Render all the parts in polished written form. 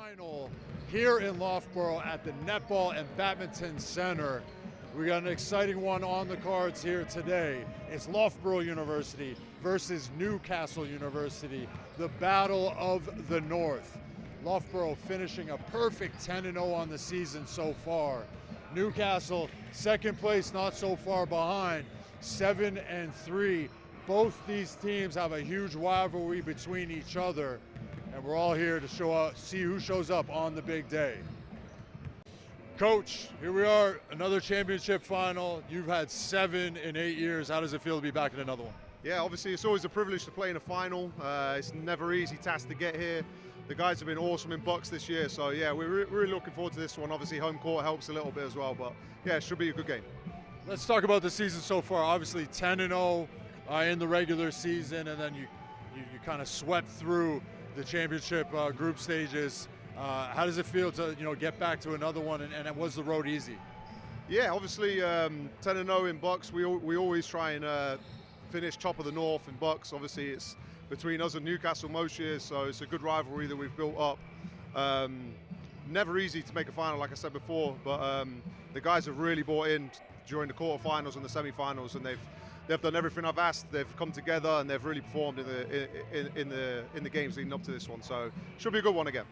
final here in Loughborough at the Netball and Badminton Center. We got an exciting one on the cards here today. It's Loughborough University versus Newcastle University, the battle of the North. Loughborough finishing a perfect 10-0 on the season so far. Newcastle, second place, not so far behind, 7-3. Both these teams have a huge rivalry between each other, and we're all here to see who shows up on the big day. Coach, here we are, another championship final. You've had 7 in 8 years. How does it feel to be back in another one? Yeah, obviously it's always a privilege to play in a final. It's never an easy task to get here. The guys have been awesome in BUCS this year, so yeah, we're really looking forward to this one. Obviously home court helps a little bit as well, but yeah, it should be a good game. Let's talk about the season so far. Obviously 10-0 in the regular season, and then you kind of swept through the championship group stages. How does it feel to get back to another one, and was the road easy? Yeah, obviously 10-0 in BUCS. We always try and finish top of the North in BUCS. Obviously it's between us and Newcastle most years, so it's a good rivalry that we've built up. Never easy to make a final, like I said before, but the guys have really bought in during the quarterfinals and the semi-finals, and they've done everything I've asked. They've come together and they've really performed in the games leading up to this one. So should be a good one again.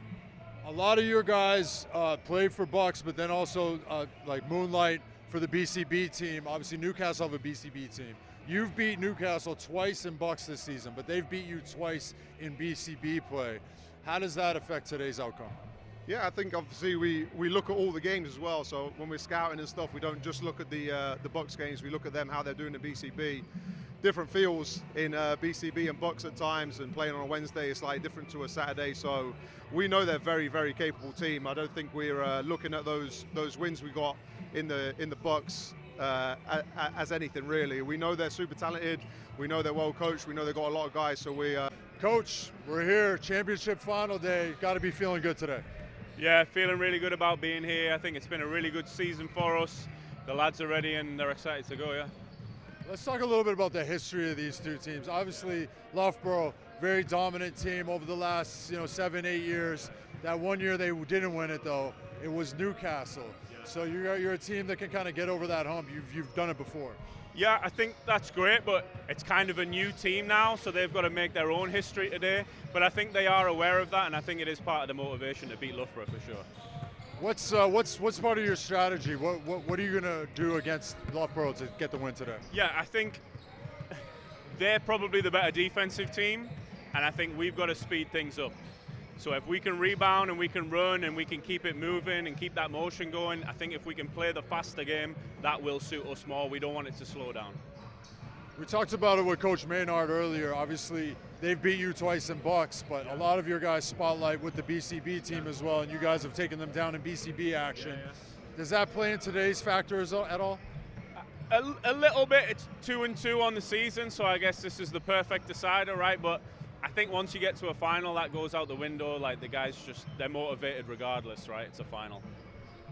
A lot of your guys played for BUCS, but then also like moonlight for the BCB team. Obviously Newcastle have a BCB team. You've beat Newcastle twice in BUCS this season, but they've beat you twice in BCB play. How does that affect today's outcome? Yeah, I think obviously we look at all the games as well. So when we're scouting and stuff, we don't just look at the BUCS games. We look at them, how they're doing in BCB. Different feels in BCB and BUCS at times, and playing on a Wednesday is slightly different to a Saturday. So we know they're a very, very capable team. I don't think we're looking at those wins we got in the BUCS as anything really. We know they're super talented. We know they're well coached. We know they've got a lot of guys. So Coach, we're here, championship final day. Got to be feeling good today. Yeah, feeling really good about being here. I think it's been a really good season for us. The lads are ready and they're excited to go, yeah. Let's talk a little bit about the history of these two teams. Obviously, Loughborough, very dominant team over the last 7-8 years. That one year they didn't win it though, it was Newcastle. So you're a team that can kind of get over that hump. You've done it before. Yeah, I think that's great, but it's kind of a new team now, so they've got to make their own history today. But I think they are aware of that, and I think it is part of the motivation to beat Loughborough for sure. What's part of your strategy? What are you gonna do against Loughborough to get the win today? Yeah, I think they're probably the better defensive team, and I think we've got to speed things up. So if we can rebound and we can run and we can keep it moving and keep that motion going, I think if we can play the faster game, that will suit us more. We don't want it to slow down. We talked about it with Coach Maynard earlier. Obviously, they've beat you twice in BUCS, but a lot of your guys spotlight with the BCB team as well, and you guys have taken them down in BCB action. Does that play in today's factors at all? A little bit. It's 2-2 on the season, so I guess this is the perfect decider, right? But I think once you get to a final, that goes out the window. Like the guys they're motivated regardless, right? It's a final.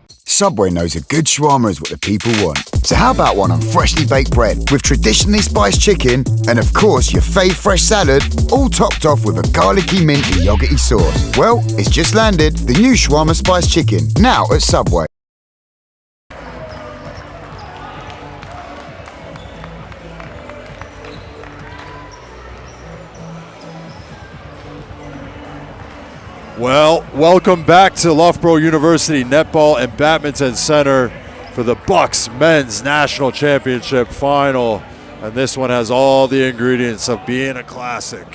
Subway knows a good shawarma is what the people want. So how about one on freshly baked bread with traditionally spiced chicken and of course your fave fresh salad, all topped off with a garlicky mint and yogurty sauce. Well, it's just landed, the new shawarma spiced chicken, now at Subway. Well, welcome back to Loughborough University Netball and Badminton Center for the BUCS Men's National Championship Final. And this one has all the ingredients of being a classic.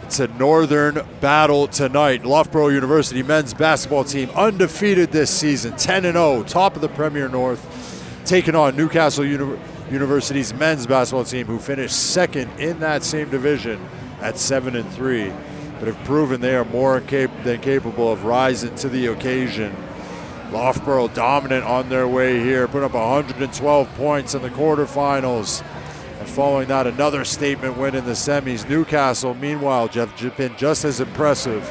It's a northern battle tonight. Loughborough University men's basketball team undefeated this season, 10-0, top of the Premier North, taking on Newcastle University's men's basketball team, who finished second in that same division at 7-3. But have proven they are more than capable of rising to the occasion. Loughborough dominant on their way here, put up 112 points in the quarterfinals. And following that, another statement win in the semis. Newcastle, meanwhile, have been just as impressive.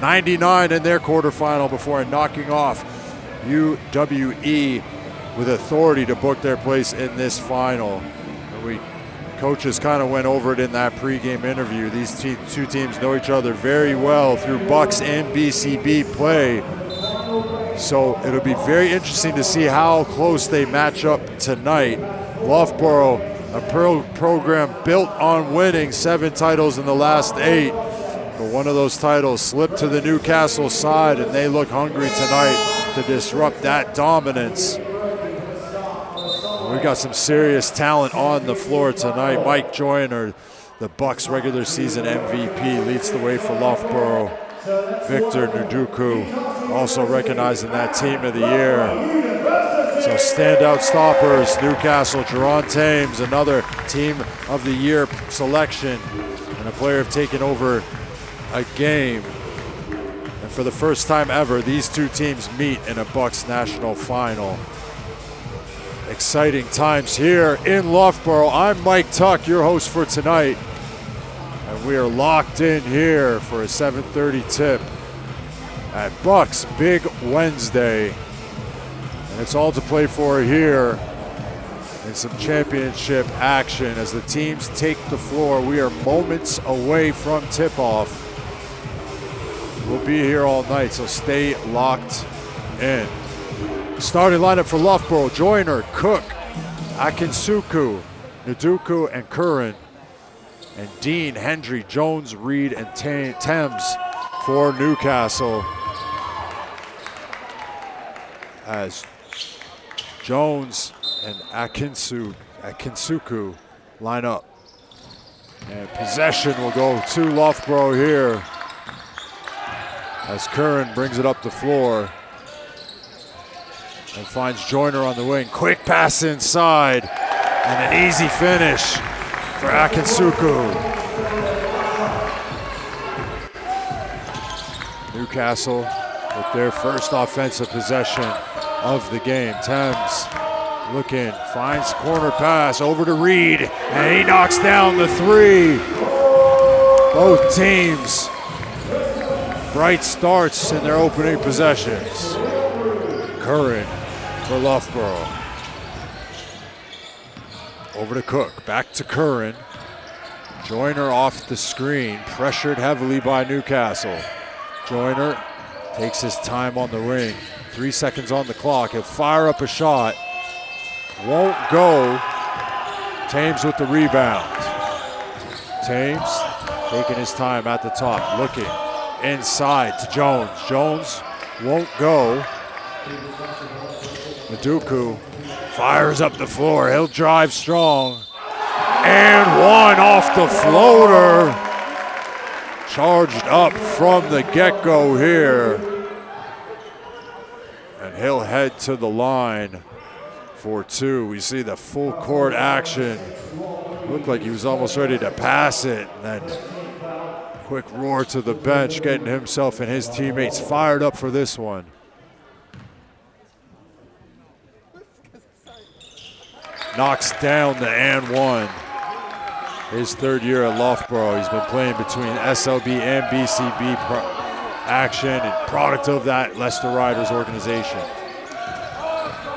99 in their quarterfinal before knocking off UWE with authority to book their place in this final. And we Coaches kind of went over it in that pregame interview. These two teams know each other very well through BUCS and BCB play. So it'll be very interesting to see how close they match up tonight. Loughborough, a program built on winning 7 titles in the last 8. But one of those titles slipped to the Newcastle side, and they look hungry tonight to disrupt that dominance. We've got some serious talent on the floor tonight. Mike Joyner, the BUCS regular season MVP, leads the way for Loughborough. Victor Nduku also recognized in that Team of the Year. So standout stoppers, Newcastle, Jerron Thames, another Team of the Year selection, and a player have taken over a game. And for the first time ever, these two teams meet in a BUCS national final. Exciting times here in Loughborough. I'm Mike Tuck, your host for tonight. And we are locked in here for a 7:30 tip at BUCS Big Wednesday. And it's all to play for here in some championship action as the teams take the floor. We are moments away from tip-off. We'll be here all night, so stay locked in. Starting lineup for Loughborough: Joyner, Cook, Akinsuku, Nduku, and Curran. And Dean, Hendry, Jones, Reed, and Thames for Newcastle. As Jones and Akinsuku line up. And possession will go to Loughborough here as Curran brings it up the floor and finds Joyner on the wing. Quick pass inside and an easy finish for Akinsuku. Newcastle with their first offensive possession of the game. Thames looking, finds corner pass over to Reed, and he knocks down the 3. Both teams bright starts in their opening possessions. Curran for Loughborough. Over to Cook, back to Curran. Joyner off the screen, pressured heavily by Newcastle. Joyner takes his time on the wing. 3 seconds on the clock. He'll fire up a shot. Won't go. Thames with the rebound. Thames taking his time at the top, looking inside to Jones. Jones won't go. Nduku fires up the floor. He'll drive strong. And one off the floater. Charged up from the get-go here. And he'll head to the line for 2. We see the full court action. Looked like he was almost ready to pass it. And then quick roar to the bench, getting himself and his teammates fired up for this one. Knocks down the and 1. His 3rd year at Loughborough. He's been playing between SLB and BCB action and product of that Leicester Riders organization.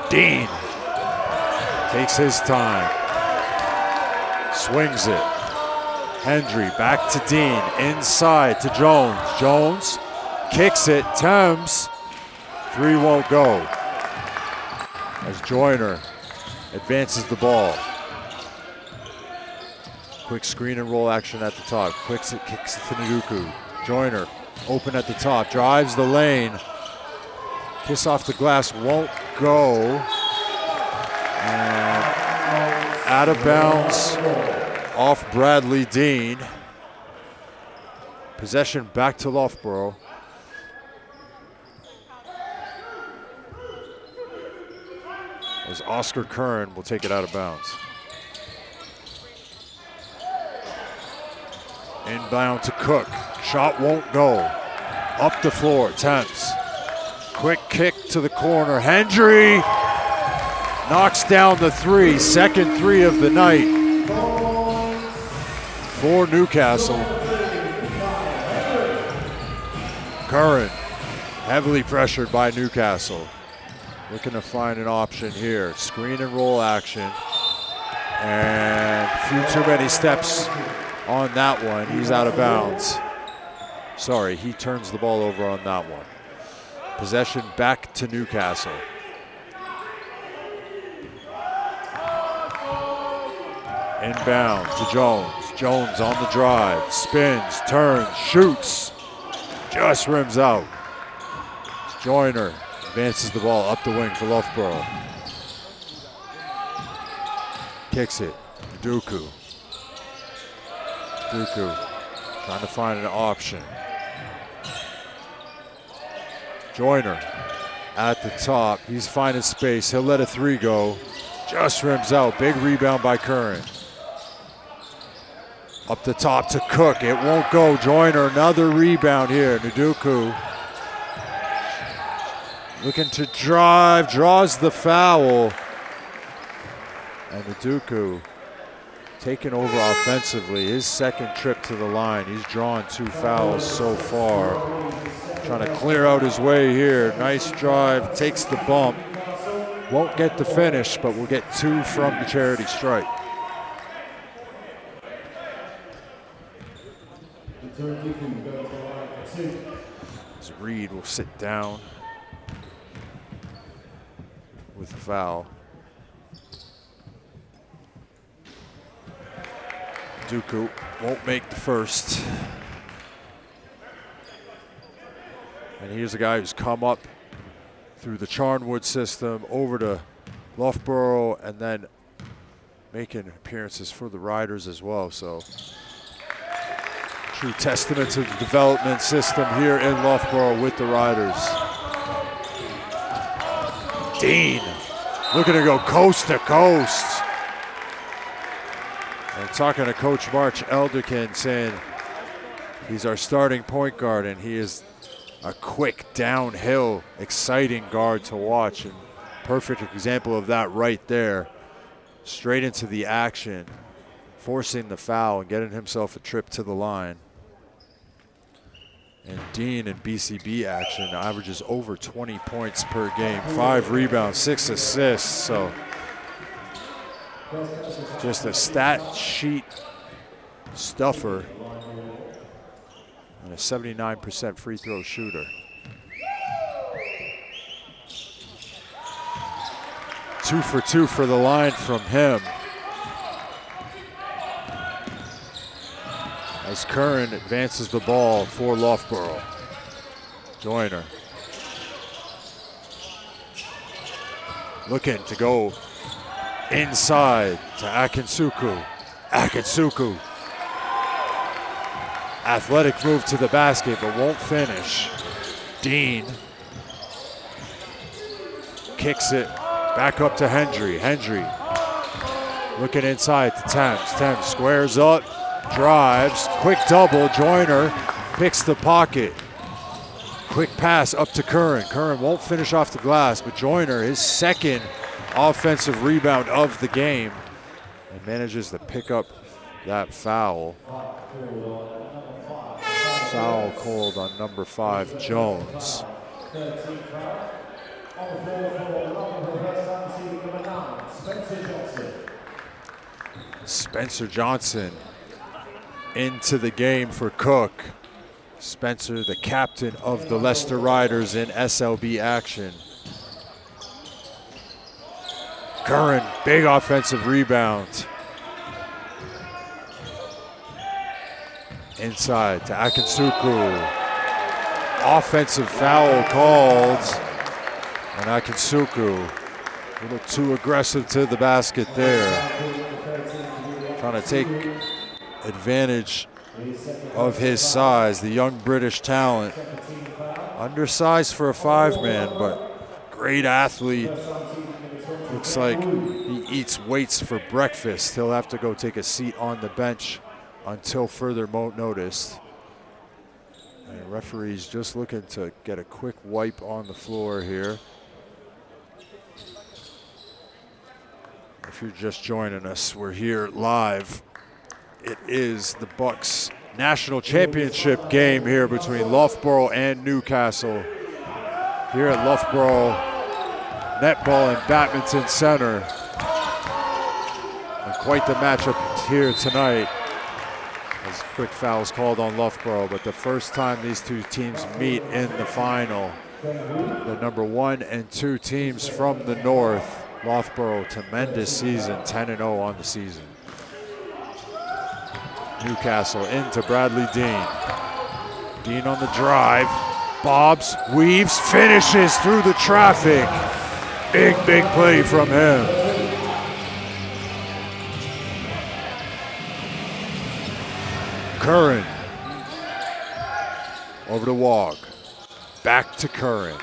Dean takes his time. Swings it. Hendry back to Dean. Inside to Jones. Jones kicks it. Thames. 3 won't go. As Joyner advances the ball. Quick screen and roll action at the top. Kicks it to Nduku. Joyner open at the top. Drives the lane. Kiss off the glass. Won't go. And out of bounds off Bradley Dean. Possession back to Loughborough. As Oscar Curran will take it out of bounds. Inbound to Cook. Shot won't go. Up the floor, Thames. Quick kick to the corner. Hendry knocks down the 3. Second 3 of the night for Newcastle. Curran heavily pressured by Newcastle. Looking to find an option here. Screen and roll action. And a few too many steps on that one. He's out of bounds. Sorry, he turns the ball over on that one. Possession back to Newcastle. Inbound to Jones. Jones on the drive, spins, turns, shoots. Just rims out. Joyner advances the ball up the wing for Loughborough. Kicks it, Duku. Trying to find an option. Joyner at the top, he's finding space. He'll let a three go. Just rims out, big rebound by Curran. Up the top to Cook, it won't go. Joyner, another rebound here. Nduku looking to drive, draws the foul. And Nduku taking over offensively. His second trip to the line. He's drawn 2 fouls so far. Trying to clear out his way here. Nice drive, takes the bump. Won't get the finish, but we'll get 2 from the charity strike. As Reed will sit down with the foul. Duku won't make the first. And here's a guy who's come up through the Charnwood system over to Loughborough and then making appearances for the Riders as well. So true testament to the development system here in Loughborough with the Riders. Dean looking to go coast to coast. And talking to Coach March Elderkin, saying he's our starting point guard and he is a quick downhill, exciting guard to watch, and perfect example of that right there. Straight into the action, forcing the foul and getting himself a trip to the line. And Dean in BCB action averages over 20 points per game, 5 rebounds, 6 assists. So just a stat sheet stuffer and a 79% free throw shooter. 2 for 2 for the line from him. As Curran advances the ball for Loughborough. Joyner looking to go inside to Akinsuku. Akinsuku. Athletic move to the basket, but won't finish. Dean kicks it back up to Hendry. Hendry looking inside to Thames. Thames squares up, drives, quick double. Joyner picks the pocket. Quick pass up to Curran. Curran won't finish off the glass, but Joyner, his second offensive rebound of the game, and manages to pick up that foul. Foul called on number 5, Jones. Spencer Johnson into the game for Cook. Spencer, the captain of the Leicester Riders in SLB action. Curran, big offensive rebound. Inside to Akinsuku. Offensive foul called. And Akinsuku, a little too aggressive to the basket there. Trying to take advantage of his size, the young British talent. Undersized for a 5-man, but great athlete. Looks like he eats weights for breakfast. He'll have to go take a seat on the bench until further notice. And referee's just looking to get a quick wipe on the floor here. If you're just joining us, we're here live. It is the BUCS National Championship game here between Loughborough and Newcastle. Here at Loughborough Netball and Badminton Center. Of quite the matchup here tonight. As quick fouls called on Loughborough, but the first time these two teams meet in the final. The number 1 and 2 teams from the north. Loughborough, tremendous season, 10-0 on the season. Newcastle into Bradley Dean. Dean on the drive, bobs, weaves, finishes through the traffic. Big play from him. Curran over to Wog. Back to Curran.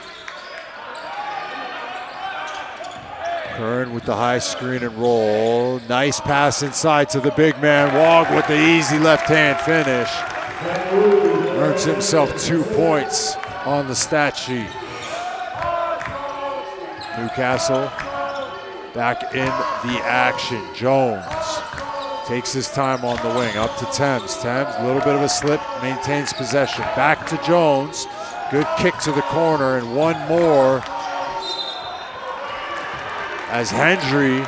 Curran with the high screen and roll. Nice pass inside to the big man. Wog with the easy left-hand finish. Earns himself 2 points on the stat sheet. Newcastle back in the action. Jones takes his time on the wing, up to Thames. Thames, a little bit of a slip, maintains possession. Back to Jones. Good kick to the corner, and one more as Hendry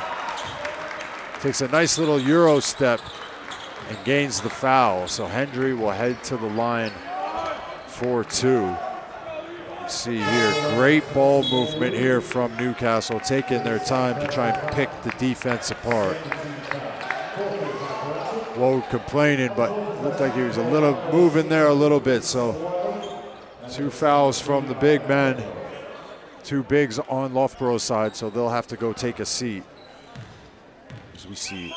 takes a nice little Euro step and gains the foul. So Hendry will head to the line for 2. You see here, great ball movement here from Newcastle, taking their time to try and pick the defense apart. Woe complaining, but looked like he was a little moving there a little bit. So 2 fouls from the big men, 2 bigs on Loughborough's side, so they'll have to go take a seat. As we see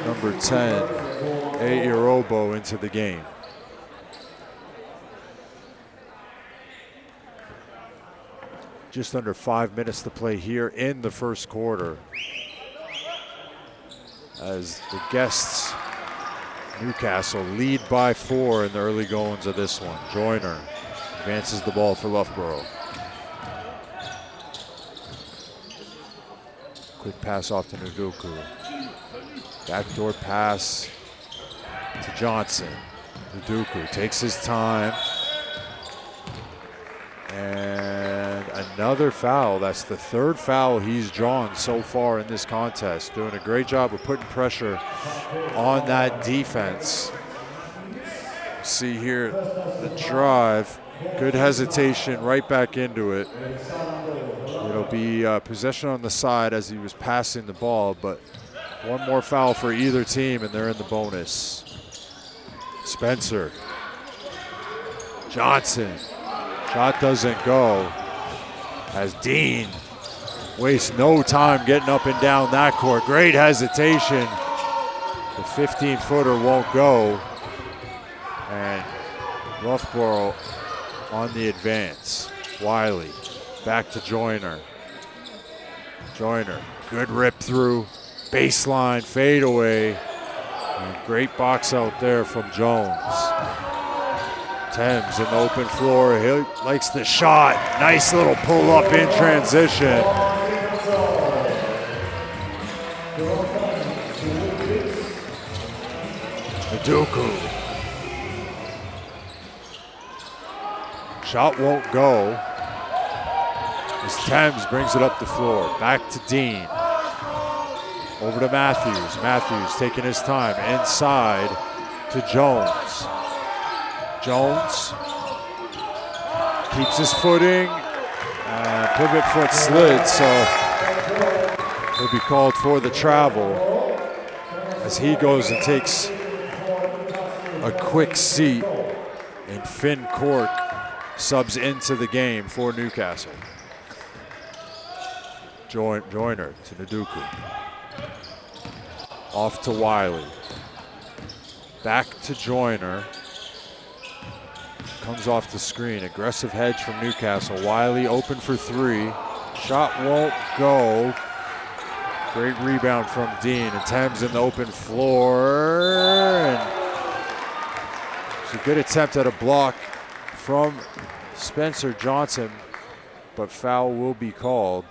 number 10, A. Irobo into the game. Just under 5 minutes to play here in the first quarter, as the guests, Newcastle, lead by 4 in the early goings of this one. Joyner advances the ball for Loughborough. Quick pass off to Nduku. Backdoor pass to Johnson. Nduku takes his time. And another foul. That's the 3rd foul he's drawn so far in this contest. Doing a great job of putting pressure on that defense. See here the drive. Good hesitation, right back into it. It'll be possession on the side as he was passing the ball, but one more foul for either team and they're in the bonus. Spencer. Johnson. Shot doesn't go. As Dean wastes no time getting up and down that court. Great hesitation. The 15-footer won't go. And Loughborough on the advance. Wiley back to Joyner. Joyner, good rip through. Baseline, fade away. And great box out there from Jones. Thames in the open floor. He likes the shot. Nice little pull up in transition. Nduku. Shot won't go. As Thames brings it up the floor. Back to Dean. Over to Matthews. Matthews taking his time. Inside to Jones. Jones keeps his footing. Pivot foot slid, so he'll be called for the travel as he goes and takes a quick seat. And Finn Cork subs into the game for Newcastle. Joyner to Nduku. Off to Wiley. Back to Joyner. Comes off the screen. Aggressive hedge from Newcastle. Wiley open for 3. Shot won't go. Great rebound from Dean. And Thames in the open floor. And it's a good attempt at a block from Spencer Johnson, but foul will be called.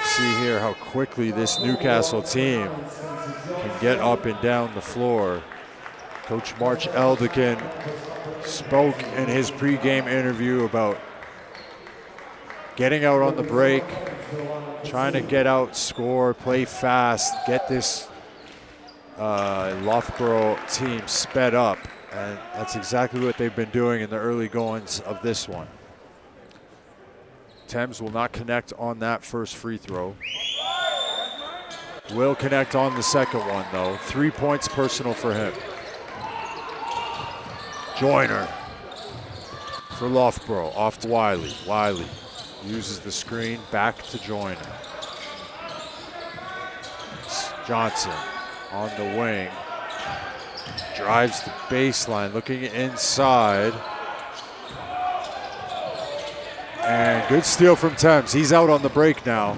See here how quickly this Newcastle team can get up and down the floor. Coach March Eldican spoke in his pregame interview about getting out on the break, trying to get out, score, play fast, get this Loughborough team sped up. And that's exactly what they've been doing in the early goings of this one. Thames will not connect on that first free throw. Will connect on the second one, though. 3 points personal for him. Joyner for Loughborough, off to Wiley. Wiley uses the screen, back to Joyner. Johnson on the wing. Drives the baseline, looking inside. And good steal from Thames. He's out on the break now.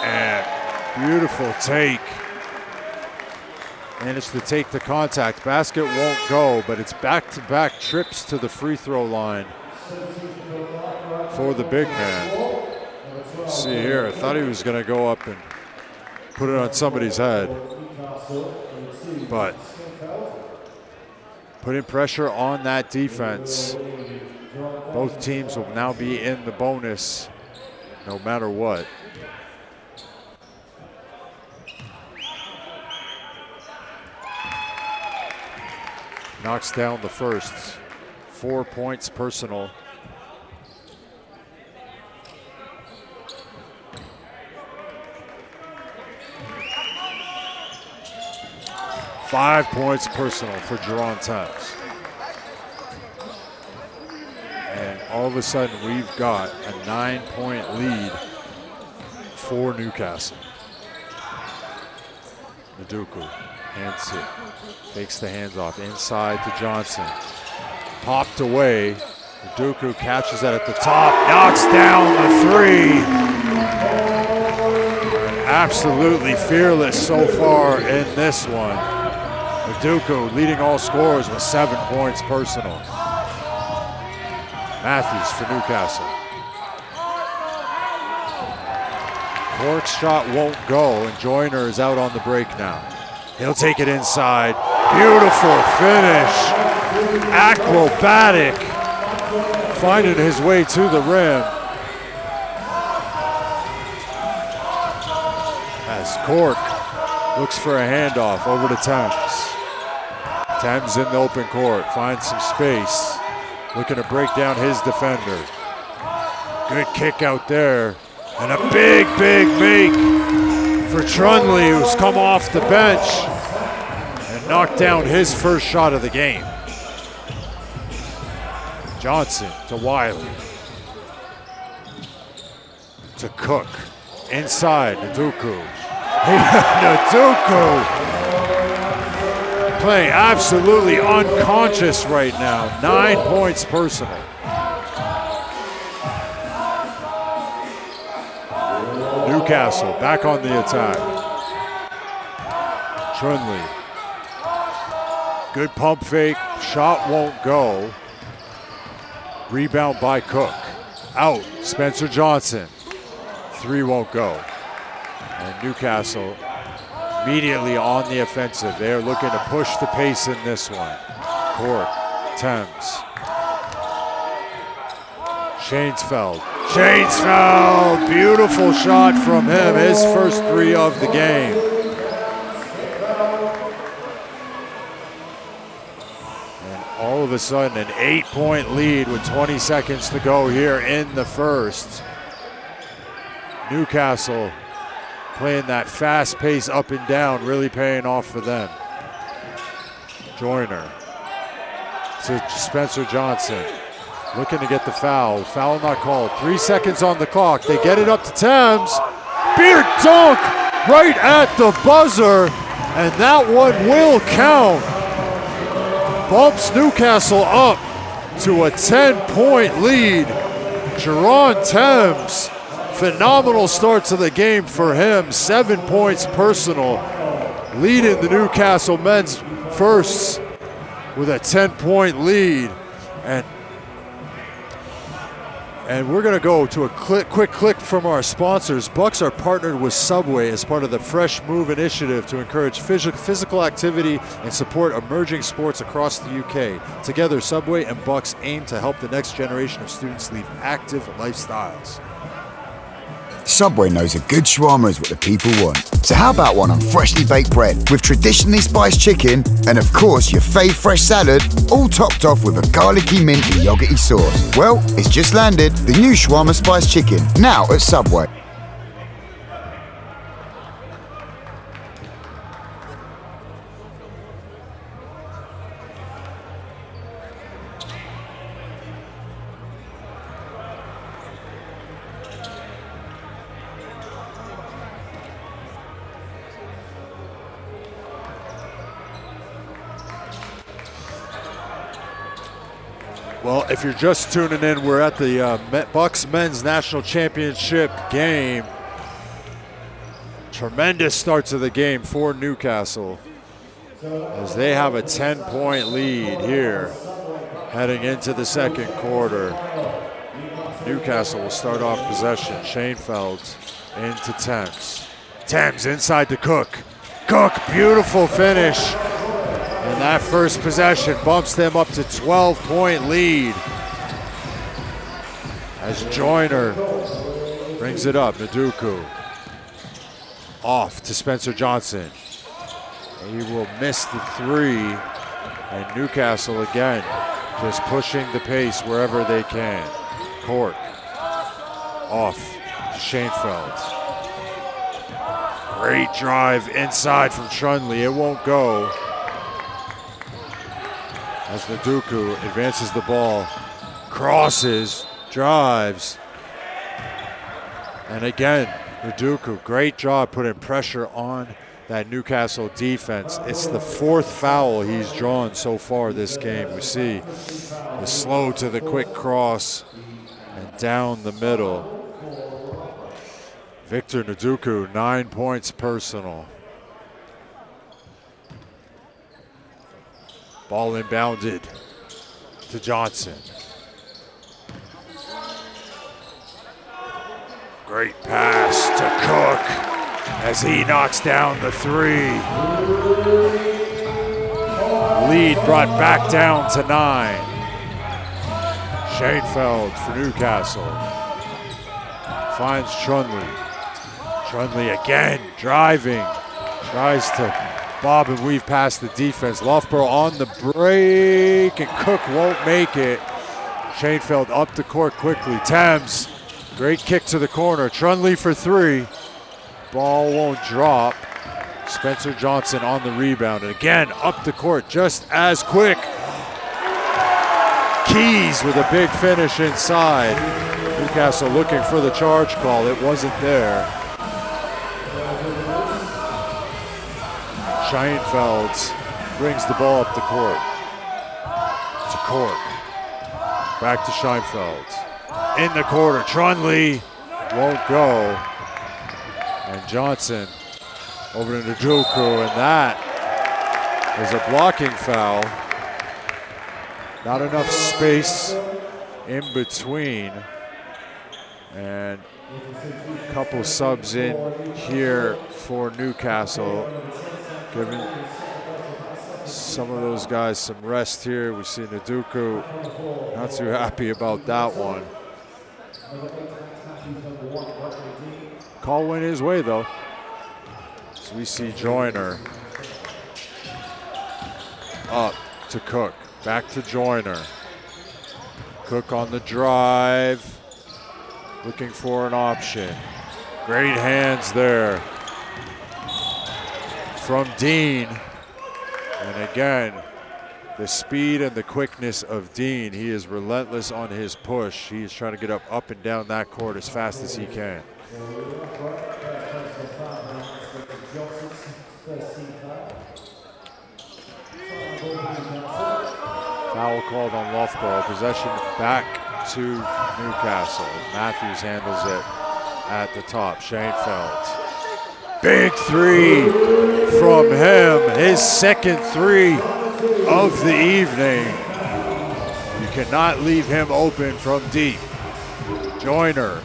And beautiful take. Managed to take the contact. Basket won't go, but it's back-to-back trips to the free throw line for the big man. See here, I thought he was going to go up and put it on somebody's head. But putting pressure on that defense. Both teams will now be in the bonus no matter what. Knocks down the first. 4 points personal. Five points personal for Jerron Thames. And all of a sudden we've got a 9-point lead for Newcastle. Naduku, hands it, takes the hands off, inside to Johnson. Popped away, Naduku catches that at the top, knocks down the three. Absolutely fearless so far in this one. Naduku leading all scorers with 7 points personal. Matthews for Newcastle. Cork's shot won't go, and Joyner is out on the break now. He'll take it inside. Beautiful finish. Acrobatic. Finding his way to the rim. As Cork looks for a handoff over to Thames. Thames in the open court, finds some space. Looking to break down his defender. Good kick out there. And a big, big make for Trunley, who's come off the bench and knocked down his first shot of the game. Johnson to Wiley. To Cook. Inside, Naduku. Naduku playing absolutely unconscious right now. 9 points personal. Newcastle back on the attack. Trunley. Good pump fake. Shot won't go. Rebound by Cook. Out. Spencer Johnson. 3 won't go. And Newcastle immediately on the offensive. They're looking to push the pace in this one. Cork. Thames. Shainsfeld. Beautiful shot from him. His first 3 of the game. And all of a sudden an 8-point lead with 20 seconds to go here in the first. Newcastle playing that fast pace up and down, really paying off for them. Joyner to Spencer Johnson. Looking to get the foul. Foul not called. 3 seconds on the clock. They get it up to Thames. Beard dunk right at the buzzer. And that one will count. Bumps Newcastle up to a 10-point lead. Jerron Thames, phenomenal start to the game for him. 7 points personal. Leading the Newcastle men's first with a 10-point lead. And And we're going to go to a quick click from our sponsors. Bucks are partnered with Subway as part of the Fresh Move initiative to encourage physical activity and support emerging sports across the UK. Together, Subway and Bucks aim to help the next generation of students lead active lifestyles. Subway knows a good shawarma is what the people want. So how about one on freshly baked bread with traditionally spiced chicken and of course your fave fresh salad, all topped off with a garlicky minty yogurty sauce. Well, it's just landed, the new shawarma spiced chicken, now at Subway. Well, if you're just tuning in, we're at the Bucks Men's National Championship game. Tremendous start to the game for Newcastle as they have a 10-point lead here heading into the second quarter. Newcastle will start off possession. Schoenfeld into Thames. Thames inside to Cook. Cook, beautiful finish. And that first possession bumps them up to 12-point lead as Joyner brings it up. Nduku off to Spencer Johnson. He will miss the three, and Newcastle again just pushing the pace wherever they can. Cork off to Schoenfeld. Great drive inside from Trunley. It won't go. As Nduku advances the ball, crosses, drives. And again, Nduku, great job putting pressure on that Newcastle defense. It's the fourth foul he's drawn so far this game. We see the slow to the quick cross and down the middle. Victor Nduku, 9 points personal. Ball inbounded to Johnson. Great pass to Cook as he knocks down the three. Lead brought back down to 9. Schoenfeld for Newcastle. Finds Trunley. Trunley again driving. Tries to bob and weave past the defense. Loughborough on the break, and Cook won't make it. Schoenfeld up the court quickly. Thames, great kick to the corner. Trunley for three. Ball won't drop. Spencer Johnson on the rebound. And again, up the court just as quick. Keys with a big finish inside. Newcastle looking for the charge call. It wasn't there. Schoenfeld brings the ball up the court. To Cork. Back to Schoenfeld. In the corner, Trunley won't go. And Johnson over to Nduku, and that is a blocking foul. Not enough space in between. And a couple subs in here for Newcastle, giving some of those guys some rest here. We see Nduku not too happy about that one. Call went his way though. So we see Joyner up to Cook, back to Joyner. Cook on the drive, looking for an option. Great hands there from Dean. And again, the speed and the quickness of Dean. He is relentless on his push. He is trying to get up and down that court as fast as he can. Foul called on Loughborough. Possession back to Newcastle. Matthews handles it at the top. Schoenfeld. Big three from him. His second three of the evening. You cannot leave him open from deep. Joyner.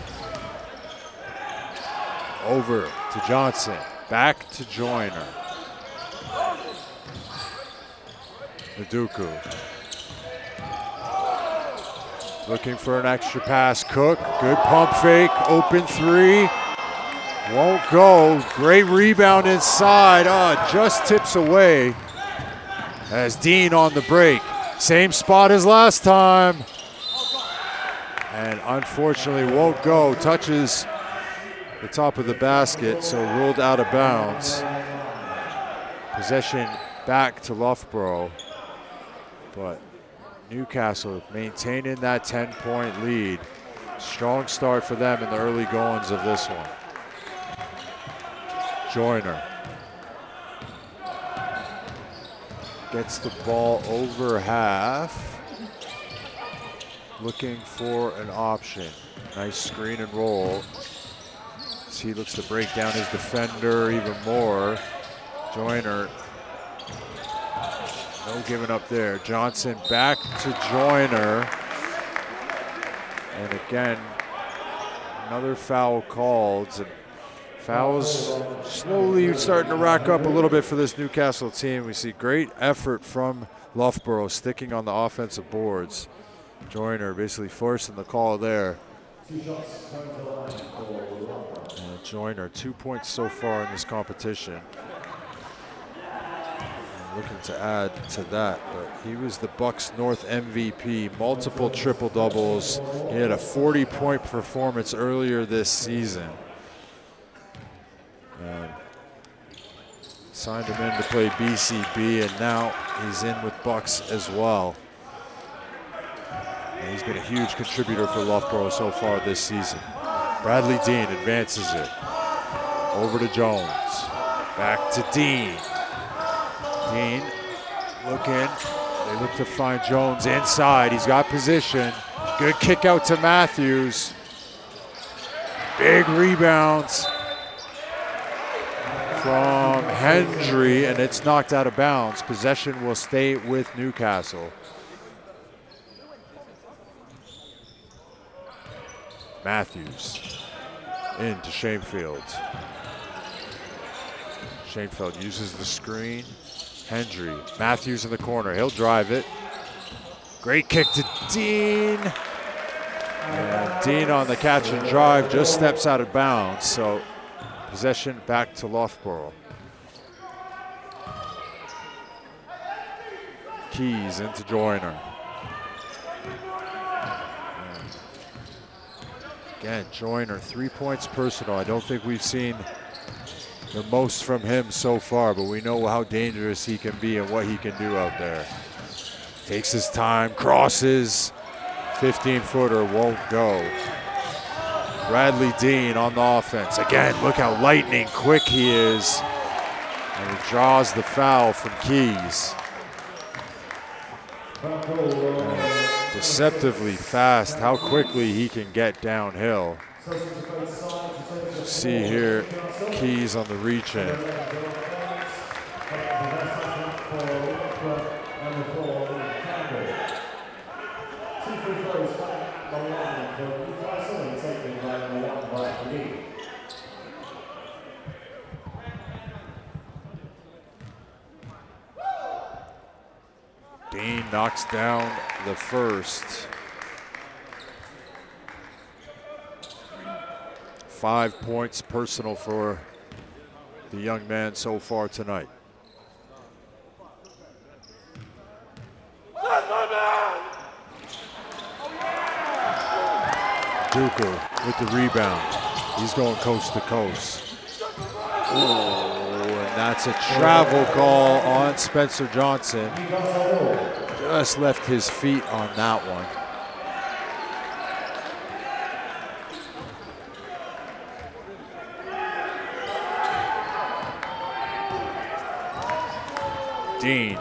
Over to Johnson. Back to Joyner. Nduku. Looking for an extra pass. Cook. Good pump fake. Open three. Won't go. Great rebound inside. Just tips away. As Dean on the break. Same spot as last time. And unfortunately won't go. Touches the top of the basket, so ruled out of bounds. Possession back to Loughborough. But Newcastle maintaining that 10-point lead. Strong start for them in the early goings of this one. Joyner gets the ball over half. Looking for an option. Nice screen and roll. As he looks to break down his defender even more. Joyner, no giving up there. Johnson back to Joyner. And again, another foul called. And fouls slowly starting to rack up a little bit for this Newcastle team. We see great effort from Loughborough sticking on the offensive boards. Joyner basically forcing the call there. And Joyner, 2 points so far in this competition. And looking to add to that, but he was the BUCS North MVP, multiple triple doubles. He had a 40-point performance earlier this season. And signed him in to play BCB, and now he's in with BUCS as well. And he's been a huge contributor for Loughborough so far this season. Bradley Dean advances it. Over to Jones. Back to Dean. Dean looking. They look to find Jones inside. He's got position. Good kick out to Matthews. Big rebounds from Hendry, and it's knocked out of bounds. Possession will stay with Newcastle. Matthews into Shanefield. Shanefield uses the screen. Hendry, Matthews in the corner. He'll drive it. Great kick to Dean. And Dean on the catch and drive just steps out of bounds. So possession back to Loughborough. Keys into Joyner. Again, Joyner, 3 points personal. I don't think we've seen the most from him so far, but we know how dangerous he can be and what he can do out there. Takes his time, crosses, 15-footer won't go. Bradley Dean on the offense. Again, look how lightning quick he is. And he draws the foul from Keys. Deceptively fast, how quickly he can get downhill. See here, Keys on the reach in. Dean knocks down the first. 5 points personal for the young man so far tonight. Duker with the rebound. He's going coast to coast. Oh, and that's a travel call on Spencer Johnson. Just left his feet on that one. Dean,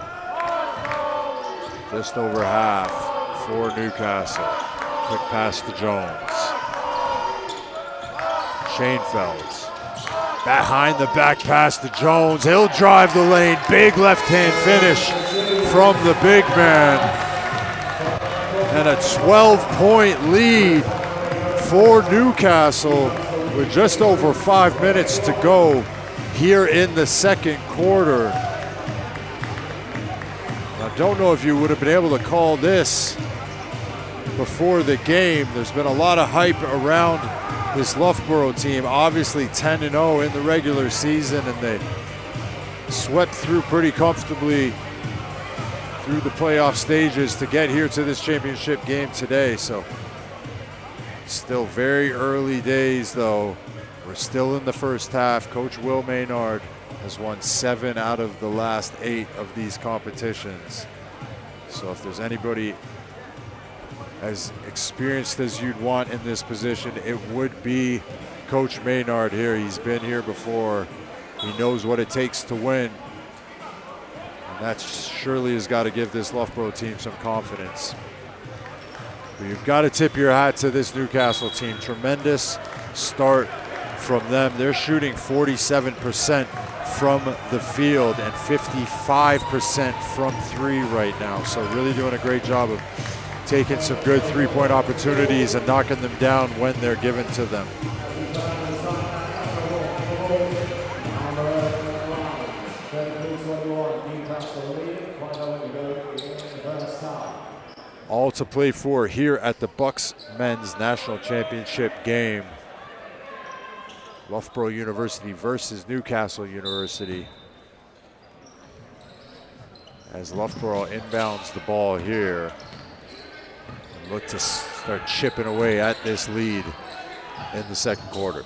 just over half for Newcastle. Quick pass to Jones. Shanefield, behind the back pass to Jones. He'll drive the lane. Big left-hand finish from the big man. And a 12-point lead for Newcastle with just over 5 minutes to go here in the second quarter. I don't know if you would have been able to call this before the game. There's been a lot of hype around this Loughborough team, obviously 10-0 in the regular season, and they swept through pretty comfortably through the playoff stages to get here to this championship game today. So still very early days though. We're still in the first half. Coach Will Maynard has won 7 out of the last 8 of these competitions. So if there's anybody as experienced as you'd want in this position, it would be Coach Maynard here. He's been here before. He knows what it takes to win. And that surely has got to give this Loughborough team some confidence. But you've got to tip your hat to this Newcastle team. Tremendous start from them. They're shooting 47% from the field and 55% from 3 right now. So really doing a great job of taking some good 3-point opportunities and knocking them down when they're given to them. All to play for here at the BUCS Men's National Championship game. Loughborough University versus Newcastle University. As Loughborough inbounds the ball here. And look to start chipping away at this lead in the second quarter.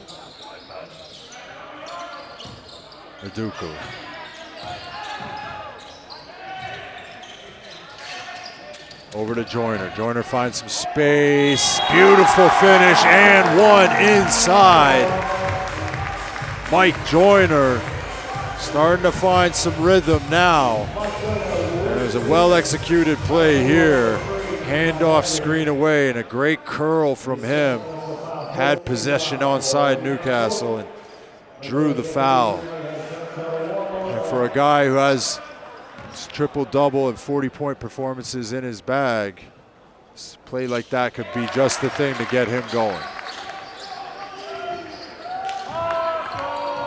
Nduku. Over to Joyner. Joyner finds some space. Beautiful finish and one inside. Mike Joyner starting to find some rhythm now. There's a well-executed play here. Handoff screen away and a great curl from him. Had possession onside Newcastle and drew the foul. And for a guy who has triple-double and 40-point performances in his bag, a play like that could be just the thing to get him going.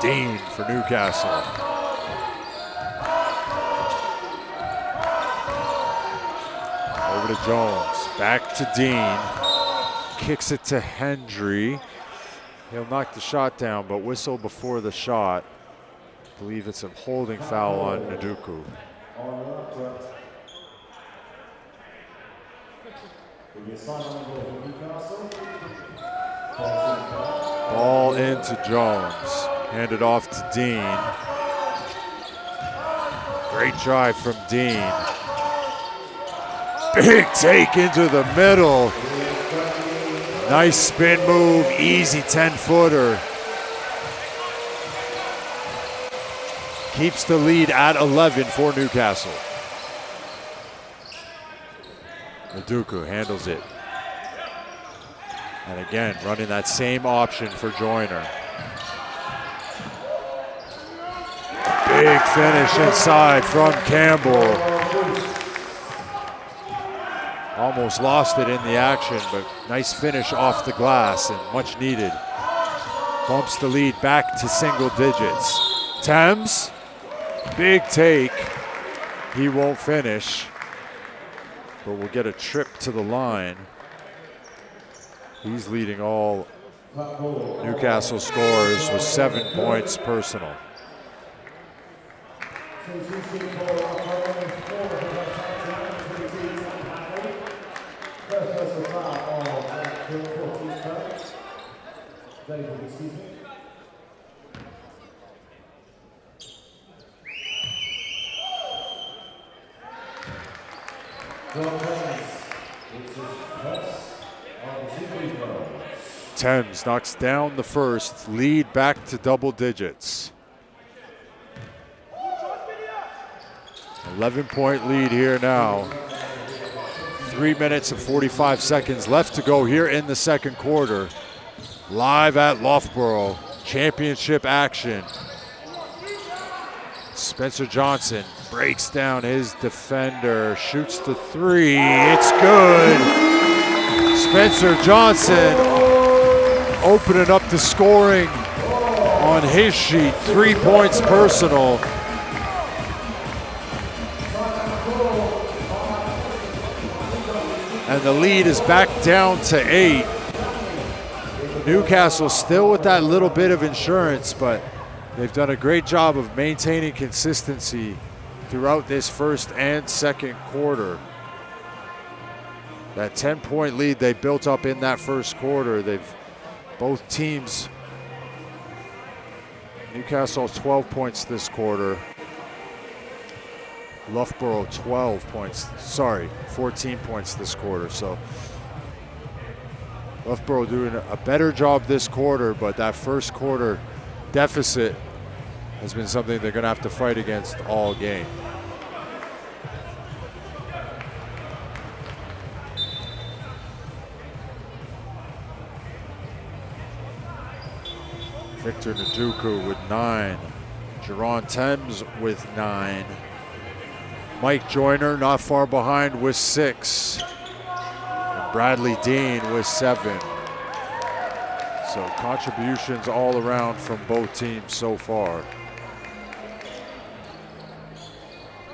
Dean for Newcastle. Over to Jones, back to Dean. Kicks it to Hendry. He'll knock the shot down, but whistle before the shot. I believe it's a holding foul on Nduku. Ball into Jones. Handed off to Dean. Great drive from Dean. Big take into the middle. Nice spin move, easy 10-footer. Keeps the lead at 11 for Newcastle. Nduku handles it. And again, running that same option for Joyner. Big finish inside from Campbell. Almost lost it in the action, but nice finish off the glass and much needed. Bumps the lead back to single digits. Thames, big take. He won't finish, but will get a trip to the line. He's leading all Newcastle scorers with 7 points personal. Thames knocks down the first, lead back to double digits. 11-point lead here now. 3 minutes and 45 seconds left to go here in the second quarter. Live at Loughborough, championship action. Spencer Johnson breaks down his defender, shoots the three, it's good. Spencer Johnson opening up the scoring on his sheet. 3 points personal. And the lead is back down to 8. Newcastle still with that little bit of insurance, but they've done a great job of maintaining consistency throughout this first and second quarter. That 10-point lead they built up in that first quarter, both teams, Newcastle 12 points this quarter, Loughborough 14 points this quarter. So Loughborough doing a better job this quarter, but that first quarter deficit has been something they're going to have to fight against all game. Victor Nduku with 9. Jerron Thames with 9. Mike Joyner not far behind with 6. And Bradley Dean with 7. So contributions all around from both teams so far.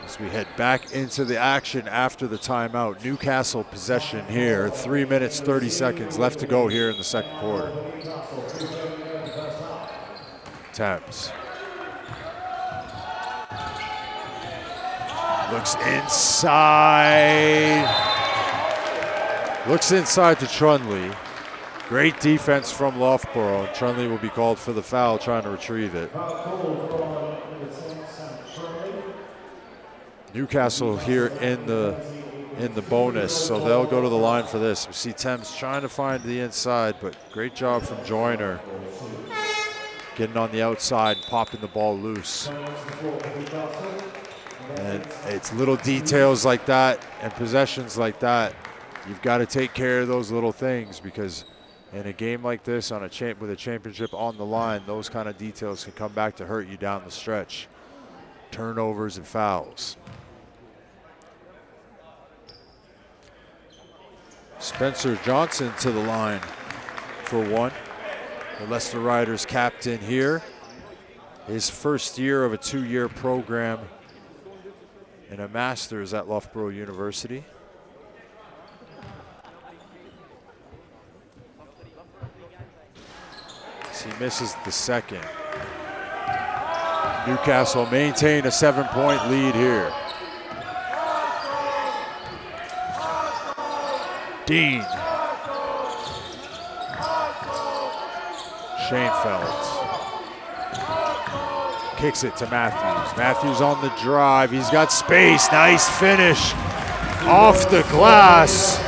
As we head back into the action after the timeout, Newcastle possession here. 3 minutes, 30 seconds left to go here in the second quarter. Thames. Looks inside. Looks inside to Trunley. Great defense from Loughborough. Trunley will be called for the foul, trying to retrieve it. Newcastle here in the bonus, so they'll go to the line for this. We see Thames trying to find the inside, but great job from Joyner. Getting on the outside, popping the ball loose. And it's little details like that and possessions like that. You've got to take care of those little things, because in a game like this, with a championship on the line, those kind of details can come back to hurt you down the stretch. Turnovers and fouls. Spencer Johnson to the line for one. The Leicester Riders captain here. His first year of a 2-year program in a master's at Loughborough University. As he misses the second. Newcastle maintain a 7-point lead here. Dean. Schoenfeld kicks it to Matthews. Matthews on the drive. He's got space. Nice finish off the glass.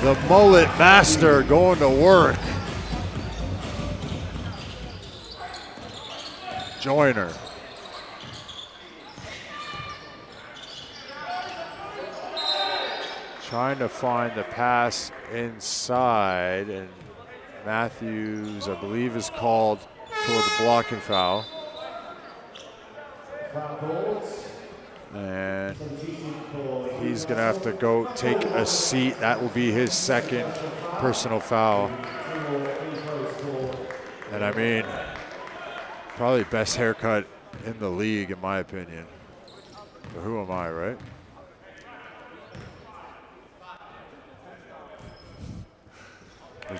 The mullet master going to work. Joyner. Trying to find the pass inside, and Matthews, I believe, is called for the blocking foul. And he's going to have to go take a seat. That will be his second personal foul. And I mean, probably best haircut in the league, in my opinion. But who am I, right?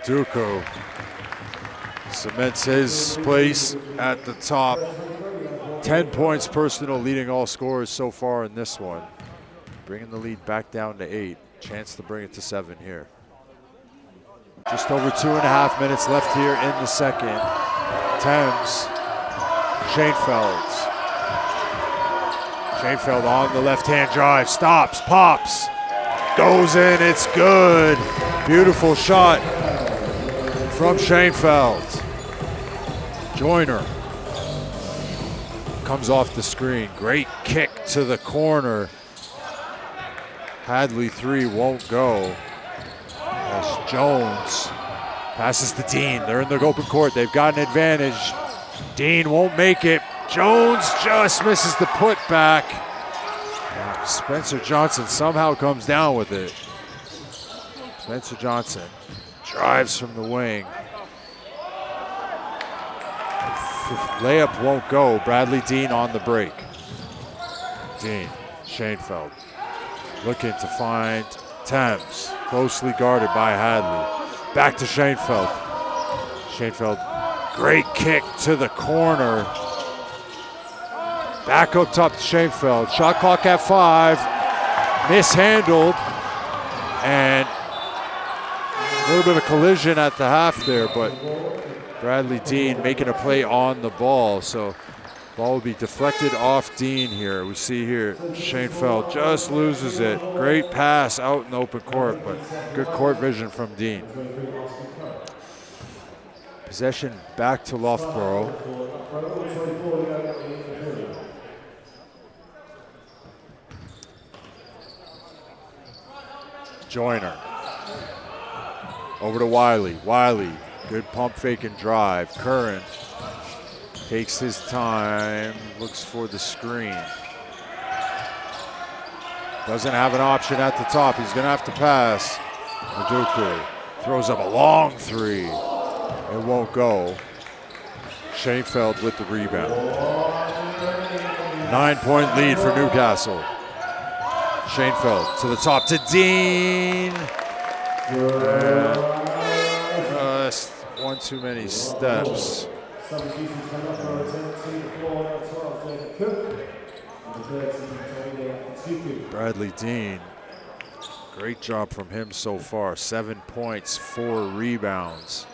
Duco cements his place at the top. 10 points personal, leading all scorers so far in this one. Bringing the lead back down to 8. Chance to bring it to 7 here. Just over 2.5 minutes left here in the second. Thames. Schoenfeld. Schoenfeld on the left-hand drive. Stops, pops. Goes in, it's good. Beautiful shot from Schoenfeld. Joyner comes off the screen. Great kick to the corner. Hadley 3 won't go. As Jones passes to Dean. They're in the open court. They've got an advantage. Dean won't make it. Jones just misses the putback. Spencer Johnson somehow comes down with it. Spencer Johnson drives from the wing. Layup won't go. Bradley Dean on the break. Dean, Schoenfeld looking to find Thames, closely guarded by Hadley. Back to Schoenfeld. Schoenfeld, great kick to the corner. Back up top to Schoenfeld. Shot clock at 5. Mishandled. And a little bit of a collision at the half there, but Bradley Dean making a play on the ball. So ball will be deflected off Dean here. We see here Schoenfeld just loses it. Great pass out in the open court, but good court vision from Dean. Possession back to Loughborough. Joyner. Over to Wiley. Wiley, good pump fake and drive. Curran takes his time, looks for the screen. Doesn't have an option at the top. He's gonna have to pass. Udoka throws up a long 3. It won't go. Schoenfeld with the rebound. 9-point lead for Newcastle. Schoenfeld to the top to Dean. Just one too many steps. Bradley Dean, great job from him so far. 7 points, 4 rebounds.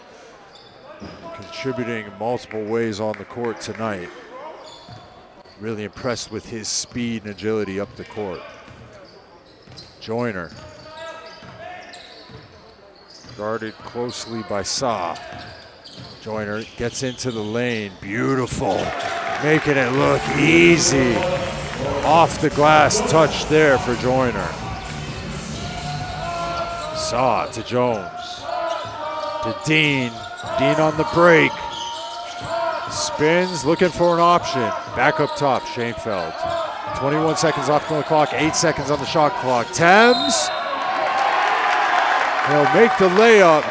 Contributing in multiple ways on the court tonight. Really impressed with his speed and agility up the court. Joyner. Guarded closely by Sa. Joyner gets into the lane. Beautiful. Making it look easy. Off the glass touch there for Joyner. Sa to Jones. To Dean. Dean on the break. Spins, looking for an option. Back up top, Schoenfeld. 21 seconds off on the clock, 8 seconds on the shot clock. Thames. He'll make the layup,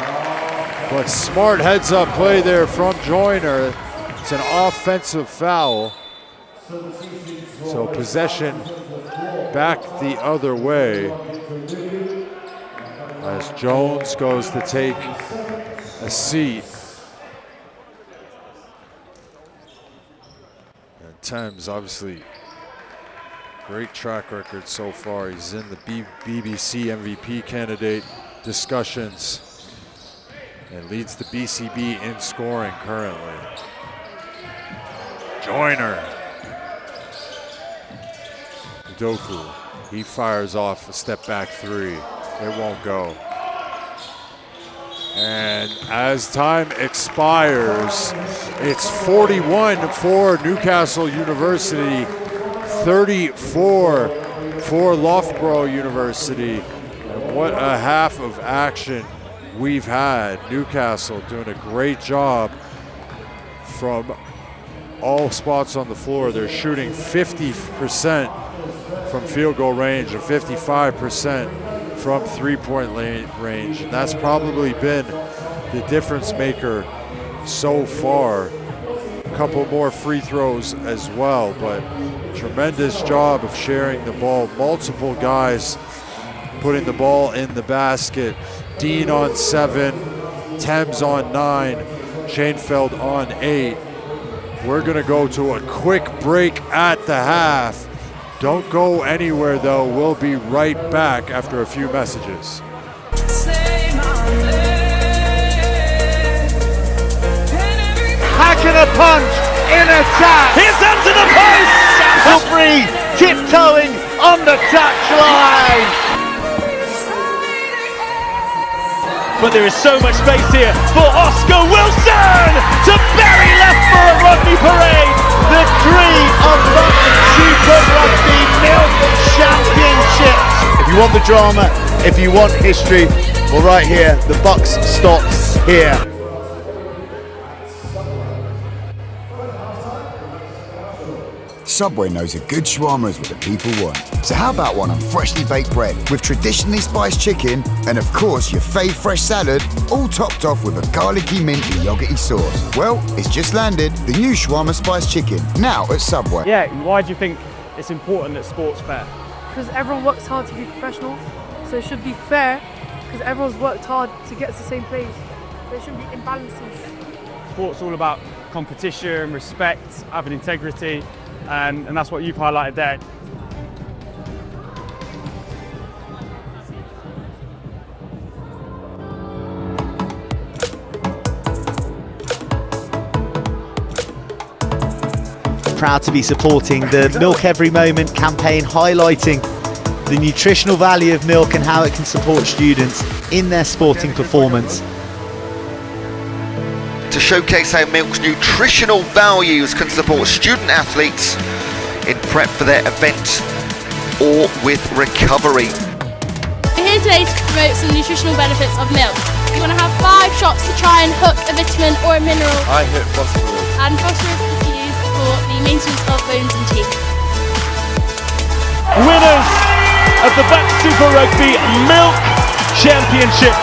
but smart heads up play there from Joyner. It's an offensive foul. So possession back the other way as Jones goes to take a seat. And Thames, obviously, great track record so far. He's in the BBC MVP candidate discussions and leads the BCB in scoring currently. Joyner. Udoka, he fires off a step back 3. It won't go. And as time expires, it's 41 for Newcastle University, 34 for Loughborough University. And what a half of action we've had. Newcastle doing a great job from all spots on the floor. They're shooting 50% from field goal range and 55% from three-point range. And that's probably been the difference maker so far. A couple more free throws as well, but tremendous job of sharing the ball. Multiple guys putting the ball in the basket. Dean on 7, Thames on 9, Schoenfeld on 8. We're gonna go to a quick break at the half. Don't go anywhere though, we'll be right back after a few messages. Hacking a punch in attack. Here's under the post. Humphrey tiptoeing on the touchline. But there is so much space here for Oscar Wilson to bury Loughborough Rugby Parade. The dream of the Super Rugby Milk Championships. If you want the drama, if you want history, well, right here, the BUCS stops here. Subway knows a good shawarma is what the people want. So how about one on freshly baked bread with traditionally spiced chicken and of course your fave fresh salad, all topped off with a garlicky minty yogurty sauce? Well, it's just landed, the new shawarma spiced chicken, now at Subway. Yeah, why do you think it's important that sport's fair? Because everyone works hard to be professional, so it should be fair because everyone's worked hard to get to the same place. There shouldn't be imbalances. Sport's all about competition, respect, having integrity, and that's what you've highlighted there. Proud to be supporting the Milk Every Moment campaign, highlighting the nutritional value of milk and how it can support students in their sporting performance. To showcase how milk's nutritional values can support student athletes in prep for their event or with recovery. We're here today to promote some nutritional benefits of milk. You want to have 5 shots to try and hook a vitamin or a mineral. I hit phosphorus. And phosphorus is used for the maintenance of bones and teeth. Winners of the BUCS Super Rugby Milk Championship.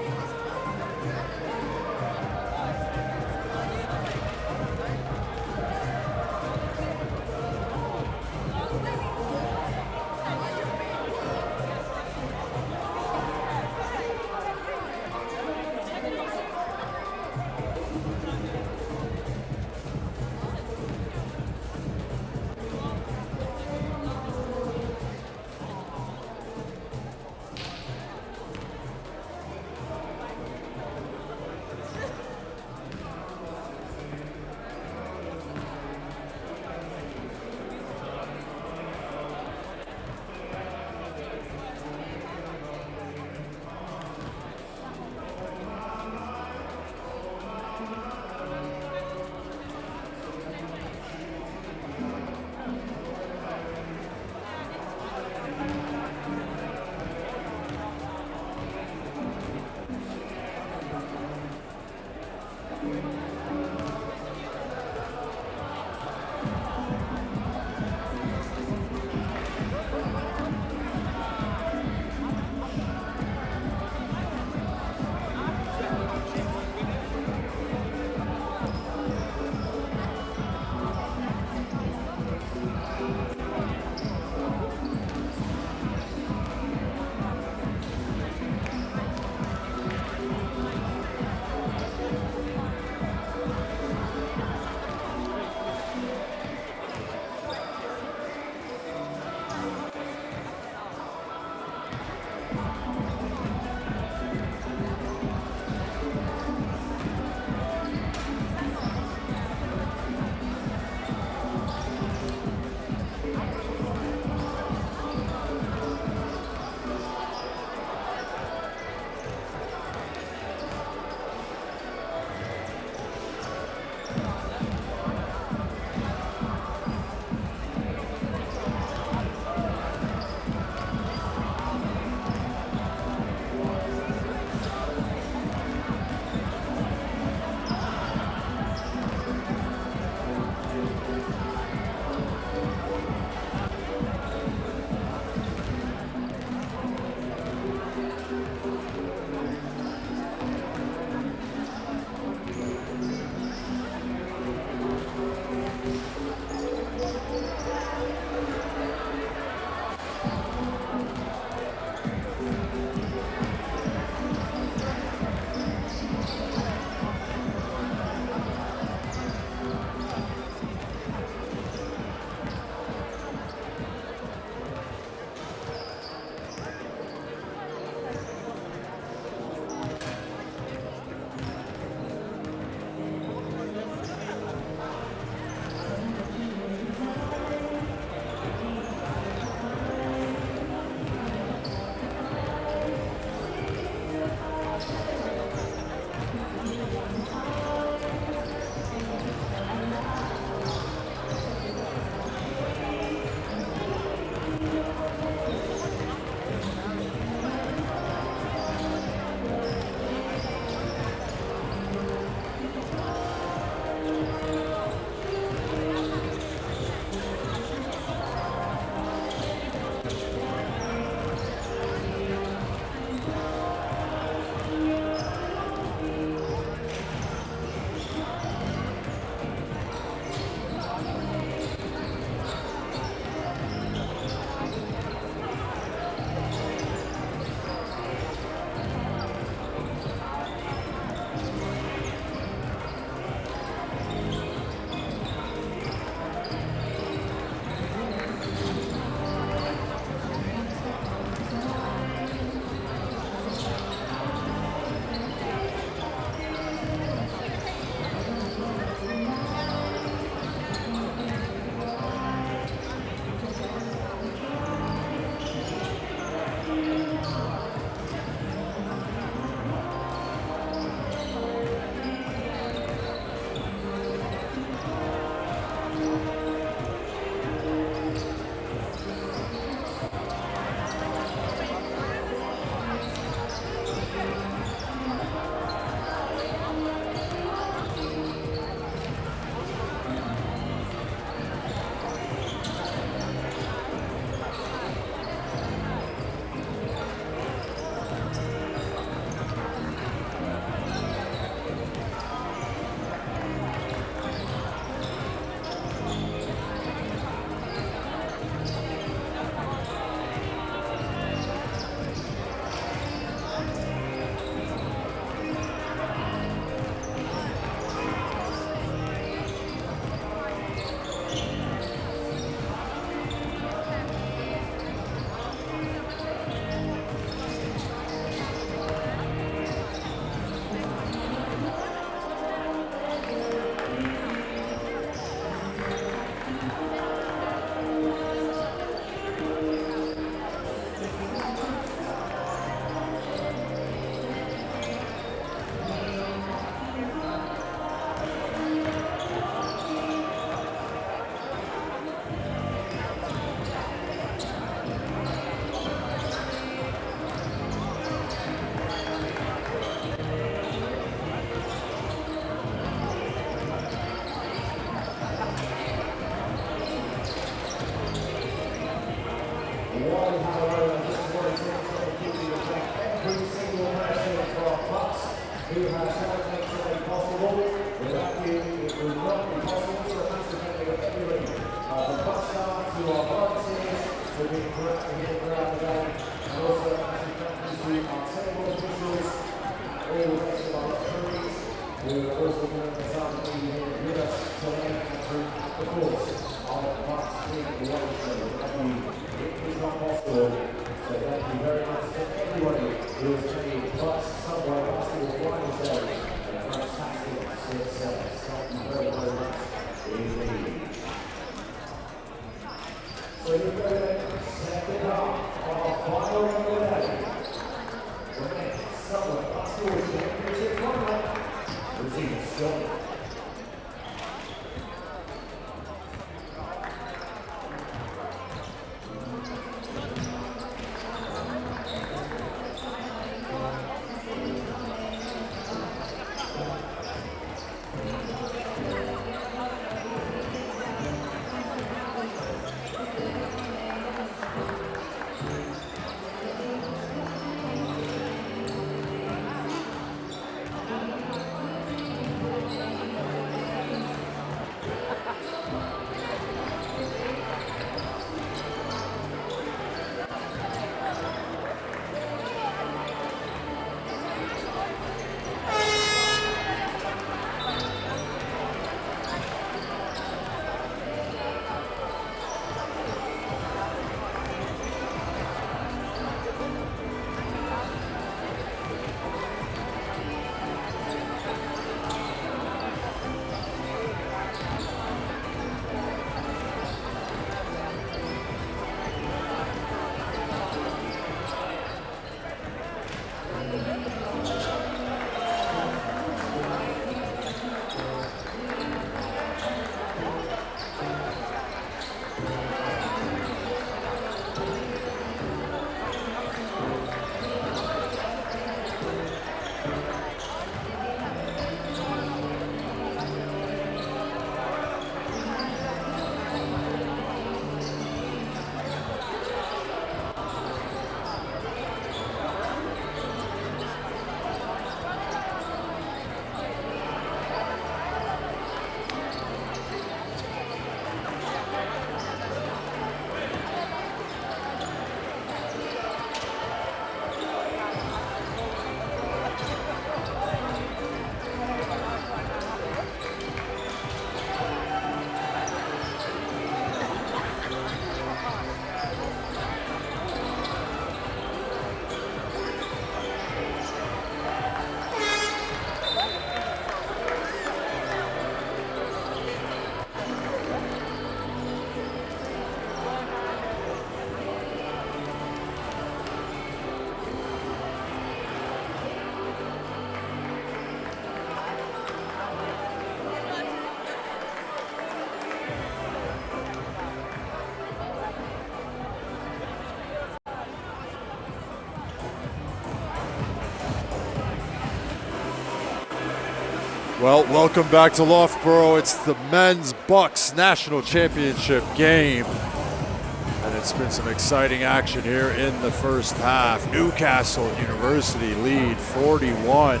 Well, welcome back to Loughborough. It's the men's BUCS National Championship game. And it's been some exciting action here in the first half. Newcastle University lead 41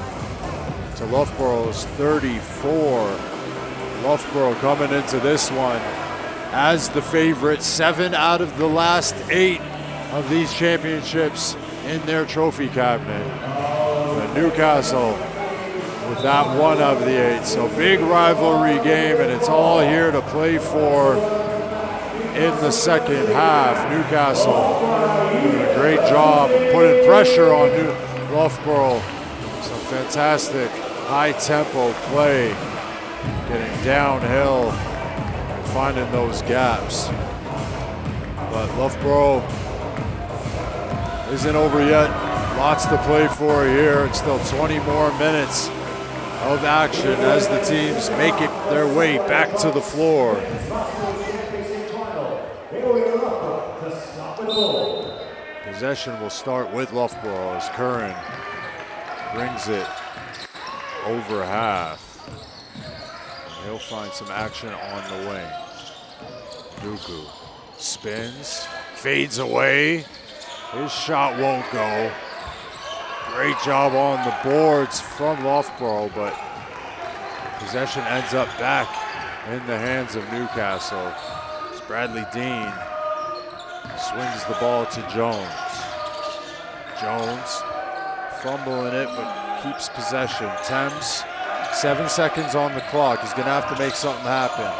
to Loughborough's 34. Loughborough coming into this one as the favorite. 7 out of the last 8 of these championships in their trophy cabinet. And Newcastle with that 1 of the 8. So big rivalry game, and it's all here to play for in the second half. Newcastle doing a great job of putting pressure on Loughborough. Some fantastic high tempo play, getting downhill and finding those gaps. But Loughborough isn't over yet. Lots to play for here. It's still 20 more minutes of action as the teams make it their way back to the floor. Possession will start with Loughborough as Curran brings it over half. And he'll find some action on the wing. Duku spins, fades away. His shot won't go. Great job on the boards from Loughborough, but possession ends up back in the hands of Newcastle. It's Bradley Dean swings the ball to Jones. Jones fumbling it, but keeps possession. Thames, 7 seconds on the clock. He's gonna have to make something happen.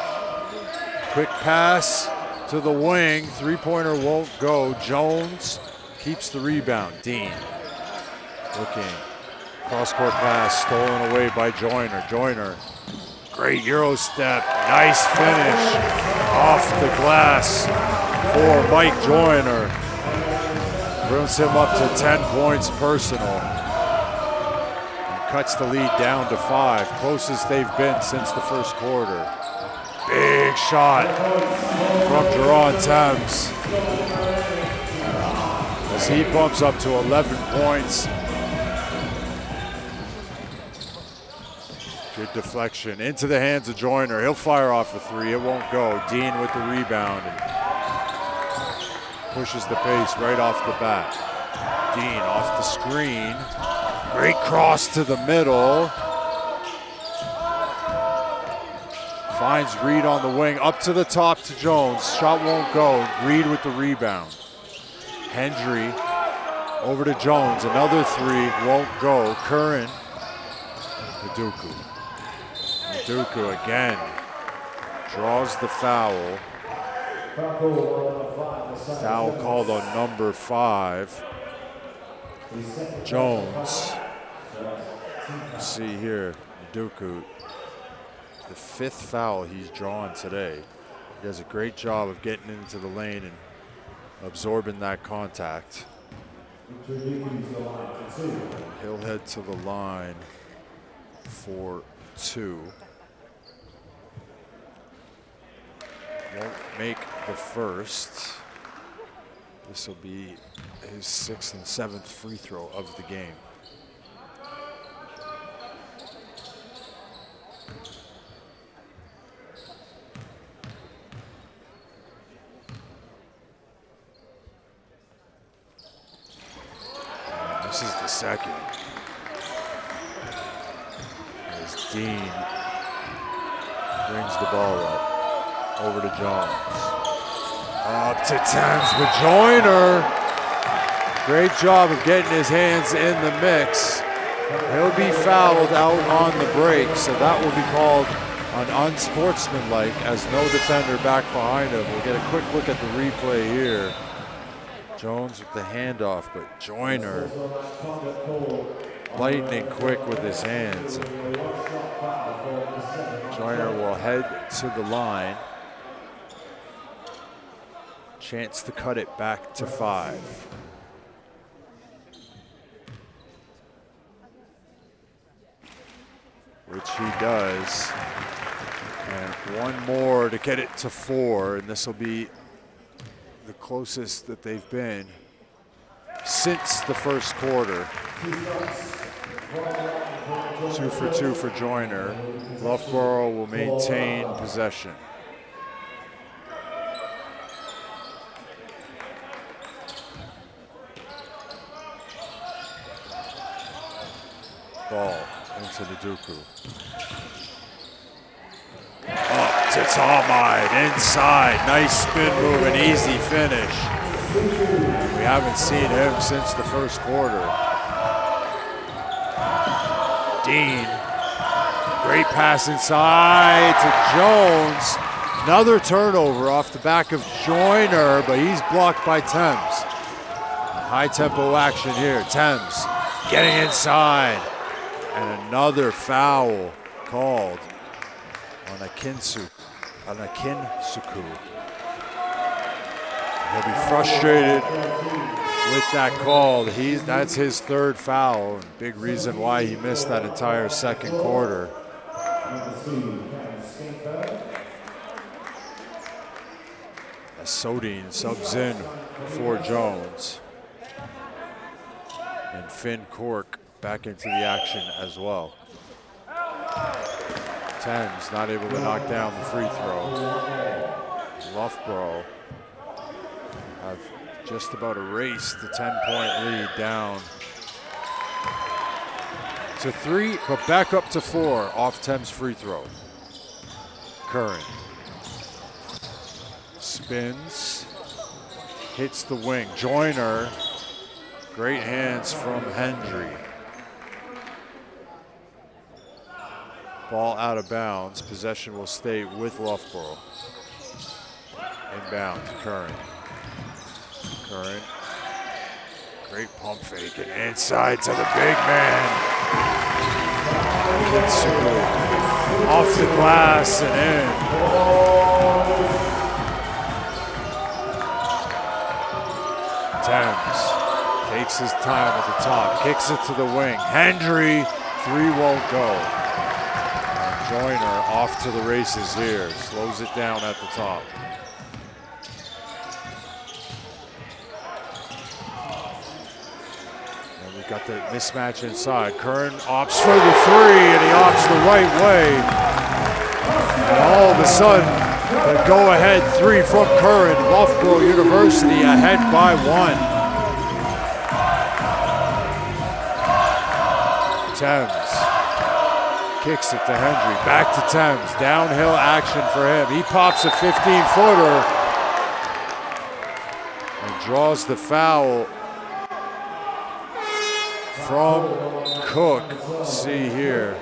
Quick pass to the wing, three-pointer won't go. Jones keeps the rebound. Dean looking, cross-court pass stolen away by Joyner. Joyner, great Euro step, nice finish off the glass for Mike Joyner. Brings him up to 10 points personal. And cuts the lead down to 5, closest they've been since the first quarter. Big shot from Jerron Thames as he bumps up to 11 points. Good deflection into the hands of Joyner. He'll fire off a 3, it won't go. Dean with the rebound and pushes the pace right off the bat. Dean off the screen. Great cross to the middle. Finds Reed on the wing, up to the top to Jones. Shot won't go. Reed with the rebound. Hendry over to Jones. Another 3 won't go. Curran. Nduku. Nduku again draws the foul. Foul called on number 5. Jones. Let's see here. Nduku. The 5th foul he's drawn today. He does a great job of getting into the lane and absorbing that contact. He'll head to the line for 2. Won't make the first. This will be his 6th and 7th free throw of the game. This is the second. As Dean brings the ball up. Over to Jones. Up to Thames with Joyner. Great job of getting his hands in the mix. He'll be fouled out on the break, so that will be called an unsportsmanlike as no defender back behind him. We'll get a quick look at the replay here. Jones with the handoff, but Joyner lightning quick with his hands. Joyner will head to the line. Chance to cut it back to 5. Which he does. And one more to get it to 4, and this will be the closest that they've been since the first quarter. 2 for 2 for Joyner. Loughborough will maintain possession. Ball into the Nduku. Up to Talmide, inside. Nice spin move and easy finish. And we haven't seen him since the first quarter. Dean, great pass inside to Jones. Another turnover off the back of Joyner, but he's blocked by Thames. High tempo action here. Thames getting inside. And another foul called on Akinsuku. He'll be frustrated with that call. That's his 3rd foul. Big reason why he missed that entire second quarter. As Sodine subs in for Jones. And Finn Cork back into the action as well. Thames not able to knock down the free throw. Loughborough have just about erased the 10-point lead down to 3, but back up to 4 off Thames' free throw. Curran spins, hits the wing. Joyner, great hands from Hendry. Ball out of bounds. Possession will stay with Loughborough. Inbound to Curran. Curran. Great pump fake and inside to the big man. Off the glass and in. Thames takes his time at the top, kicks it to the wing. Hendry, 3 won't go. Joyner off to the races here, slows it down at the top. And we've got the mismatch inside. Curran opts for the 3, and he opts the right way. And all of a sudden, the go-ahead 3 from Curran. Loughborough University ahead by 1. Thames kicks it to Hendry, back to Thames, downhill action for him. He pops a 15-footer and draws the foul from Cook. See here,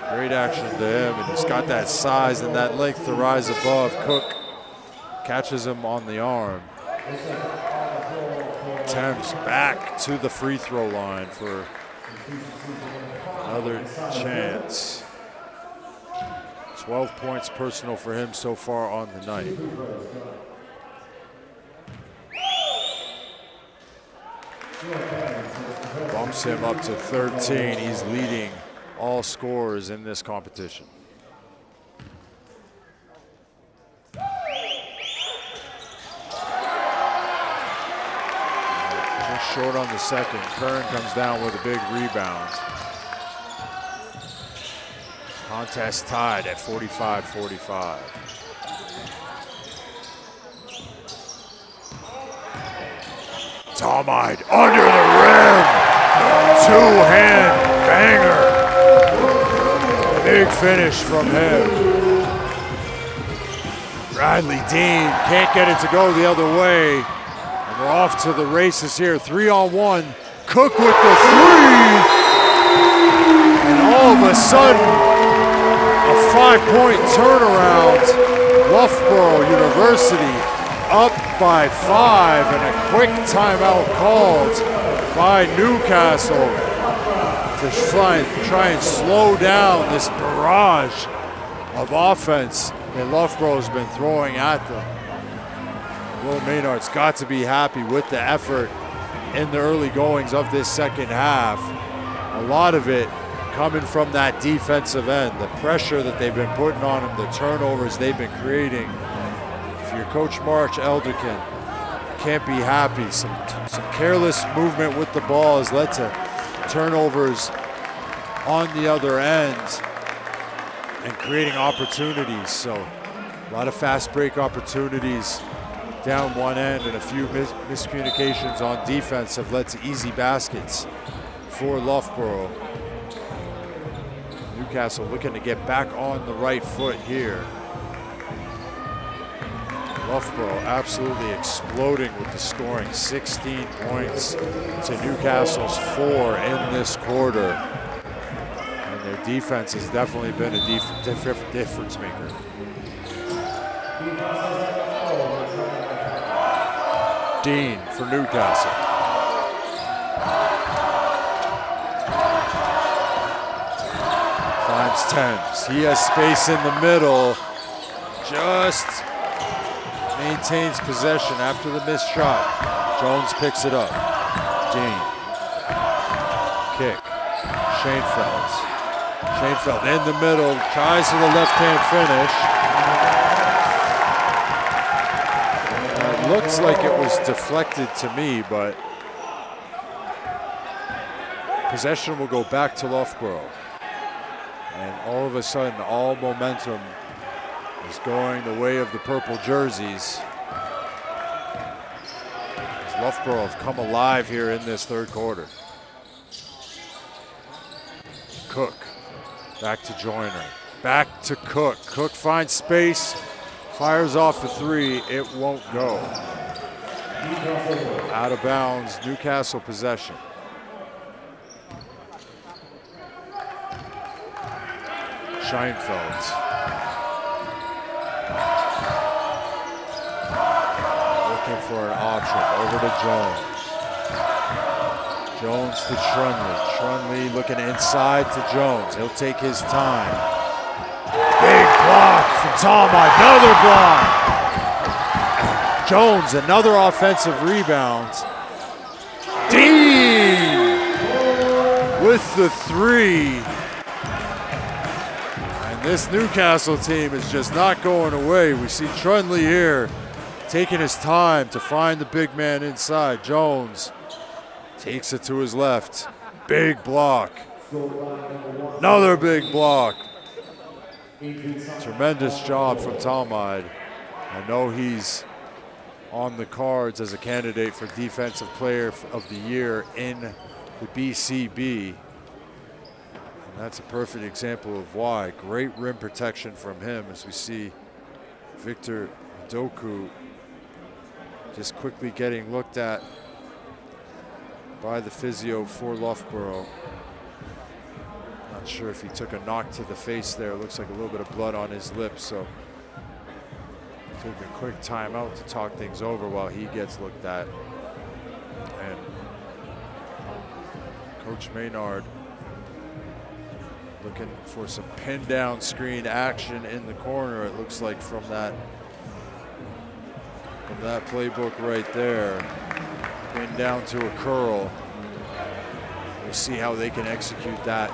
great action to him, and he's got that size and that length to rise above. Cook catches him on the arm. Thames back to the free throw line for another chance. 12 points personal for him so far on the night. Bumps him up to 13. He's leading all scorers in this competition. Just short on the second. Curran comes down with a big rebound. Contest tied at 45-45. Talmide under the rim. 2-hand banger. Big finish from him. Bradley Dean can't get it to go the other way. And we're off to the races here. 3-on-1. Cook with the 3. And all of a sudden, a 5-point turnaround. Loughborough University up by 5, and a quick timeout called by Newcastle to try and slow down this barrage of offense that Loughborough has been throwing at them. Will Maynard's got to be happy with the effort in the early goings of this second half. A lot of it coming from that defensive end, the pressure that they've been putting on them, the turnovers they've been creating. If you're Coach March Elderkin, can't be happy. Some careless movement with the ball has led to turnovers on the other end and creating opportunities. So a lot of fast break opportunities down one end, and a few miscommunications on defense have led to easy baskets for Loughborough. Newcastle looking to get back on the right foot here. Loughborough absolutely exploding with the scoring. 16 points to Newcastle's 4 in this quarter. And their defense has definitely been a difference maker. Dean for Newcastle. Finds Thames. He has space in the middle. Just maintains possession after the missed shot. Jones picks it up. Dean. Kick. Schoenfeld. Schoenfeld in the middle. Tries for the left-hand finish. It looks like it was deflected to me, but possession will go back to Loughborough. And all of a sudden, all momentum is going the way of the purple jerseys. As Loughborough have come alive here in this third quarter. Cook. Back to Joyner. Back to Cook. Cook finds space. Fires off the three. It won't go. Out of bounds. Newcastle possession. Scheinfeld. Looking for an option. Over to Jones. Jones to Trunley. Trunley looking inside to Jones. He'll take his time. Big block from Tama. Another block. Jones, another offensive rebound. Dean with the three. And this Newcastle team is just not going away. We see Trunley here taking his time to find the big man inside. Jones takes it to his left. Big block. Another big block. Tremendous job from Talmud. I know he's on the cards as a candidate for Defensive Player of the Year in the BCB. And that's a perfect example of why. Great rim protection from him as we see Victor Doku just quickly getting looked at by the physio for Loughborough. Not sure if he took a knock to the face there. Looks like a little bit of blood on his lips, so took a quick timeout to talk things over while he gets looked at. And Coach Maynard looking for some pin down screen action in the corner, it looks like, from that playbook right there. Pin down to a curl. We'll see how they can execute that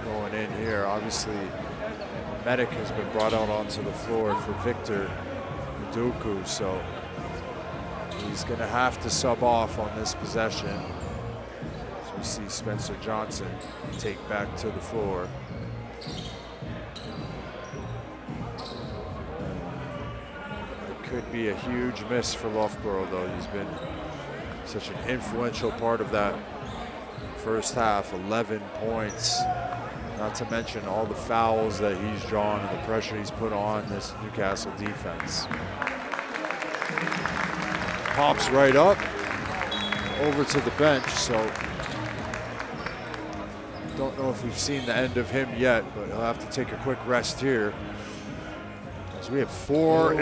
going in here. Obviously, medic has been brought out onto the floor for Victor Udoku, so he's going to have to sub off on this possession. So we see Spencer Johnson take back to the floor. It could be a huge miss for Loughborough, though. He's been such an influential part of that first half. 11 points. Not to mention all the fouls that he's drawn and the pressure he's put on this Newcastle defense. Pops right up over to the bench, so don't know if we've seen the end of him yet, but he'll have to take a quick rest here. As we have 4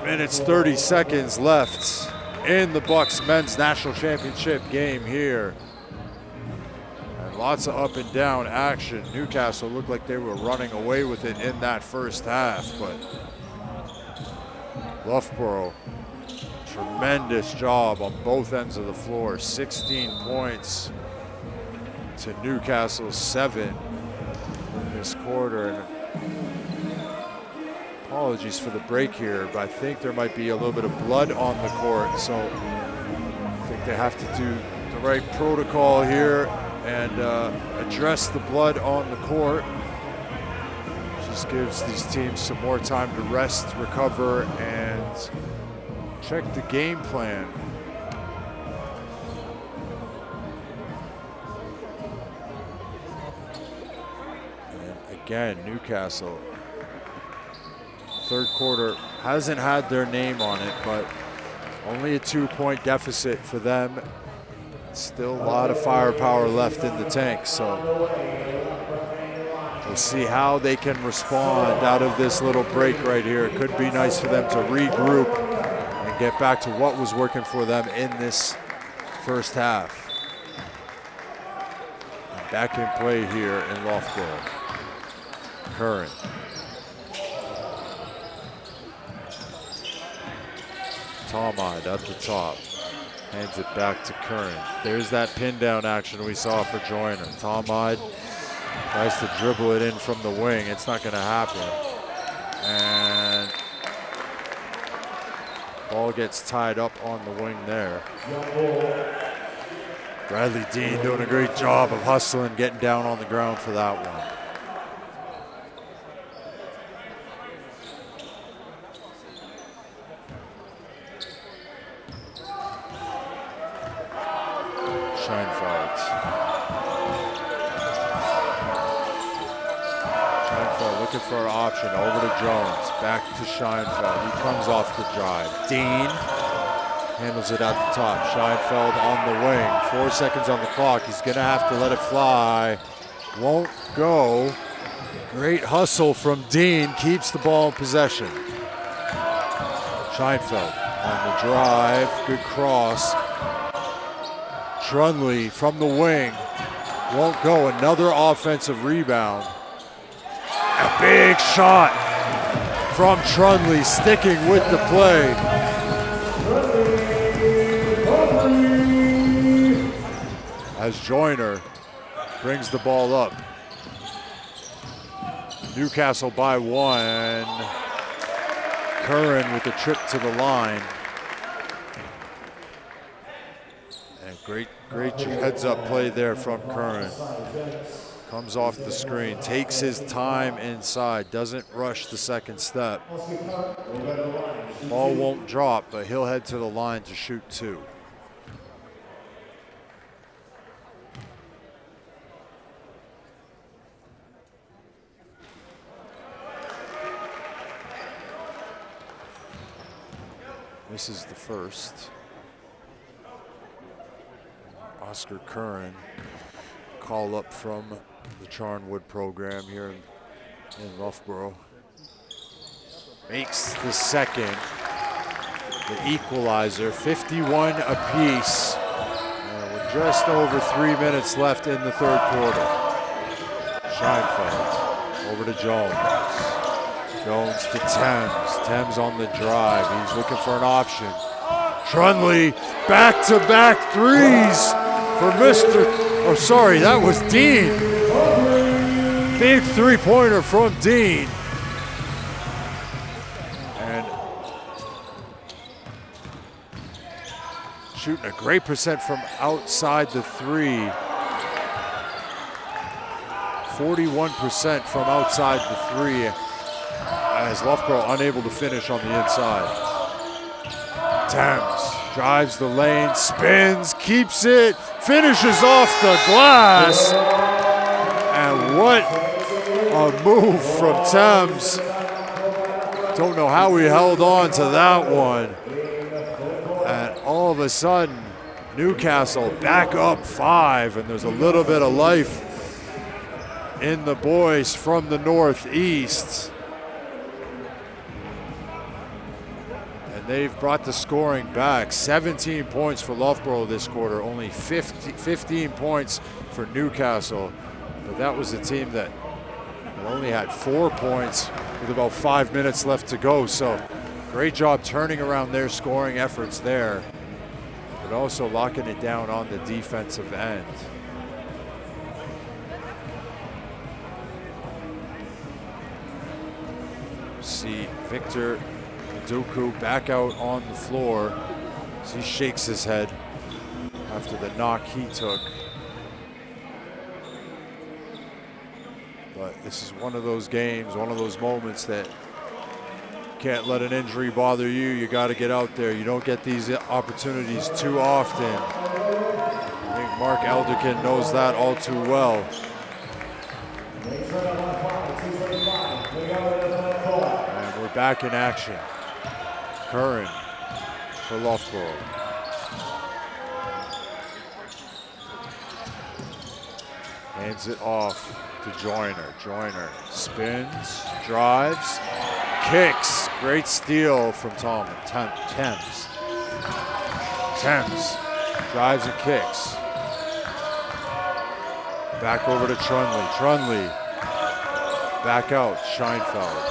minutes 30 seconds left in the BUCS Men's National Championship game here. Lots of up and down action. Newcastle looked like they were running away with it in that first half, but Loughborough, tremendous job on both ends of the floor. 16 points to Newcastle's 7 in this quarter. And apologies for the break here, but I think there might be a little bit of blood on the court, so I think they have to do the right protocol here and address the blood on the court. Just gives these teams some more time to rest, recover, and check the game plan. And again, Newcastle, third quarter hasn't had their name on it, but only a 2-point deficit for them. Still a lot of firepower left in the tank, so we'll see how they can respond out of this little break right here. It could be nice for them to regroup and get back to what was working for them in this first half. And back in play here in Loughborough. Curran. Talmud at the top. Hands it back to Curran. There's that pin down action we saw for Joyner. Talmud tries to dribble it in from the wing. It's not going to happen. And ball gets tied up on the wing there. Bradley Dean doing a great job of hustling, getting down on the ground for that one. looking for an option. Over to Jones, back to Scheinfeld. He comes off the drive. Dean handles it at the top. Scheinfeld on the wing. 4 seconds on the clock. He's gonna have to let it fly. Won't go. Great hustle from Dean. Keeps the ball in possession. Scheinfeld on the drive. Good cross. Trunley from the wing. Won't go. Another offensive rebound. A big shot from Trunley, sticking with the play. As Joyner brings the ball up. Newcastle by 1. Curran with the trip to the line. And great heads up play there from Curran. Comes off the screen, takes his time inside, doesn't rush the second step. Ball won't drop, but he'll head to the line to shoot 2. This is the first. Oscar Curran, call up from the Charnwood program here in Loughborough. Makes the second, the equalizer, 51 apiece. And we're just over 3 minutes left in the third quarter. Scheinfeld over to Jones. Jones to Thames. Thames on the drive. He's looking for an option. Trunley, back-to-back threes for that was Dean. Big three-pointer from Dean. And shooting a great percent from outside the three. 41% from outside the three, as Loughborough unable to finish on the inside. Thames drives the lane, spins, keeps it, finishes off the glass. And what a move from Thames. Don't know how he held on to that one. And all of a sudden, Newcastle back up 5, and there's a little bit of life in the boys from the northeast. And they've brought the scoring back. 17 points for Loughborough this quarter, only 15 points for Newcastle. But that was a team that only had 4 points with about 5 minutes left to go. So great job turning around their scoring efforts there, but also locking it down on the defensive end. See Victor Duku back out on the floor as he shakes his head after the knock he took. But this is one of those games, one of those moments that can't let an injury bother you. You got to get out there. You don't get these opportunities too often. I think Mark Elderkin knows that all too well. And we're back in action. Curran for Loughborough. Hands it off to Joyner. Joyner spins, drives, kicks. Great steal from Thames. Thames drives and kicks. Back over to Trunley. Trunley back out. Scheinfeld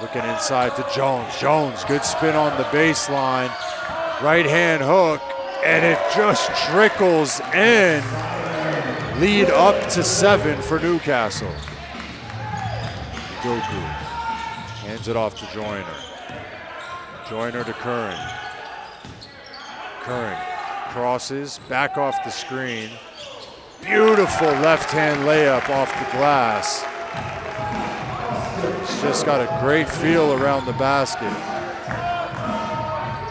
looking inside to Jones. Jones, good spin on the baseline. Right hand hook, and it just trickles in. Lead up to 7 for Newcastle. Goku hands it off to Joyner. Joyner to Curran. Curran crosses, back off the screen. Beautiful left-hand layup off the glass. He's just got a great feel around the basket.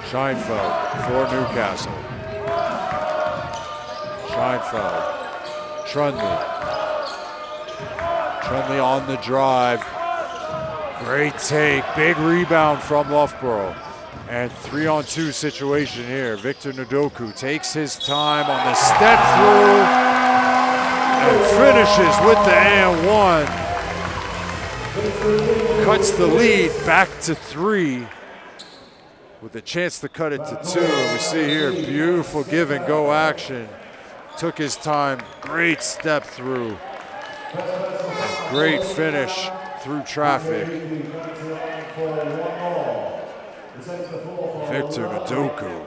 Scheinfeld for Newcastle. Scheinfeld. Trunley on the drive, Great take, big rebound from Loughborough. And 3-on-2 situation here. Victor Ndoku takes his time on the step through and finishes with the and one. Cuts the lead back to 3 with a chance to cut it to 2. And we see here beautiful give and go action. Took his time, great step through. And great finish through traffic. Victor Ndoku,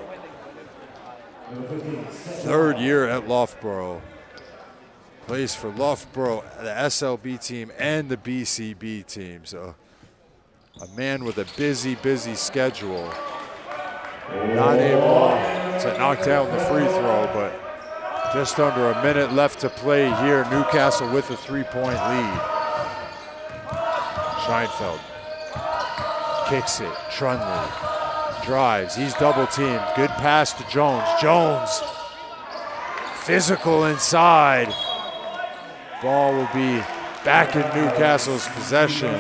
3rd year at Loughborough, plays for Loughborough, the SLB team and the BCB team. So a man with a busy schedule. Not able to knock down the free throw, but just under a minute left to play here. Newcastle with a 3-point lead. Scheinfeld kicks it. Trunley drives. He's double teamed. Good pass to Jones. Jones, physical inside. Ball will be back in Newcastle's possession.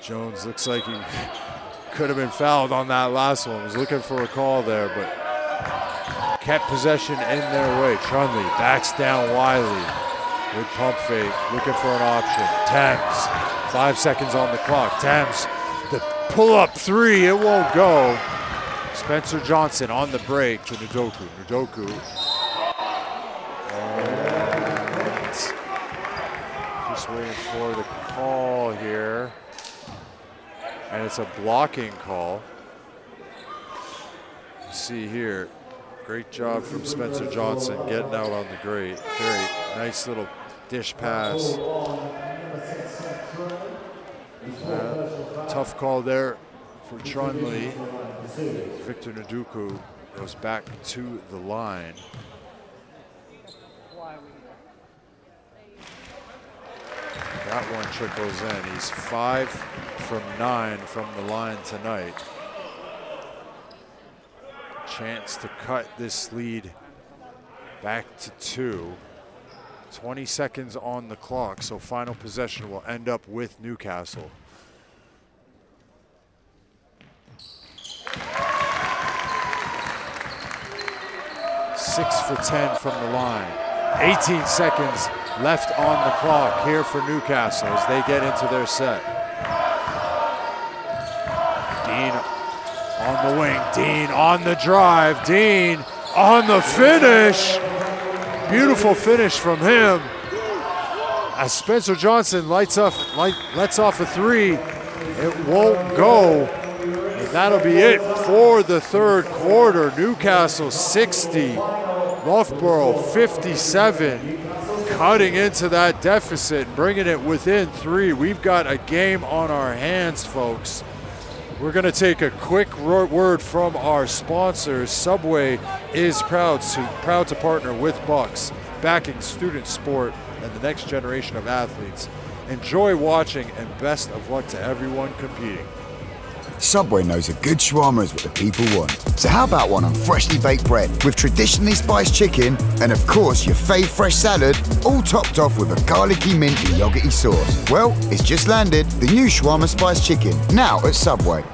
Jones looks like he could have been fouled on that last one. Was looking for a call there, but kept possession in their way. Trunley backs down Wiley. Good pump fake, looking for an option. Thames, 5 seconds on the clock. Thames, the pull-up 3, it won't go. Spencer Johnson on the break to Ndoku. Ndoku. And just waiting for the call here. And it's a blocking call. See here, great job from Spencer Johnson getting out on the great. Very nice little dish pass. Tough call there for Trunley. Victor Ndoku goes back to the line. That one trickles in. He's 5 from 9 from the line tonight. Chance to cut this lead back to 2. 20 seconds on the clock, so final possession will end up with Newcastle. Six for 10 from the line. 18 seconds left on the clock here for Newcastle as they get into their set. Dean on the wing, Dean on the drive, Dean on the finish. Beautiful finish from him. As Spencer Johnson lets off a 3, it won't go. And that'll be it for the 3rd quarter. Newcastle 60, Loughborough 57. Cutting into that deficit, bringing it within 3. We've got a game on our hands, folks. We're going to take a quick word from our sponsors. Subway is proud to partner with BUCS, backing student sport and the next generation of athletes. Enjoy watching and best of luck to everyone competing. Subway knows a good shawarma is what the people want. So how about one on freshly baked bread with traditionally spiced chicken and of course your fave fresh salad, all topped off with a garlicky minty yogurty sauce. Well, it's just landed, the new shawarma spiced chicken, now at Subway.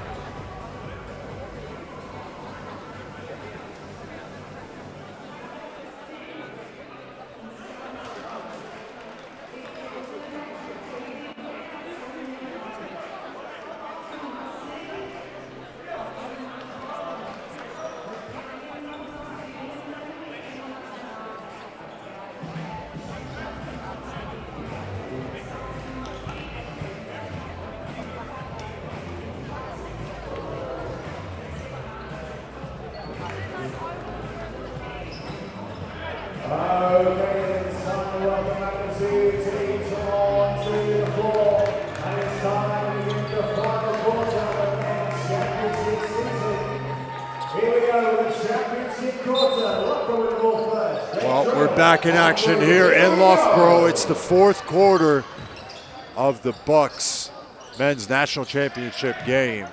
Well, we're back in action here in Loughborough. It's the 4th quarter of the BUCS Men's National Championship game.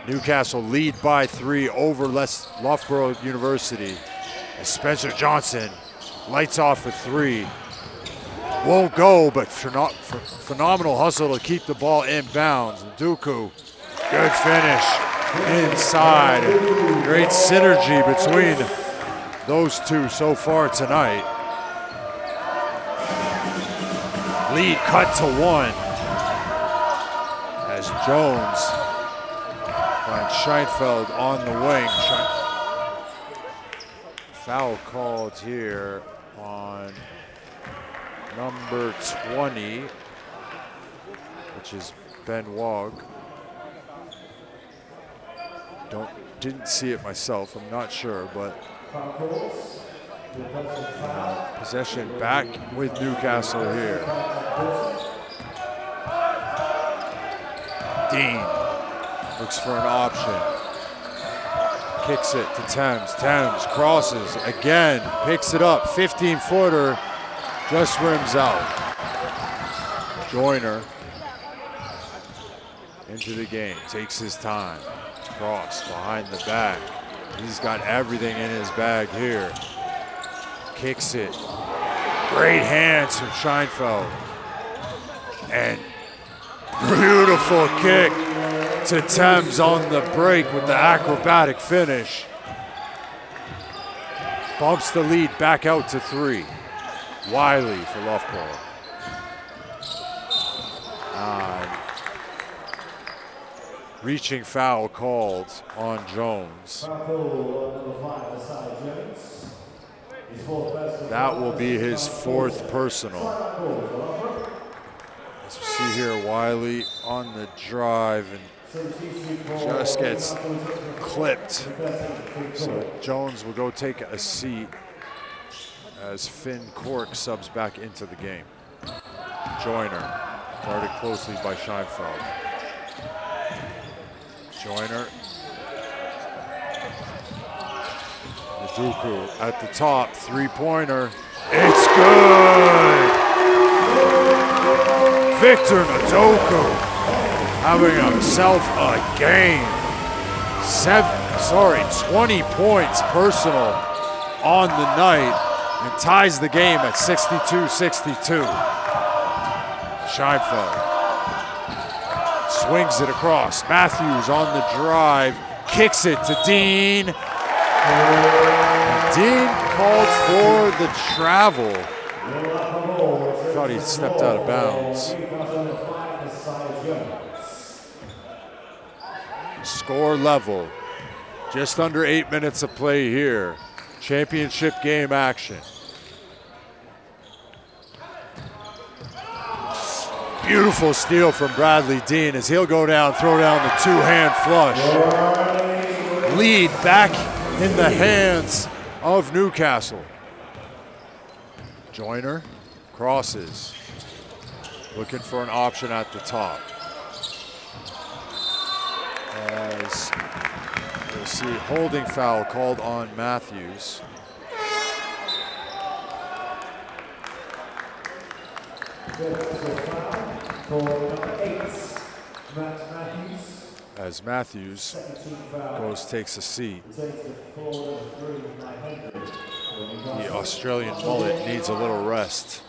Newcastle lead by 3 over Loughborough University. Spencer Johnson Lights off for three. Won't go, but phenomenal hustle to keep the ball in bounds. Nduku, good finish inside. Great synergy between those two so far tonight. Lead cut to 1 as Jones finds Scheinfeld on the wing. Foul called here on number 20, which is Ben Wog. Didn't see it myself, I'm not sure, but possession back with Newcastle here. Dean looks for an option. Kicks it to Thames. Thames crosses again, picks it up. 15-footer, just rims out. Joyner into the game, takes his time. Cross behind the back. He's got everything in his bag here. Kicks it. Great hands from Scheinfeld. And beautiful kick to Thames on the break with the acrobatic finish. Bumps the lead back out to 3. Wiley for Loughborough. Reaching foul called on Jones. That will be his 4th personal. As we see here, Wiley on the drive and just gets clipped. So Jones will go take a seat as Finn Cork subs back into the game. Joyner, guarded closely by Scheinfeld. Joyner. Nduku at the top, 3-pointer. It's good! Victor Nduku having himself a game. 20 points personal on the night and ties the game at 62-62. Scheinfeld swings it across. Matthews on the drive, kicks it to Dean. Dean called for the travel. Thought he stepped out of bounds. Score level. Just under 8 minutes of play here. Championship game action. Beautiful steal from Bradley Dean as he'll go down, throw down the 2-hand flush. Lead back in the hands of Newcastle. Joyner crosses, looking for an option at the top. As you'll see, holding foul called on Matthews. As Matthews takes a seat. The Australian mullet needs a little rest.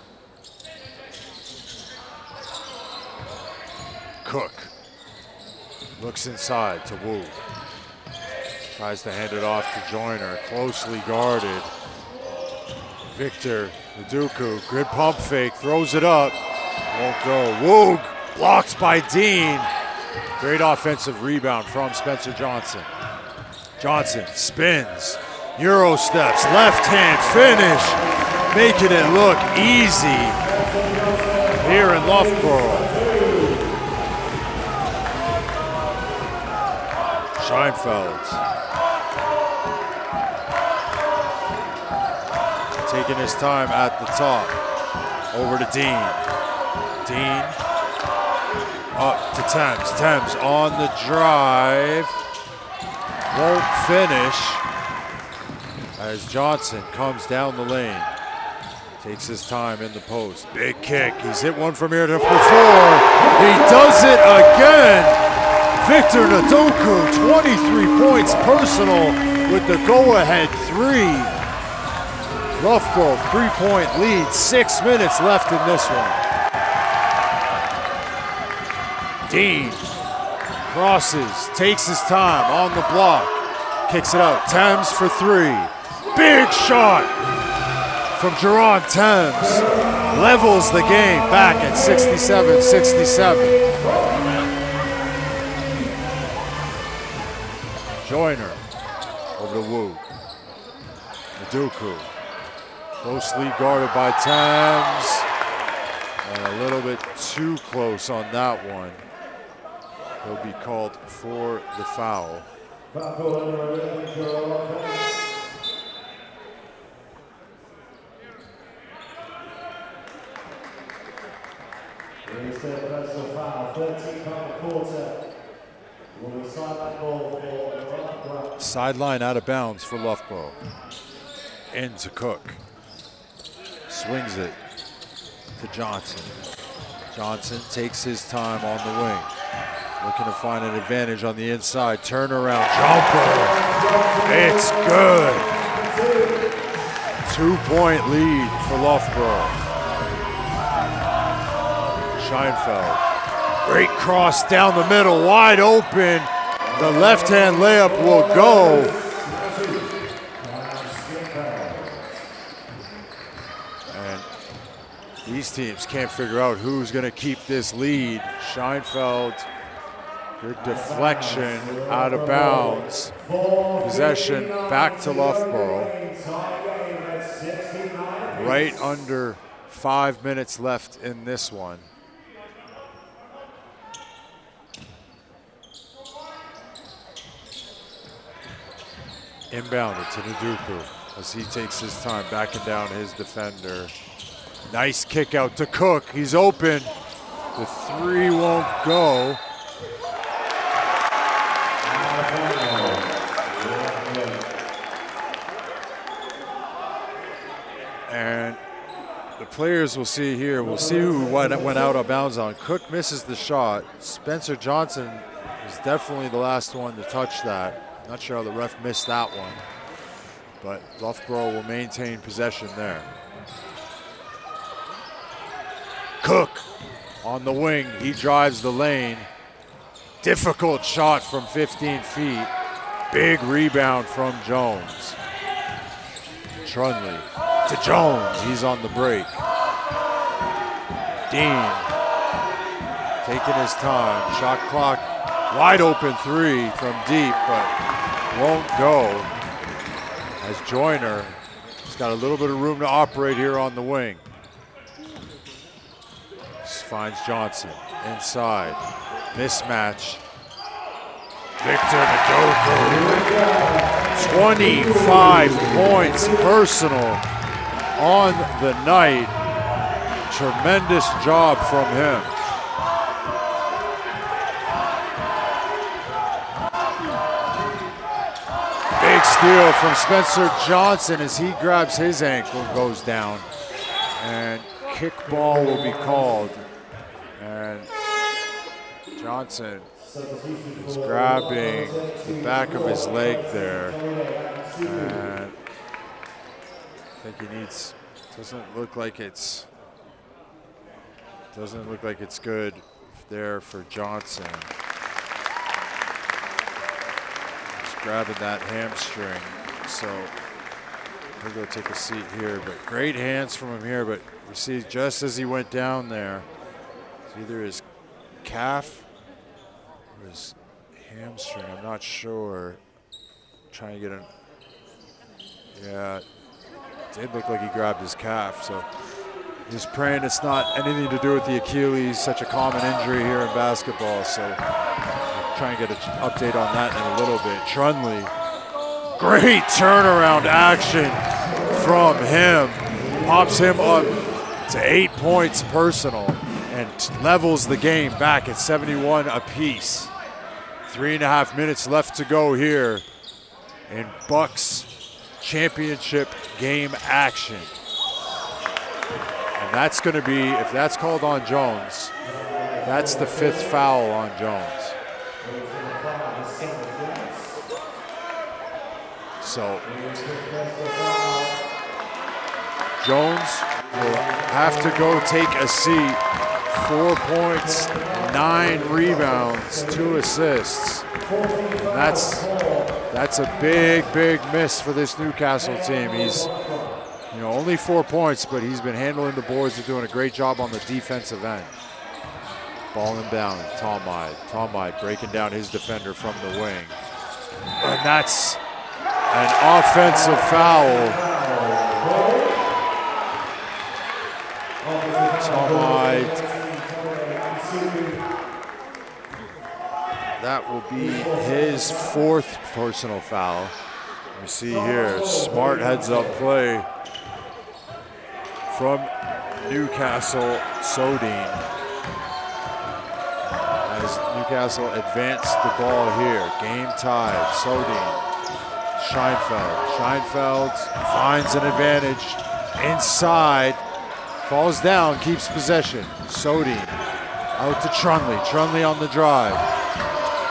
Cook looks inside to Wu. Tries to hand it off to Joyner, closely guarded. Victor Nduku, good pump fake, throws it up. Won't go. Woog blocked by Dean. Great offensive rebound from Spencer Johnson. Johnson spins, Euro steps, left hand finish, making it look easy here in Loughborough. Scheinfeld taking his time at the top. Over to Dean. Dean up to Thames. Thames on the drive. Won't finish as Johnson comes down the lane. Takes his time in the post. Big kick. He's hit one from here to before. He does it again. Victor Nduku, 23 points personal with the go-ahead 3. Loughborough, 3-point lead, 6 minutes left in this one. Dean crosses, takes his time on the block, kicks it out. Thames for three. Big shot from Jerron Thames. Levels the game back at 67-67. Joyner over to Wu. Nduku. Closely guarded by Thames. And a little bit too close on that one. He'll be called for the foul. Sideline out of bounds for Loughborough. Into Cook. Swings it to Johnson. Johnson takes his time on the wing. Looking to find an advantage on the inside. Turnaround jumper. It's good. 2-point lead for Loughborough. Scheinfeld. Great cross down the middle, wide open. The left-hand layup will go. And these teams can't figure out who's going to keep this lead. Scheinfeld, good deflection, out of bounds. Possession back to Loughborough. Right under 5 minutes left in this one. Inbounded to Nduku as he takes his time backing down his defender. Nice kick out to Cook. He's open. The three won't go. And the players will see here. We'll see who went out of bounds on. Cook misses the shot. Spencer Johnson is definitely the last one to touch that. Not sure how the ref missed that one, but Loughborough will maintain possession there. Cook on the wing, he drives the lane. Difficult shot from 15 feet. Big rebound from Jones. Trunley to Jones, he's on the break. Dean taking his time, shot clock, wide open three from deep, but won't go. As Joyner has got a little bit of room to operate here on the wing. Just finds Johnson inside. Mismatch. Victor Nduku. 25 points personal on the night. Tremendous job from him. Big steal from Spencer Johnson as he grabs his ankle and goes down. And kickball will be called. And Johnson is grabbing the back of his leg there. And I think he needs, doesn't look like it's good there for Johnson. Grabbing that hamstring, so he'll go take a seat here. But great hands from him here, but you see just as he went down there, it's either his calf or his hamstring, I'm not sure. Trying to get him, yeah, it did look like he grabbed his calf, so he's praying it's not anything to do with the Achilles, such a common injury here in basketball, so try and get an update on that in a little bit. Trunley, great turnaround action from him. Pops him up to 8 points personal and levels the game back at 71 apiece. 3.5 minutes left to go here in BUCS championship game action. And that's going to be, if that's called on Jones, that's the 5th foul on Jones. So Jones will have to go take a seat. 4 points, 9 rebounds, 2 assists. And that's a big miss for this Newcastle team. He's only 4 points, but he's been handling the boards and doing a great job on the defensive end. Ball inbound, Tomide breaking down his defender from the wing. And that's an offensive foul. Tomide. That will be his 4th personal foul. You see here, smart heads-up play from Newcastle. Sodine, as Newcastle advanced the ball here. Game tied. Sodine, Scheinfeld finds an advantage inside, falls down, keeps possession. Sodine out to Trunley on the drive.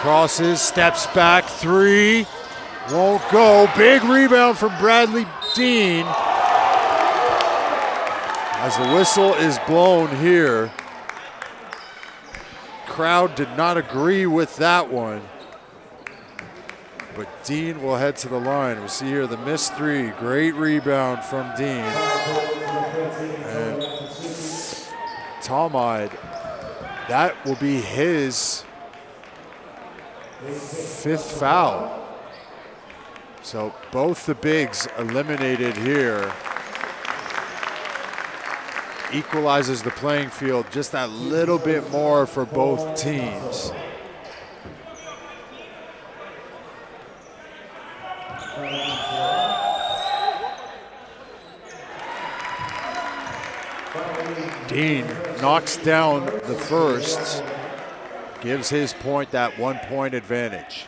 Crosses, steps back, 3, won't go. Big rebound from Bradley Dean. As the whistle is blown here, crowd did not agree with that one. But Dean will head to the line. We see here the missed 3, great rebound from Dean. And Tomide, that will be his 5th foul. So both the bigs eliminated here. Equalizes the playing field just that little bit more for both teams. Dean knocks down the first, gives his point that 1-point advantage.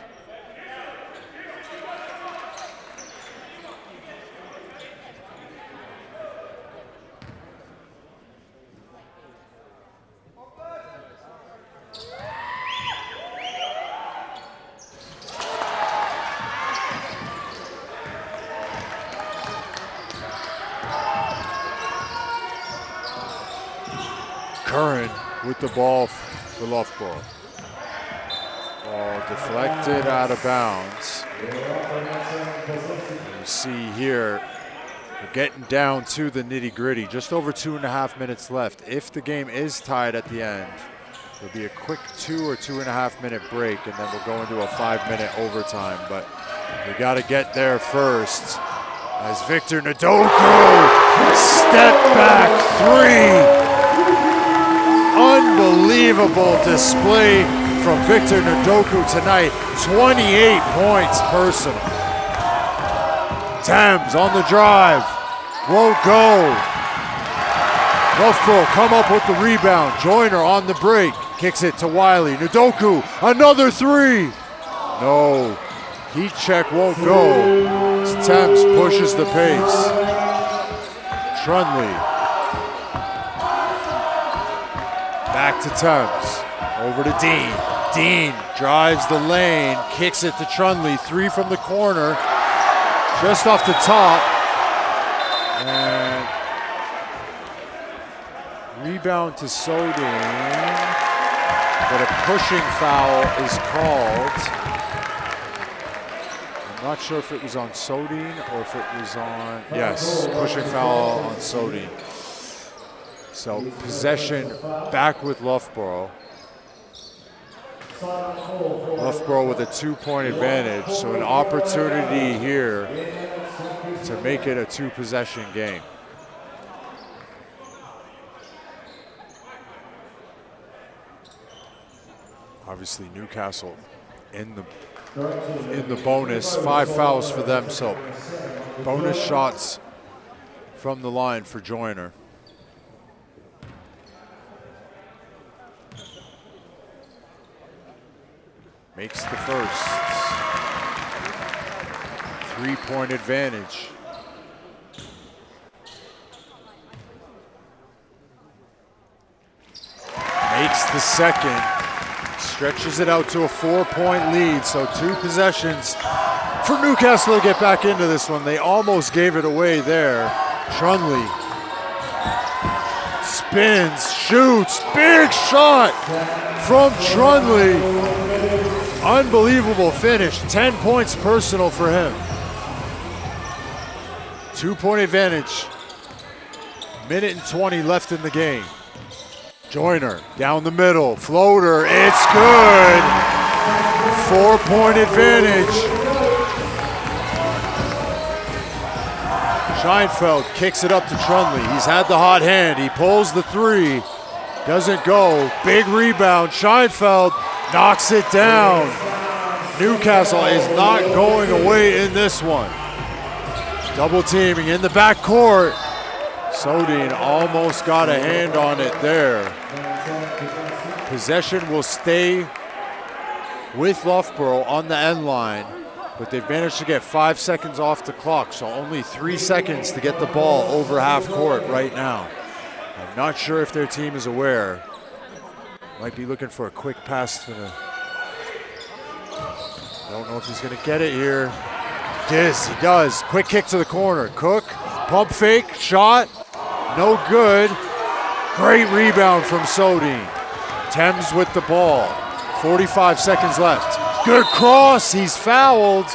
Curran with the ball for Loughborough. Ball deflected out of bounds. You see here, we're getting down to the nitty-gritty. Just over 2.5 minutes left. If the game is tied at the end, there'll be a quick 2 or 2.5 minute break, and then we'll go into a 5-minute overtime. But we got to get there first. As Victor Ndoku, step back 3. Unbelievable display from Victor Ndoku tonight. 28 points personal. Thames on the drive. Won't go. Loughborough come up with the rebound. Joyner on the break. Kicks it to Wiley. Ndoku, another 3. No. Heat check won't go. Thames pushes the pace. Trunley. Back to Thames, over to Dean. Dean drives the lane, kicks it to Trunley, 3 from the corner, just off the top. And rebound to Sodine, but a pushing foul is called. I'm not sure if it was on Sodine or if it was on, yes, pushing foul on Sodine. So possession back with Loughborough. Loughborough with a 2-point advantage, so an opportunity here to make it a 2-possession game. Obviously Newcastle in the bonus, 5 fouls for them, so bonus shots from the line for Joyner. Makes the first. 3-point advantage. Makes the second. Stretches it out to a 4-point lead, so 2 possessions for Newcastle to get back into this one. They almost gave it away there. Trunley spins, shoots, big shot from Trunley. Unbelievable finish, 10 points personal for him. 2-point advantage. Minute and 20 left in the game. Joyner down the middle, floater, it's good. 4-point advantage. Scheinfeld kicks it up to Trunley. He's had the hot hand. He pulls the three. Doesn't go. Big rebound. Scheinfeld knocks it down. Newcastle is not going away in this one. Double teaming in the backcourt. Sodine almost got a hand on it there. Possession will stay with Loughborough on the end line, but they've managed to get 5 seconds off the clock, so only 3 seconds to get the ball over half court right now. I'm not sure if their team is aware. Might be looking for a quick pass to the... Don't know if he's gonna get it here. Yes, he does. Quick kick to the corner. Cook, pump fake, shot, no good. Great rebound from Sodine. Thames with the ball. 45 seconds left. Good cross, he's fouled.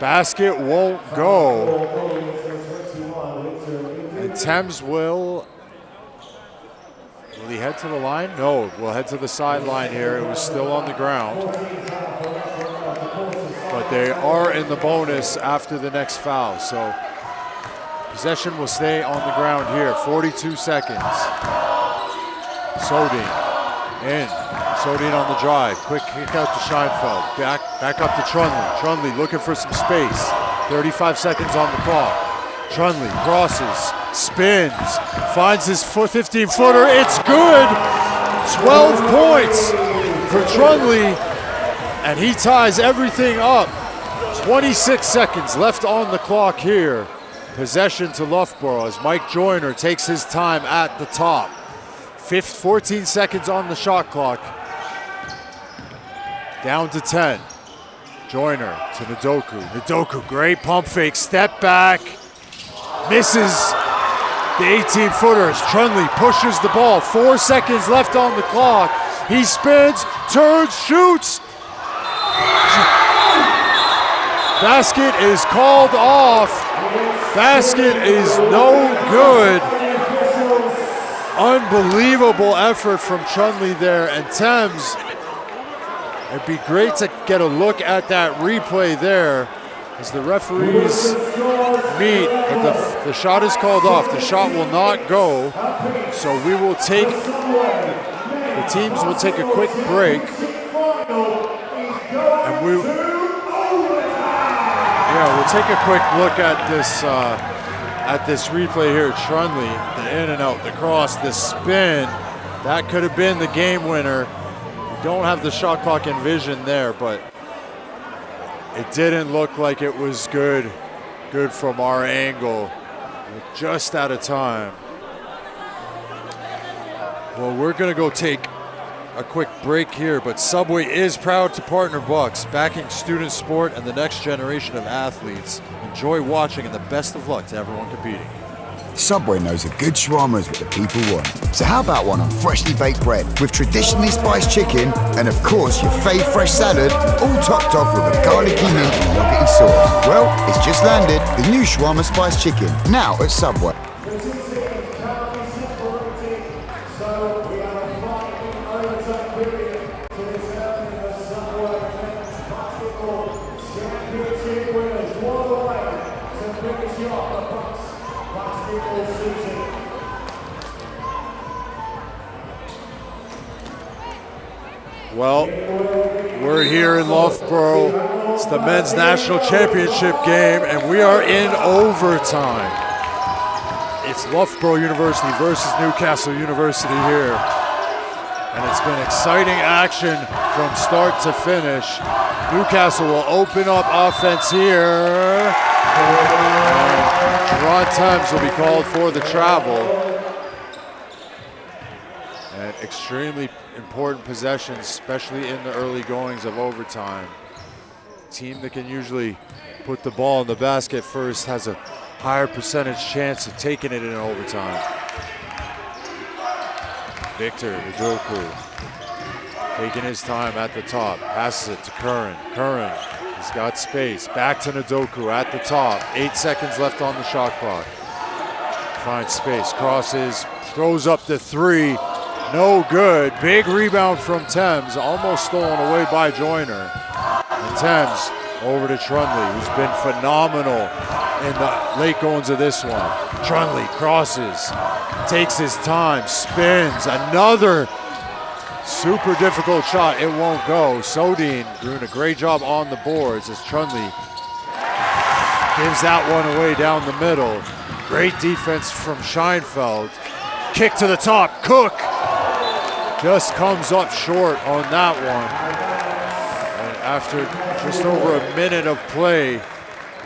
Basket won't go. And Thames will he head to the line? No, we'll head to the sideline here. It was still on the ground. But they are in the bonus after the next foul. So possession will stay on the ground here. 42 seconds. Sodine in. Sodine on the drive. Quick kick out to Scheinfeld. Back up to Trunley. Trunley looking for some space. 35 seconds on the clock. Trunley crosses, spins, finds his 15-footer. It's good. 12 points for Trunley, and he ties everything up. 26 seconds left on the clock here. Possession to Loughborough as Mike Joyner takes his time at the top. 14 seconds on the shot clock. Down to 10. Joyner to Nadoku. Nadoku, great pump fake, step back. Misses the 18-footer as Trunley pushes the ball. 4 seconds left on the clock. He spins, turns, shoots. Basket is called off. Basket is no good. Unbelievable effort from Trunley there, and Thames. It'd be great to get a look at that replay there as the referees meet, but the shot is called off. The shot will not go, so we will take, the teams will take a quick break, and we'll take a quick look at this replay here. Trunley, the in and out, the cross, the spin, that could have been the game winner. We don't have the shot clock in vision there, but it didn't look like it was good from our angle. We're just out of time. Well, we're gonna go take a quick break here, but Subway is proud to partner BUCS, backing student sport and the next generation of athletes. Enjoy watching and the best of luck to everyone competing. Subway knows a good shawarma is what the people want. So how about one on freshly baked bread with traditionally spiced chicken and of course your fave fresh salad, all topped off with a garlicky mint and yoghurty sauce. Well, it's just landed, the new shawarma spiced chicken, now at Subway. Well, we're here in Loughborough. It's the men's national championship game, and we are in overtime. It's Loughborough University versus Newcastle University here. And it's been exciting action from start to finish. Newcastle will open up offense here. And Gerard Thames will be called for the travel. And extremely important possessions, especially in the early goings of overtime. Team that can usually put the ball in the basket first has a higher percentage chance of taking it in overtime. Victor Njoku taking his time at the top, passes it to Curran. Curran, he's got space. Back to Njoku at the top. 8 seconds left on the shot clock. Finds space, crosses, throws up the three. No good. Big rebound from Thames, almost stolen away by Joyner. And Thames over to Trundley, who's been phenomenal in the late goings of this one. Trundley crosses, takes his time, spins. Another super difficult shot. It won't go. Sodine doing a great job on the boards as Trundley gives that one away down the middle. Great defense from Scheinfeld. Kick to the top. Cook just comes up short on that one. And after just over a minute of play,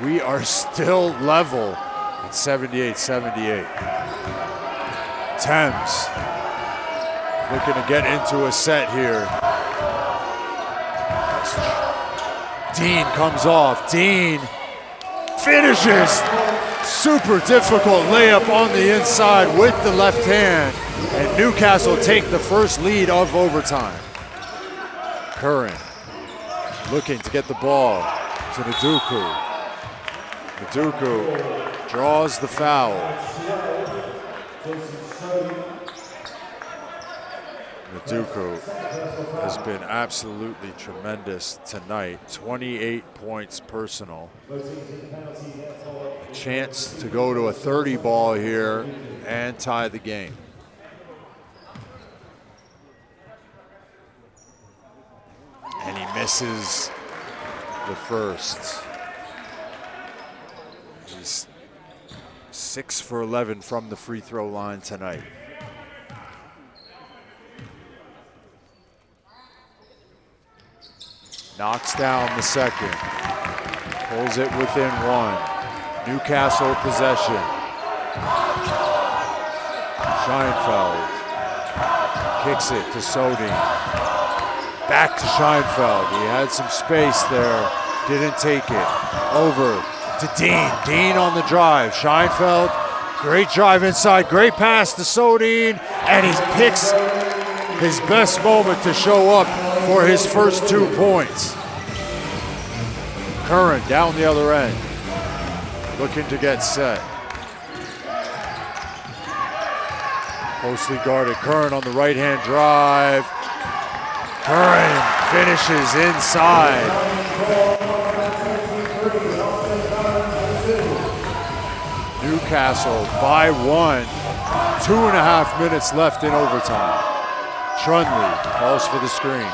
we are still level at 78-78. Thames looking to get into a set here. Dean comes off. Dean finishes. Super difficult layup on the inside with the left hand. And Newcastle take the first lead of overtime. Curran looking to get the ball to Njoku. Njoku draws the foul. Njoku has been absolutely tremendous tonight. 28 points personal. A chance to go to a 30 ball here and tie the game. And he misses the first. He's 6 for 11 from the free throw line tonight. Knocks down the second. Pulls it within one. Newcastle possession. Scheinfeld kicks it to Sodine. Back to Scheinfeld. He had some space there. Didn't take it. Over to Dean. Dean on the drive. Scheinfeld, great drive inside. Great pass to Sodine. And he picks his best moment to show up for his first 2 points. Curran down the other end. Looking to get set. Closely guarded. Curran on the right-hand drive. Curran finishes inside. Newcastle by 1. 2.5 minutes left in overtime. Trundley calls for the screen.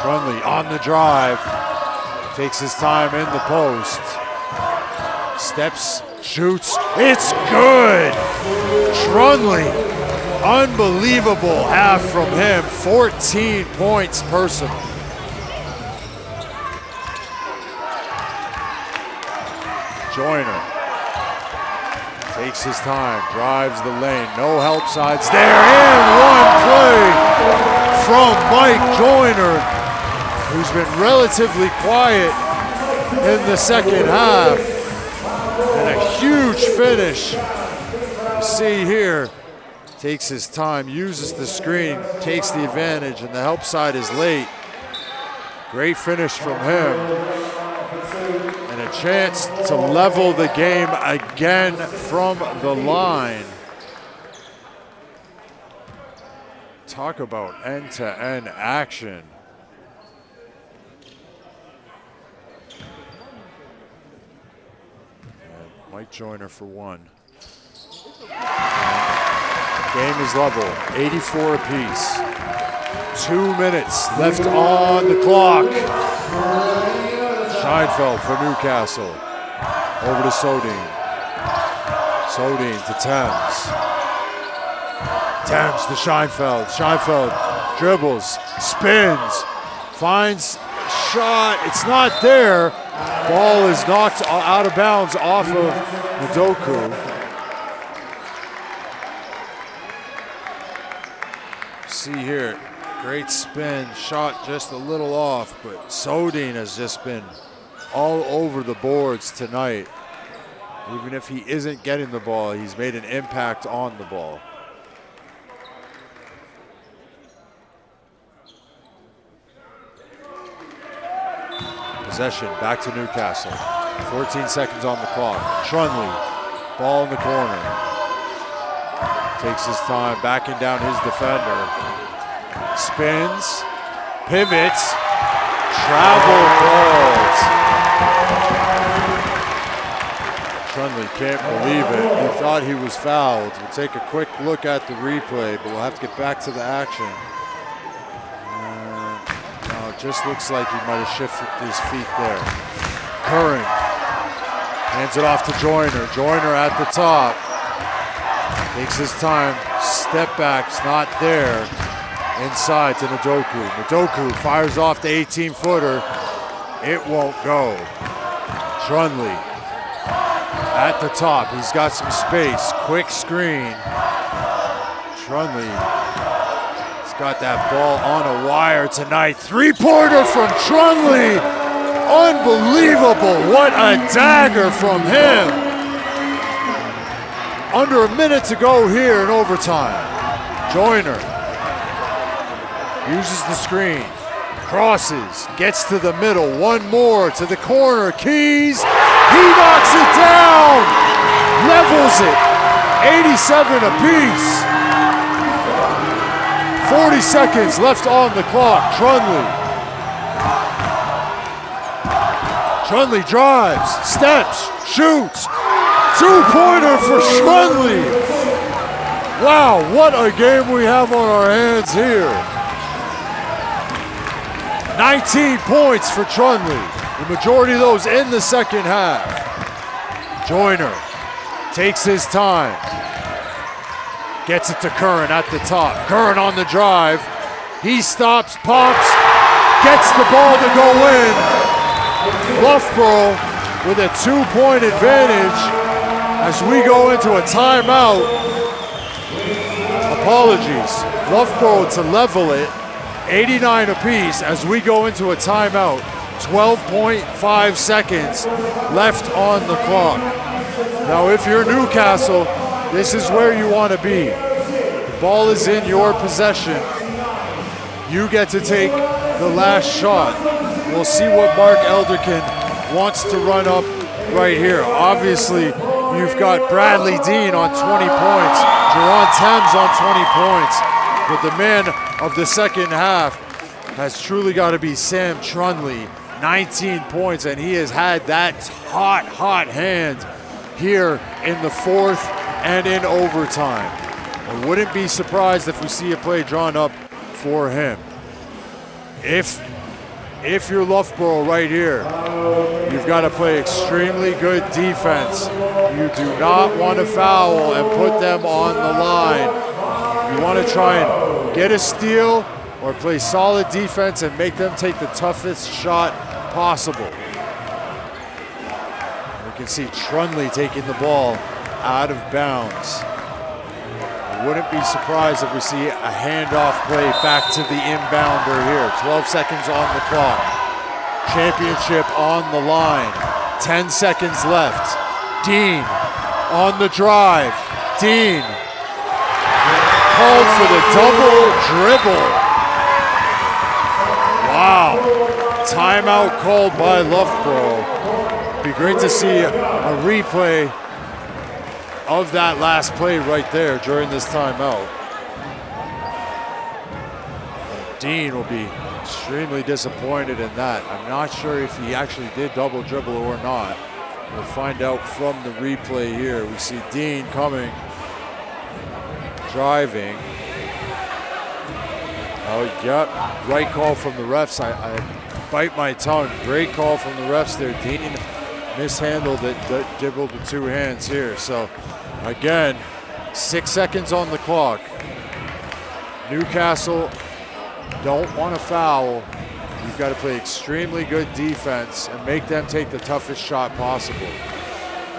Trundley on the drive. Takes his time in the post. Steps, shoots. It's good! Trundley. Unbelievable half from him. 14 points personal. Joyner takes his time, drives the lane. No help sides there. And one play from Mike Joyner, who's been relatively quiet in the second half. And a huge finish. You see here. Takes his time, uses the screen, takes the advantage, and the help side is late. Great finish from him. And a chance to level the game again from the line. Talk about end-to-end action. And Mike Joyner for one. Game is level, 84 apiece. 2 minutes left on the clock. Scheinfeld for Newcastle. Over to Sodine. Sodine to Thames. Thames to Scheinfeld. Scheinfeld dribbles, spins, finds shot. It's not there. Ball is knocked out of bounds off of Njoku. See here, great spin, shot just a little off, but Sodine has just been all over the boards tonight. Even if he isn't getting the ball, he's made an impact on the ball. Possession back to Newcastle. 14 seconds on the clock. Trunley, ball in the corner. Takes his time, backing down his defender. Spins, pivots, travel balls. Trunley can't believe it. He thought he was fouled. We'll take a quick look at the replay, but we'll have to get back to the action. No, it just looks like he might have shifted his feet there. Curran hands it off to Joyner. Joyner at the top. Takes his time. Step back's not there. Inside to Ndoku. Ndoku fires off the 18-footer. It won't go. Trunley at the top. He's got some space. Quick screen. Trunley has got that ball on a wire tonight. Three-pointer from Trunley. Unbelievable. What a dagger from him. Under a minute to go here in overtime. Joyner uses the screen, crosses, gets to the middle, one more to the corner, Keys, he knocks it down, levels it, 87 apiece. 40 seconds left on the clock, Trunley drives, steps, shoots, two-pointer for Trunley. Wow, what a game we have on our hands here. 19 points for Trunley, the majority of those in the second half. Joyner takes his time, gets it to Curran at the top. Curran on the drive, he stops, pops, gets the ball to go in. Loughborough with a 2-point advantage as we go into a timeout. Apologies, Loughborough to level it. 89 apiece as we go into a timeout. 12.5 seconds left on the clock. Now, if you're Newcastle, this is where you want to be. The ball is in your possession. You get to take the last shot. We'll see what Mark Elderkin wants to run up right here. Obviously, you've got Bradley Dean on 20 points, Jerron Thames on 20 points. But the man of the second half has truly got to be Sam Trunley, 19 points, and he has had that hot hand here in the fourth and in overtime. I wouldn't be surprised if we see a play drawn up for him. If you're Loughborough right here, you've got to play extremely good defense. You do not want to foul and put them on the line. You want to try and get a steal or play solid defense and make them take the toughest shot possible. We can see Trunley taking the ball out of bounds. I wouldn't be surprised if we see a handoff play back to the inbounder here. 12 seconds on the clock. Championship on the line. 10 seconds left. Dean on the drive. Dean called for the double dribble. Wow. Timeout called by Loughborough. Be great to see a replay of that last play right there during this timeout. Dean will be extremely disappointed in that. I'm not sure if he actually did double dribble or not. We'll find out from the replay here. We see Dean coming, driving. Oh, yep, right call from the refs. I bite my tongue. Great call from the refs there. Dean mishandled it, dribbled with two hands here. So again, 6 seconds on the clock. Newcastle don't want to foul. You've got to play extremely good defense and make them take the toughest shot possible.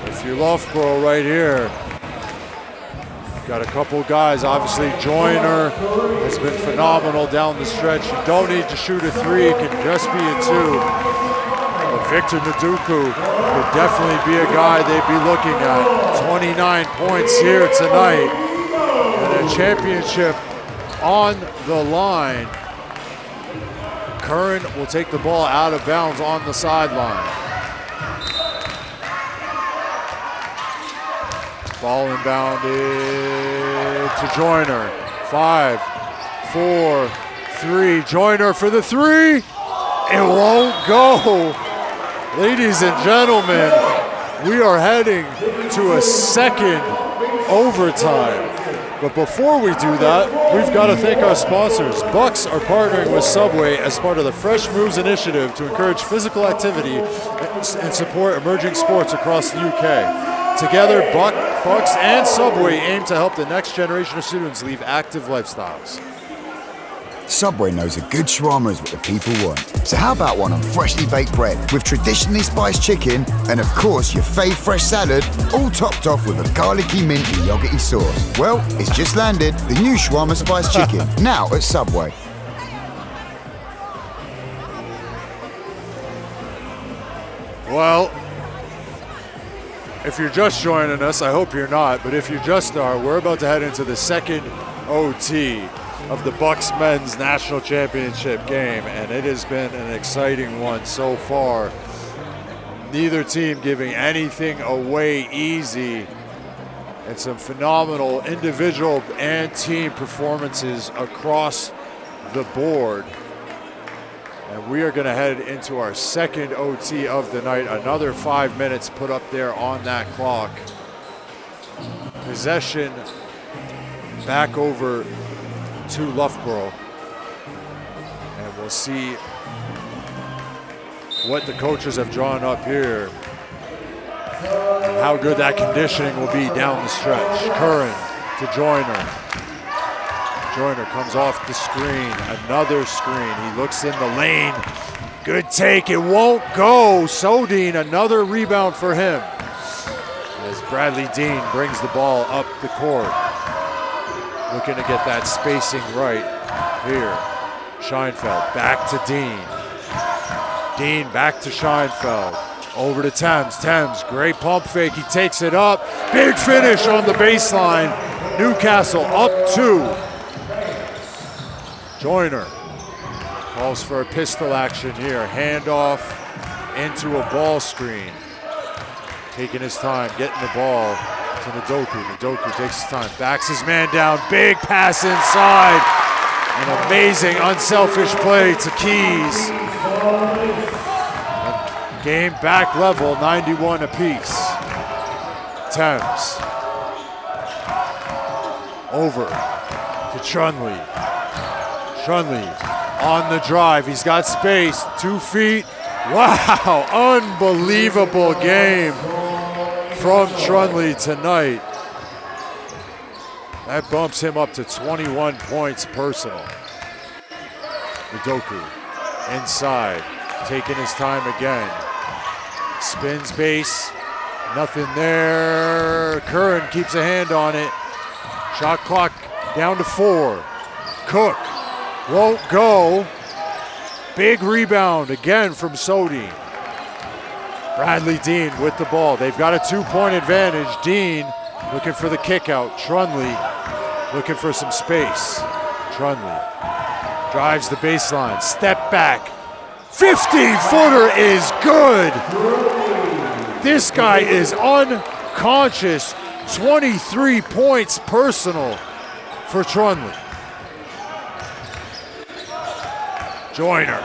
If you're Loughborough right here, got a couple guys. Obviously, Joyner has been phenomenal down the stretch. You don't need to shoot a three. It can just be a two. But Victor Ndoku could definitely be a guy they'd be looking at. 29 points here tonight, and a championship on the line. Curran will take the ball out of bounds on the sideline. Ball inbounded to Joyner. 5, 4, 3. Joyner for the three. It won't go. Ladies and gentlemen, we are heading to a second overtime. But before we do that, we've got to thank our sponsors. BUCS are partnering with Subway as part of the Fresh Moves initiative to encourage physical activity and support emerging sports across the UK. Together, BUCS and Subway aim to help the next generation of students lead active lifestyles. Subway knows a good shawarma is what the people want. So how about one on freshly baked bread with traditionally spiced chicken and of course your fave fresh salad, all topped off with a garlicky minty yogurty sauce. Well, it's just landed, the new shawarma spiced chicken, now at Subway. Well, if you're just joining us, I hope you're not, but if you just are, we're about to head into the second OT of the BUCS Men's National Championship game, and it has been an exciting one so far. Neither team giving anything away easy, and some phenomenal individual and team performances across the board. And we are going to head into our second OT of the night. Another 5 minutes put up there on that clock. Possession back over to Loughborough, and we'll see what the coaches have drawn up here and how good that conditioning will be down the stretch. Curran to Joyner. Joyner comes off the screen, another screen. He looks in the lane. Good take, it won't go. Sodine, another rebound for him as Bradley Dean brings the ball up the court. Looking to get that spacing right here. Scheinfeld back to Dean. Dean back to Scheinfeld. Over to Thames. Thames, great pump fake. He takes it up. Big finish on the baseline. Newcastle up 2. Joyner calls for a pistol action here. Handoff into a ball screen. Taking his time, getting the ball to Ndoku. Ndoku takes his time, backs his man down, big pass inside. An amazing unselfish play to Keys. Game back level, 91 apiece. Thames. Over to Trunley. Trunley on the drive, he's got space, 2 feet. Wow, unbelievable game from Trunley tonight. That bumps him up to 21 points personal. Ndoku inside, taking his time again. Spins base, nothing there. Curran keeps a hand on it. Shot clock down to 4. Cook won't go. Big rebound again from Sodine. Bradley Dean with the ball. They've got a 2-point advantage. Dean looking for the kick out. Trunley looking for some space. Trunley drives the baseline. Step back. 50-footer is good. This guy is unconscious. 23 points personal for Trunley. Joyner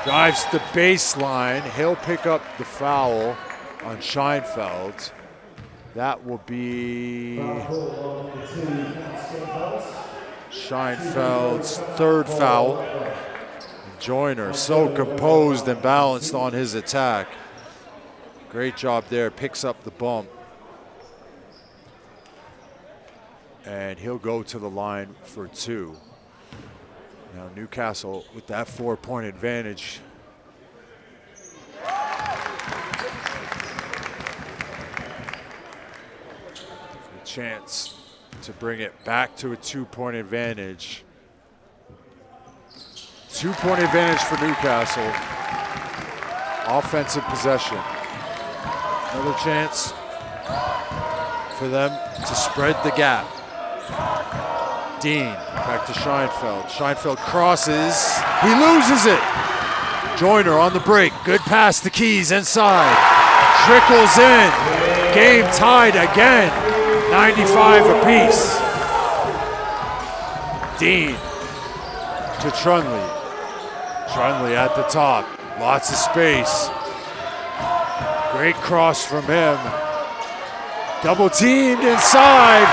drives the baseline. He'll pick up the foul on Scheinfeld. That will be Scheinfeld's 3rd foul. Joyner so composed and balanced on his attack. Great job there, picks up the bump. And he'll go to the line for 2. Now Newcastle with that 4-point advantage. A chance to bring it back to a 2-point advantage. 2-point advantage for Newcastle. offensive possession. Another chance for them to spread the gap. Dean back to Scheinfeld. Scheinfeld crosses. He loses it. Joyner on the break. Good pass to Keys inside. Trickles in. Game tied again. 95 apiece. Dean to Trunley. Trunley at the top. Lots of space. Great cross from him. Double teamed inside.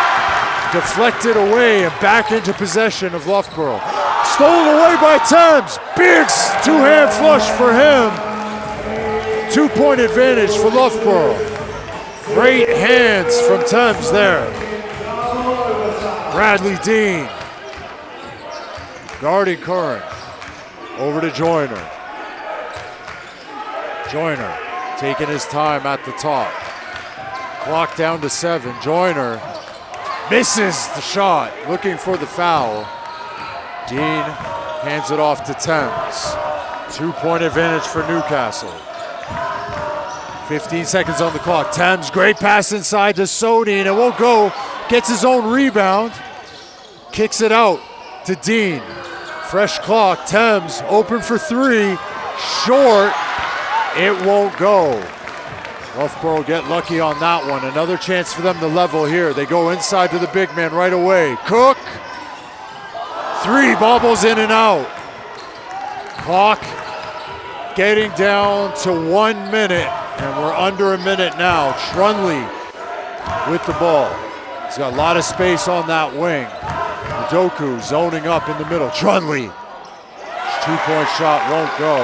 Deflected away and back into possession of Loughborough. Stolen away by Thames. Big two-hand flush for him. 2-point advantage for Loughborough. Great hands from Thames there. Bradley Dean. Guarding Curran. Over to Joyner. Joyner taking his time at the top. Clock down to 7. Joyner misses the shot, looking for the foul. Dean hands it off to Thames. 2-point advantage for Newcastle. 15 seconds on the clock. Thames, great pass inside to Sodi, and it won't go. Gets his own rebound. Kicks it out to Dean. Fresh clock. Thames open for 3. Short. It won't go. Loughborough get lucky on that one. Another chance for them to level here. They go inside to the big man right away. Cook. 3 bobbles in and out. Clock getting down to 1 minute, and we're under a minute now. Trunley with the ball. He's got a lot of space on that wing. Doku zoning up in the middle. Trunley. 2-point shot won't go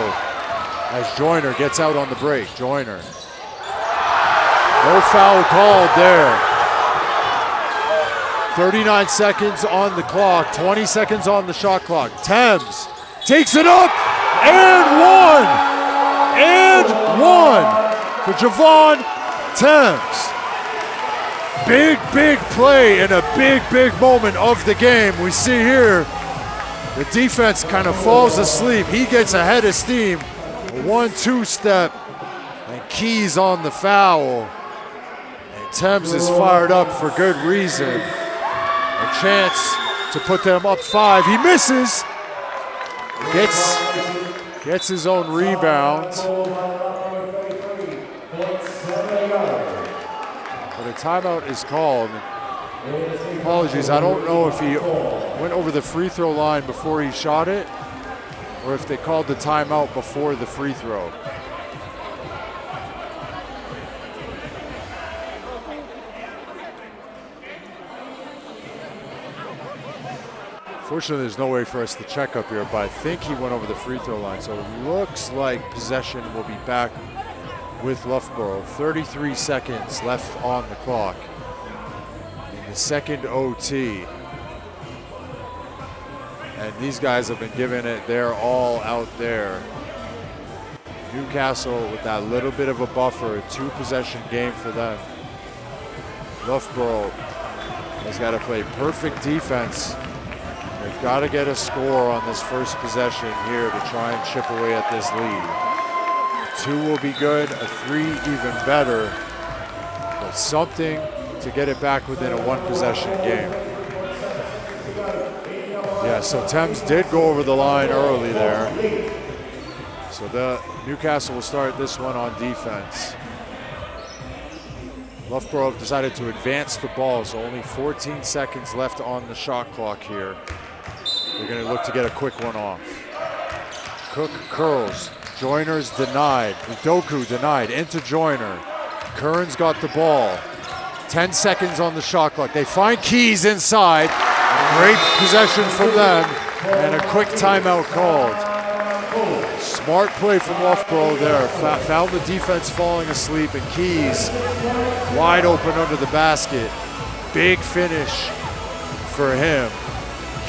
as Joyner gets out on the break. Joyner. No foul called there. 39 seconds on the clock, 20 seconds on the shot clock. Thames takes it up and one for Javon Thames. Big play and a big moment of the game. We see here the defense kind of falls asleep. He gets ahead of steam. A 1-2 step and Keys on the foul. Thames is fired up for good reason. A chance to put them up 5. He misses. Gets his own rebound. But a timeout is called. Apologies, I don't know if he went over the free throw line before he shot it, or if they called the timeout before the free throw. Fortunately, there's no way for us to check up here, but I think he went over the free throw line. So it looks like possession will be back with Loughborough. 33 seconds left on the clock in the second OT. And these guys have been giving it their all out there. Newcastle with that little bit of a buffer, a 2-possession game for them. Loughborough has got to play perfect defense. They've got to get a score on this first possession here to try and chip away at this lead. 2 will be good, a 3 even better, but something to get it back within a 1-possession game. Yeah, so Thames did go over the line early there. So the Newcastle will start this one on defense. Loughborough have decided to advance the ball, so only 14 seconds left on the shot clock here. They're going to look to get a quick one off. Cook curls. Joyner's denied. Doku denied. Into Joyner. Curran's got the ball. 10 seconds on the shot clock. They find Keys inside. Great possession from them. And a quick timeout called. Smart play from Loughborough there. Found the defense falling asleep, and Keys wide open under the basket. Big finish for him.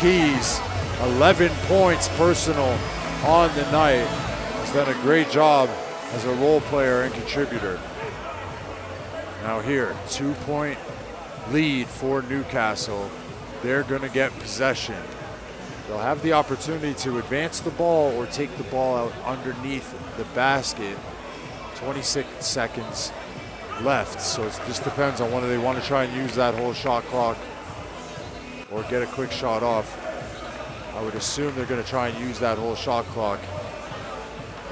Keys, 11 points personal on the night. He's done a great job as a role player and contributor. Now here, 2-point lead for Newcastle. They're going to get possession. They'll have the opportunity to advance the ball or take the ball out underneath the basket. 26 seconds left, so it just depends on whether they want to try and use that whole shot clock or get a quick shot off. I would assume they're going to try and use that whole shot clock.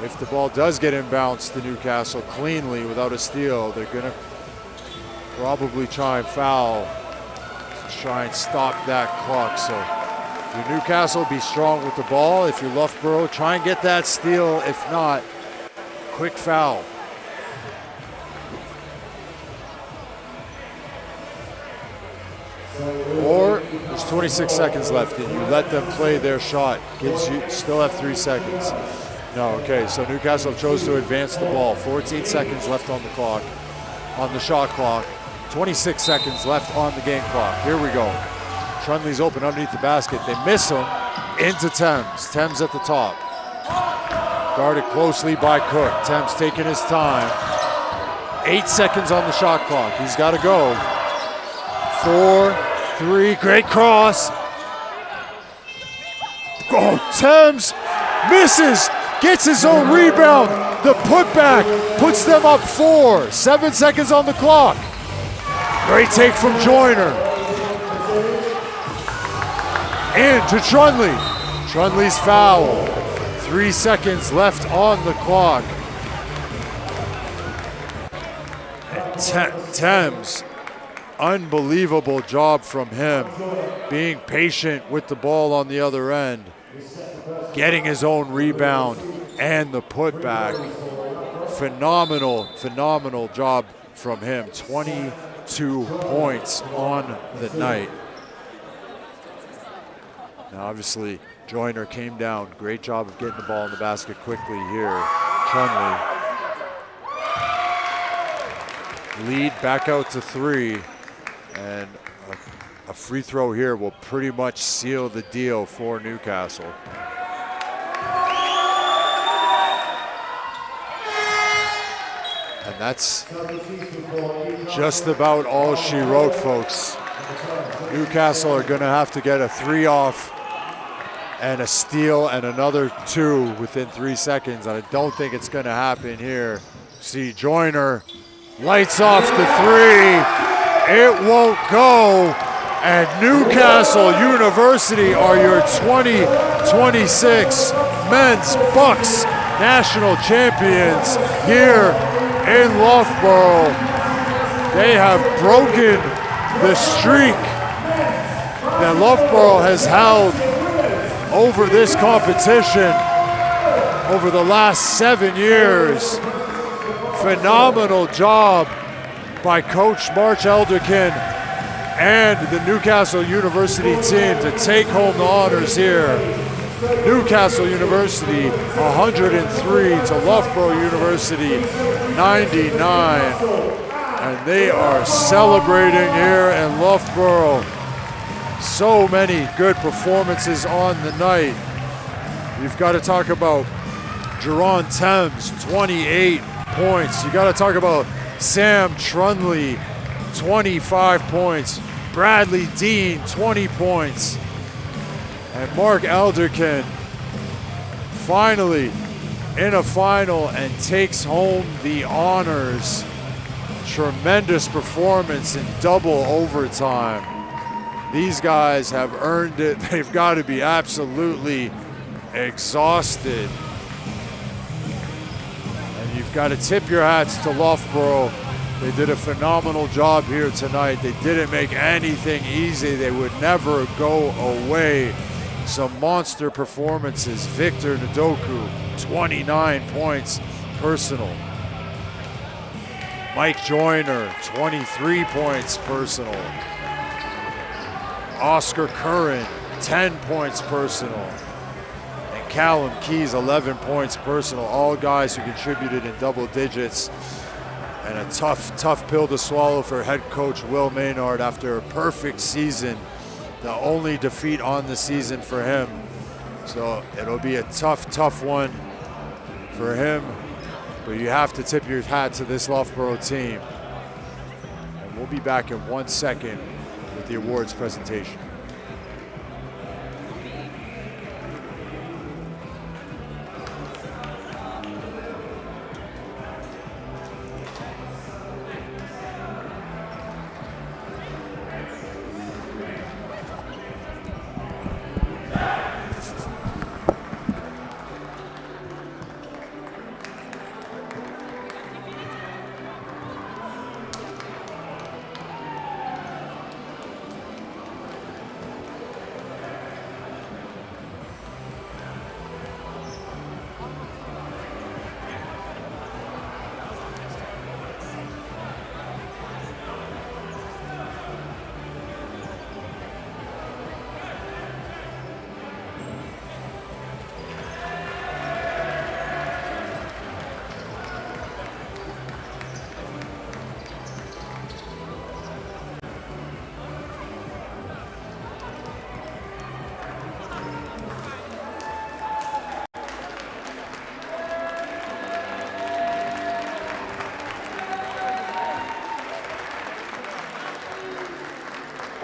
If the ball does get inbounced to Newcastle cleanly without a steal, they're going to probably try and foul to try and stop that clock. So if you're Newcastle, be strong with the ball. If you're Loughborough, try and get that steal. If not, quick foul. Or there's 26 seconds left and you let them play their shot. Gives you, still have 3 seconds. No, okay, so Newcastle chose to advance the ball. 14 seconds left on the clock, on the shot clock. 26 seconds left on the game clock. Here we go. Trunley's open underneath the basket. They miss him into Thames. Thames at the top. Guarded closely by Cook. Thames taking his time. 8 seconds on the shot clock. He's got to go. 4, 3, great cross. Oh, Thames misses, gets his own rebound. The putback puts them up 4. 7 seconds on the clock. Great take from Joyner. In to Trunley. Trunley's foul. 3 seconds left on the clock. Thames, unbelievable job from him. Being patient with the ball on the other end. Getting his own rebound and the putback. Phenomenal job from him. 22 points on the night. Now obviously Joyner came down. Great job of getting the ball in the basket quickly here. Trunley. Lead back out to 3. And a free throw here will pretty much seal the deal for Newcastle. And that's just about all she wrote, folks. Newcastle are going to have to get a 3 off and a steal and another 2 within 3 seconds. And I don't think it's going to happen here. See Joyner lights off the 3. It won't go. And Newcastle University are your 2026 men's BUCS national champions here in Loughborough. They have broken the streak that Loughborough has held over this competition over the last 7 years. Phenomenal job by Coach March Elderkin and the Newcastle University team to take home the honors here. Newcastle University 103 to Loughborough University 99. And they are celebrating here in Loughborough. So many good performances on the night. You've got to talk about Jerron Thames, 28 points. You got to talk about Sam Trunley, 25 points. Bradley Dean, 20 points. And Mark Elderkin finally in a final and takes home the honors. Tremendous performance in double overtime. These guys have earned it. They've got to be absolutely exhausted. And you've got to tip your hats to Loughborough. They did a phenomenal job here tonight. They didn't make anything easy. They would never go away. Some monster performances. Victor Ndoku, 29 points personal. Mike Joyner, 23 points personal. Oscar Curran, 10 points personal. And Callum Keys, 11 points personal. All guys who contributed in double digits. And a tough pill to swallow for head coach Will Maynard after a perfect season. The only defeat on the season for him. So it'll be a tough one for him. But you have to tip your hat to this Loughborough team. And we'll be back in 1 second with the awards presentation.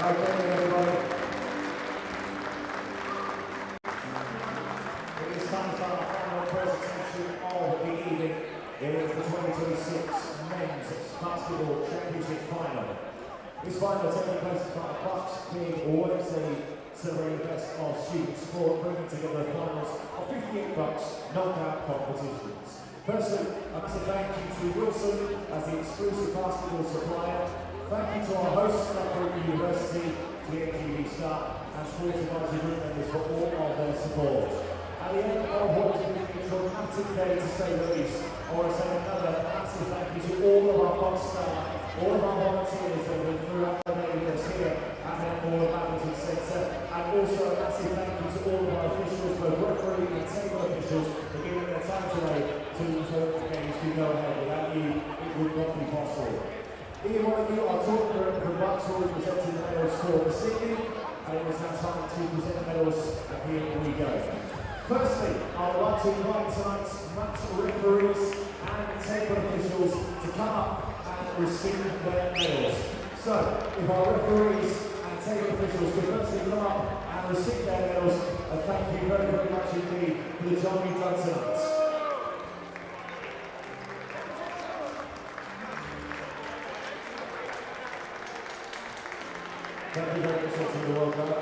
It is time to start the final presentation of the evening. It is the 2026 Men's Basketball Championship Final. This final taking place by the BUCS Big Wednesday, celebrating the best of student sport, bringing together the finals of 58 BUCS knockout competitions. Firstly, a massive thank you to Wilson as the exclusive basketball supplier. Thank you to our host, Loughborough University, the NGV staff, and sports advisory group members for all of their support. At the end of what has been a dramatic day to say the least, I want to say another massive thank you to all of our BUCS staff, all of our volunteers that have been throughout the day with us here at the Loughborough Badminton Centre, and also a massive thank you to all of our officials, both referee and table officials, for giving their time today to ensure the games can go ahead. Without you, it would not be possible. Either one of you, our talk group from BUCS will be presenting the medals for this evening, and it is now time to present the medals, and here we go. Firstly, I would like to invite tonight's match referees and table officials to come up and receive their medals. So, if our referees and table officials could firstly come up and receive their medals, and thank you very, very much indeed for the job you've done tonight. Thank you very much for the World Cup.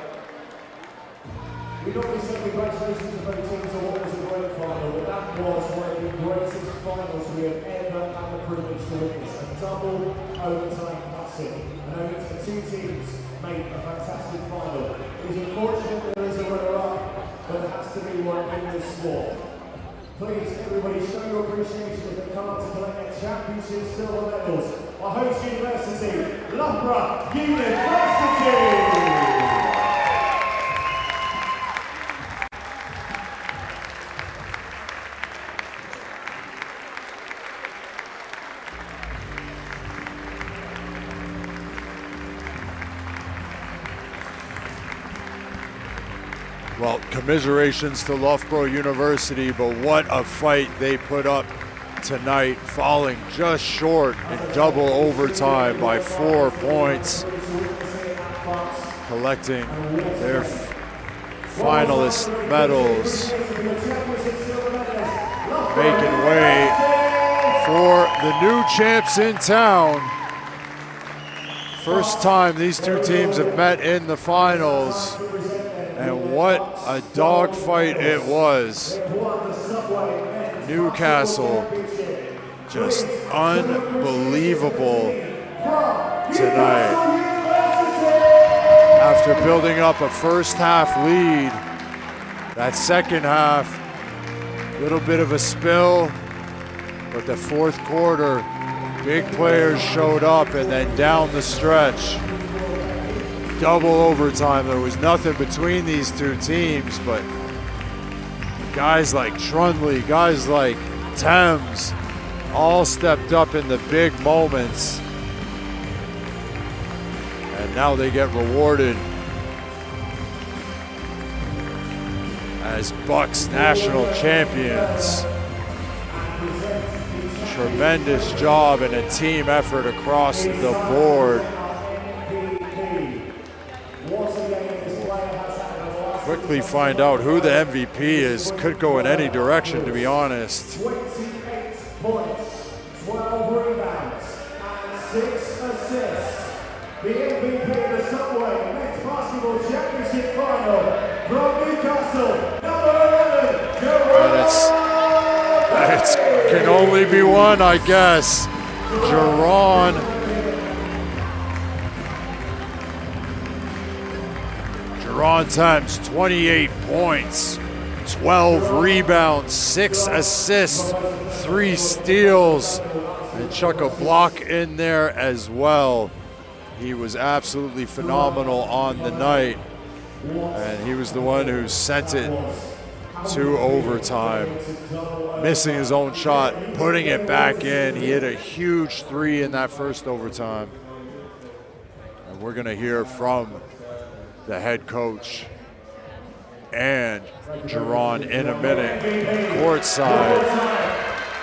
We normally say congratulations to both teams on what was a great final, but that was one of the greatest finals we have ever had the privilege to witness. A double overtime classic. And only two teams made a fantastic final. It is unfortunate there is a runner-up, but there has to be one in this sport. Please, everybody, show your appreciation as they come up to collect their championship silver medals. Our host university, Loughborough University! Well, commiserations to Loughborough University, but what a fight they put up tonight, falling just short in double overtime by 4 points, collecting their finalist medals, making way for the new champs in town. First time these two teams have met in the finals. And what a dogfight it was. Newcastle, just unbelievable tonight. After building up a first half lead, that second half, a little bit of a spill, but the fourth quarter, big players showed up, and then down the stretch, double overtime. There was nothing between these two teams, but guys like Trundley, guys like Thames, all stepped up in the big moments. And now they get rewarded as BUCS national champions. Tremendous job and a team effort across the board. Quickly find out who the MVP is. Could go in any direction, to be honest. 28 points, 12 rebounds, and 6 assists. The MVP of the Subway Men's Basketball Championship Final from Newcastle, number 11, Jerron. It can only be one, I guess. Jerron. Jerron Thames, 28 points, 12 rebounds, 6 assists, 3 steals, and chuck a block in there as well. He was absolutely phenomenal on the night, and he was the one who sent it to overtime, missing his own shot, putting it back in. He hit a huge 3 in that first overtime. And we're gonna hear from the head coach and Jerron in a minute, courtside.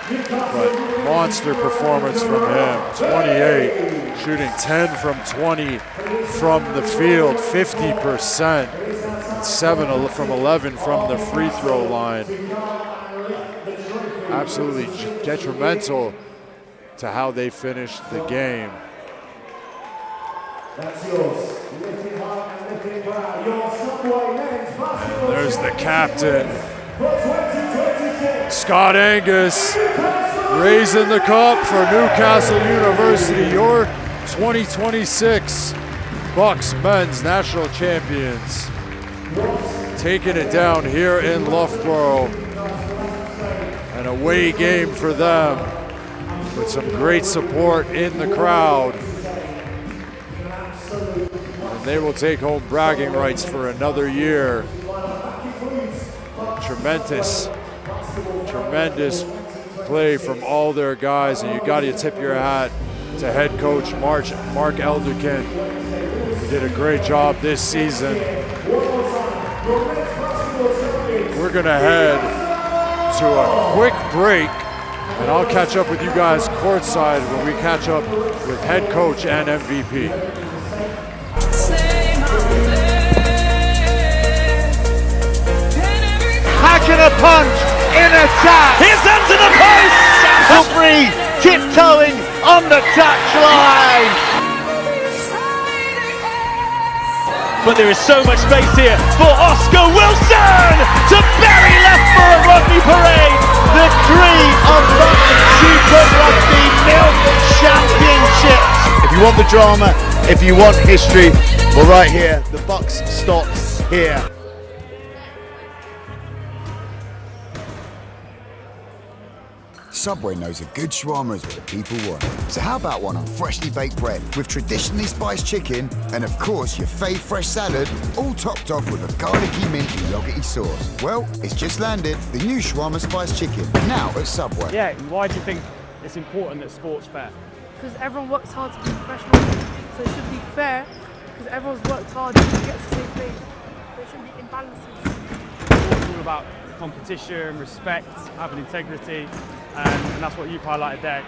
But monster performance from him. 28, shooting 10 from 20 from the field, 50%, and 7 from 11 from the free throw line. Absolutely detrimental to how they finished the game. There's the captain, Scott Angus, raising the cup for Newcastle University, your 2026 BUCS Men's National Champions. Taking it down here in Loughborough. An away game for them with some great support in the crowd. And they will take home bragging rights for another year. Tremendous play from all their guys, and you got to tip your hat to head coach Mark Elderkin, who did a great job this season. We're gonna head to a quick break, and I'll catch up with you guys courtside when we catch up with head coach and MVP. Hacking a punch in attack. Here's under the post. Humphrey tiptoeing on the touchline. But there is so much space here for Oscar Wilson to bury Loughborough Rugby Parade. The dream of the Super Rugby Milk Championships. If you want the drama, if you want history, well, right here, the BUCS stops here. Subway knows a good shawarma is what the people want. So how about one on freshly baked bread with traditionally spiced chicken and of course your fave fresh salad, all topped off with a garlicky minty yogurty sauce. Well, it's just landed, the new shawarma spiced chicken, now at Subway. Yeah, why do you think it's important that sport's fair? Because everyone works hard to be professional, so it should be fair, because everyone's worked hard to get to the same place. There shouldn't be imbalances. It's all about competition, respect, having integrity, and that's what you've highlighted there.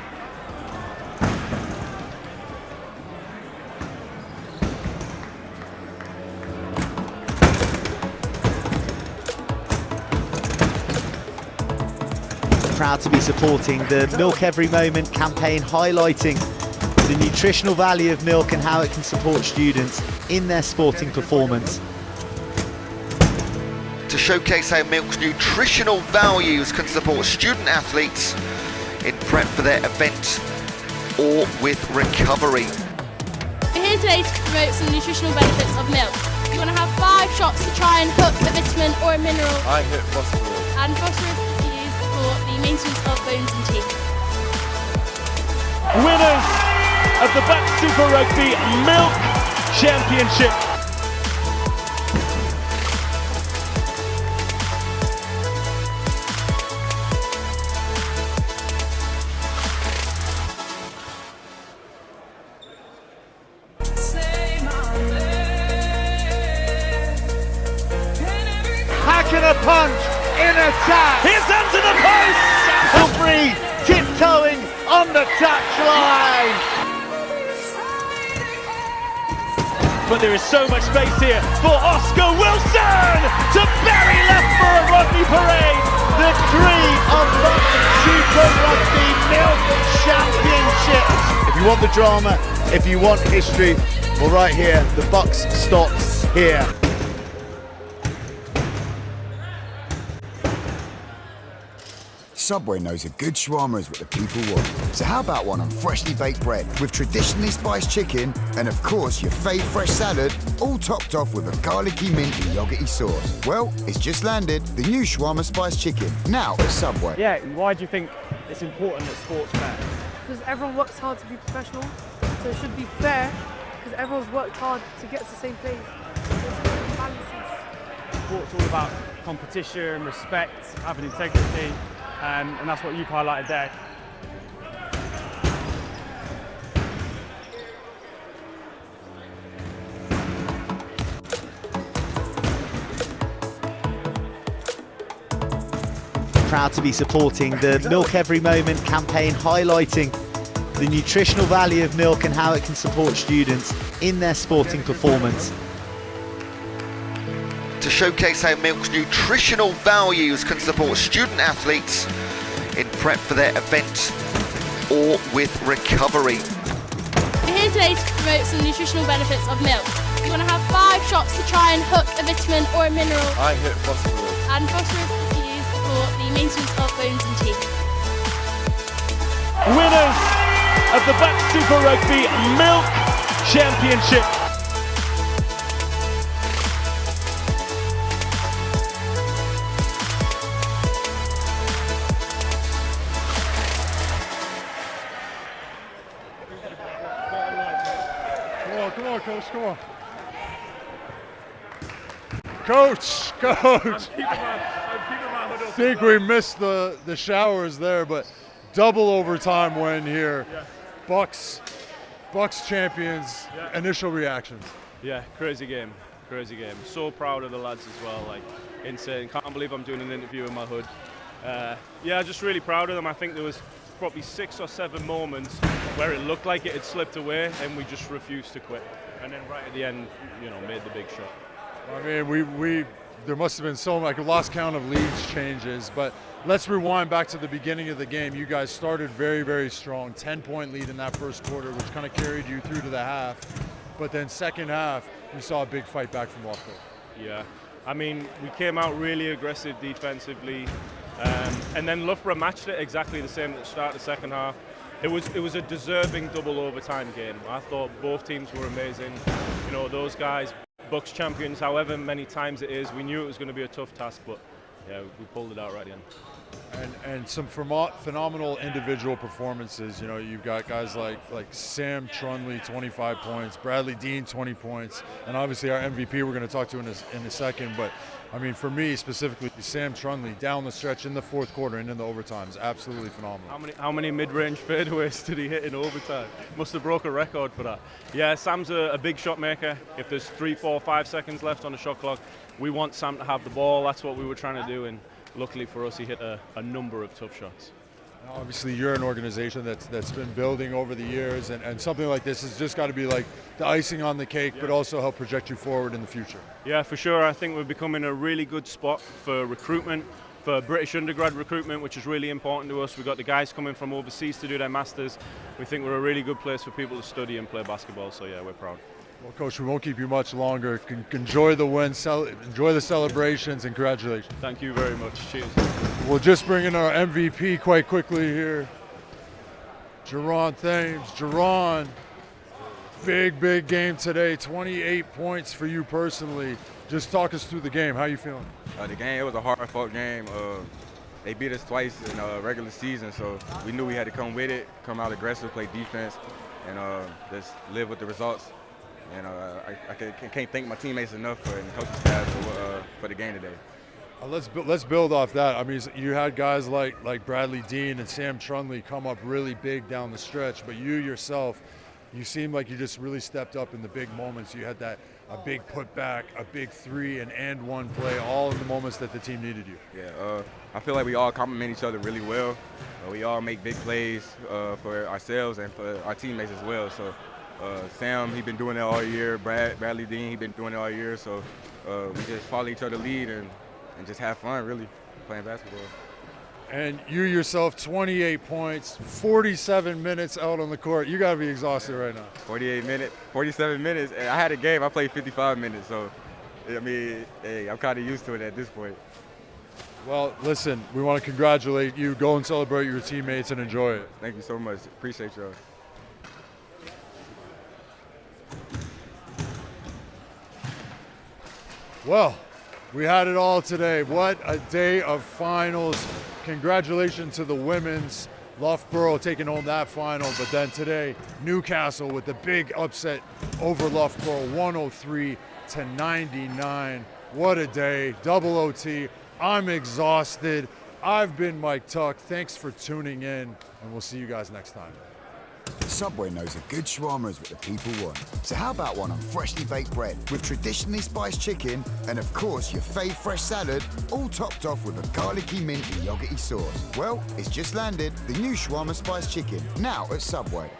Proud to be supporting the Milk Every Moment campaign, highlighting the nutritional value of milk and how it can support students in their sporting performance. To showcase how milk's nutritional values can support student athletes in prep for their event or with recovery. We're here today to promote some nutritional benefits of milk. You want to have 5 shots to try and hook a vitamin or a mineral. I hit phosphorus. And phosphorus is used for the maintenance of bones and teeth. Winners of the BUCS Super Rugby Milk Championship. Hacking a punch in attack. Here's under the post. Humphrey tiptoeing on the touchline. But there is so much space here for Oscar Wilson to bury Loughborough Rugby Parade. The dream of the Super Rugby Milk Championships. If you want the drama, if you want history, well, right here, the BUCS stops here. Subway knows a good shawarma is what the people want. So how about one on freshly baked bread with traditionally spiced chicken and of course your fave fresh salad, all topped off with a garlicky minty yogurty sauce. Well, it's just landed, the new shawarma spiced chicken, now at Subway. Yeah, why do you think it's important that sport's fair? Because everyone works hard to be professional, so it should be fair, because everyone's worked hard to get to the same place. There shouldn't be imbalances. Sport's all about competition, respect, having integrity, and that's what you've highlighted there. proud to be supporting the Milk Every Moment campaign, highlighting the nutritional value of milk and how it can support students in their sporting performance. To showcase how milk's nutritional values can support student athletes in prep for their event or with recovery. We're here today to promote some nutritional benefits of milk. You want to have 5 shots to try and hook a vitamin or a mineral. I hit phosphorus. And phosphorus is used for the maintenance of bones and teeth. Winners of the BUCS Super Rugby Milk Championship. Come on, Coach, come on. Coach! I think we missed the showers there, but double overtime win here. Yeah. BUCS champions. Yeah. Initial reactions. Yeah, crazy game. So proud of the lads as well, like insane. Can't believe I'm doing an interview in my hood. Yeah, just really proud of them. I think there was probably 6 or 7 moments where it looked like it had slipped away and we just refused to quit. And then right at the end, made the big shot. I mean, there must have been I lost count of leads changes, but let's rewind back to the beginning of the game. You guys started very, very strong, 10-point lead in that first quarter, which kind of carried you through to the half. But then second half, you saw a big fight back from Loughborough. Yeah, I mean, we came out really aggressive defensively, and then Loughborough matched it exactly the same at the start of the second half. It was a deserving double overtime game. I thought both teams were amazing. Those guys, BUCS champions, however many times it is, we knew it was going to be a tough task, but yeah, we pulled it out right at the end. And some phenomenal individual performances. You've got guys like Sam Trunley, 25 points, Bradley Dean, 20 points, and obviously our MVP we're going to talk to in a second. But I mean, for me specifically, Sam Trunley down the stretch in the fourth quarter and in the overtime is absolutely phenomenal. How many mid-range fadeaways did he hit in overtime? Must have broke a record for that. Yeah, Sam's a big shot maker. If there's 3, 4, 5 seconds left on the shot clock, we want Sam to have the ball. That's what we were trying to do, and luckily for us, he hit a number of tough shots. Obviously, you're an organization that's been building over the years, and something like this has just got to be like the icing on the cake, but also help project you forward in the future. Yeah, for sure. I think we're becoming a really good spot for recruitment, for British undergrad recruitment, which is really important to us. We've got the guys coming from overseas to do their masters. We think we're a really good place for people to study and play basketball, so yeah, we're proud. Well, Coach, we won't keep you much longer. Enjoy the win, enjoy the celebrations, and congratulations. Thank you very much. Cheers. We'll just bring in our MVP quite quickly here. Jerron Thames. Jerron, big game today. 28 points for you personally. Just talk us through the game. How you feeling? The game, it was a hard-fought game. They beat us twice in regular season, so we knew we had to come with it, come out aggressive, play defense, and just live with the results. And I can't thank my teammates enough and the coaching staff for the game today. Let's build off that. I mean, you had guys like Bradley Dean and Sam Trunley come up really big down the stretch, but you yourself, you seemed like you just really stepped up in the big moments. You had a big putback, a big 3 and 1 play, all in the moments that the team needed you. Yeah, I feel like we all complement each other really well. We all make big plays for ourselves and for our teammates as well. So. Sam, he's been doing it all year. Bradley Dean, he's been doing it all year. So we just follow each other lead and just have fun, really, playing basketball. And you yourself, 28 points, 47 minutes out on the court. You got to be exhausted right now. 47 minutes. I had a game, I played 55 minutes. So, I mean, hey, I'm kind of used to it at this point. Well, listen, we want to congratulate you. Go and celebrate your teammates and enjoy it. Thank you so much. Appreciate y'all. Well, we had it all today. What a day of finals. Congratulations to the women's. Loughborough taking home that final, but then today, Newcastle with the big upset over Loughborough, 103-99. What a day, double OT. I'm exhausted. I've been Mike Tuck. Thanks for tuning in, and we'll see you guys next time. Subway knows a good shawarma is what the people want. So how about one on freshly baked bread with traditionally spiced chicken and of course your fave fresh salad, all topped off with a garlicky minty yogurty sauce. Well, it's just landed, the new shawarma spiced chicken, now at Subway.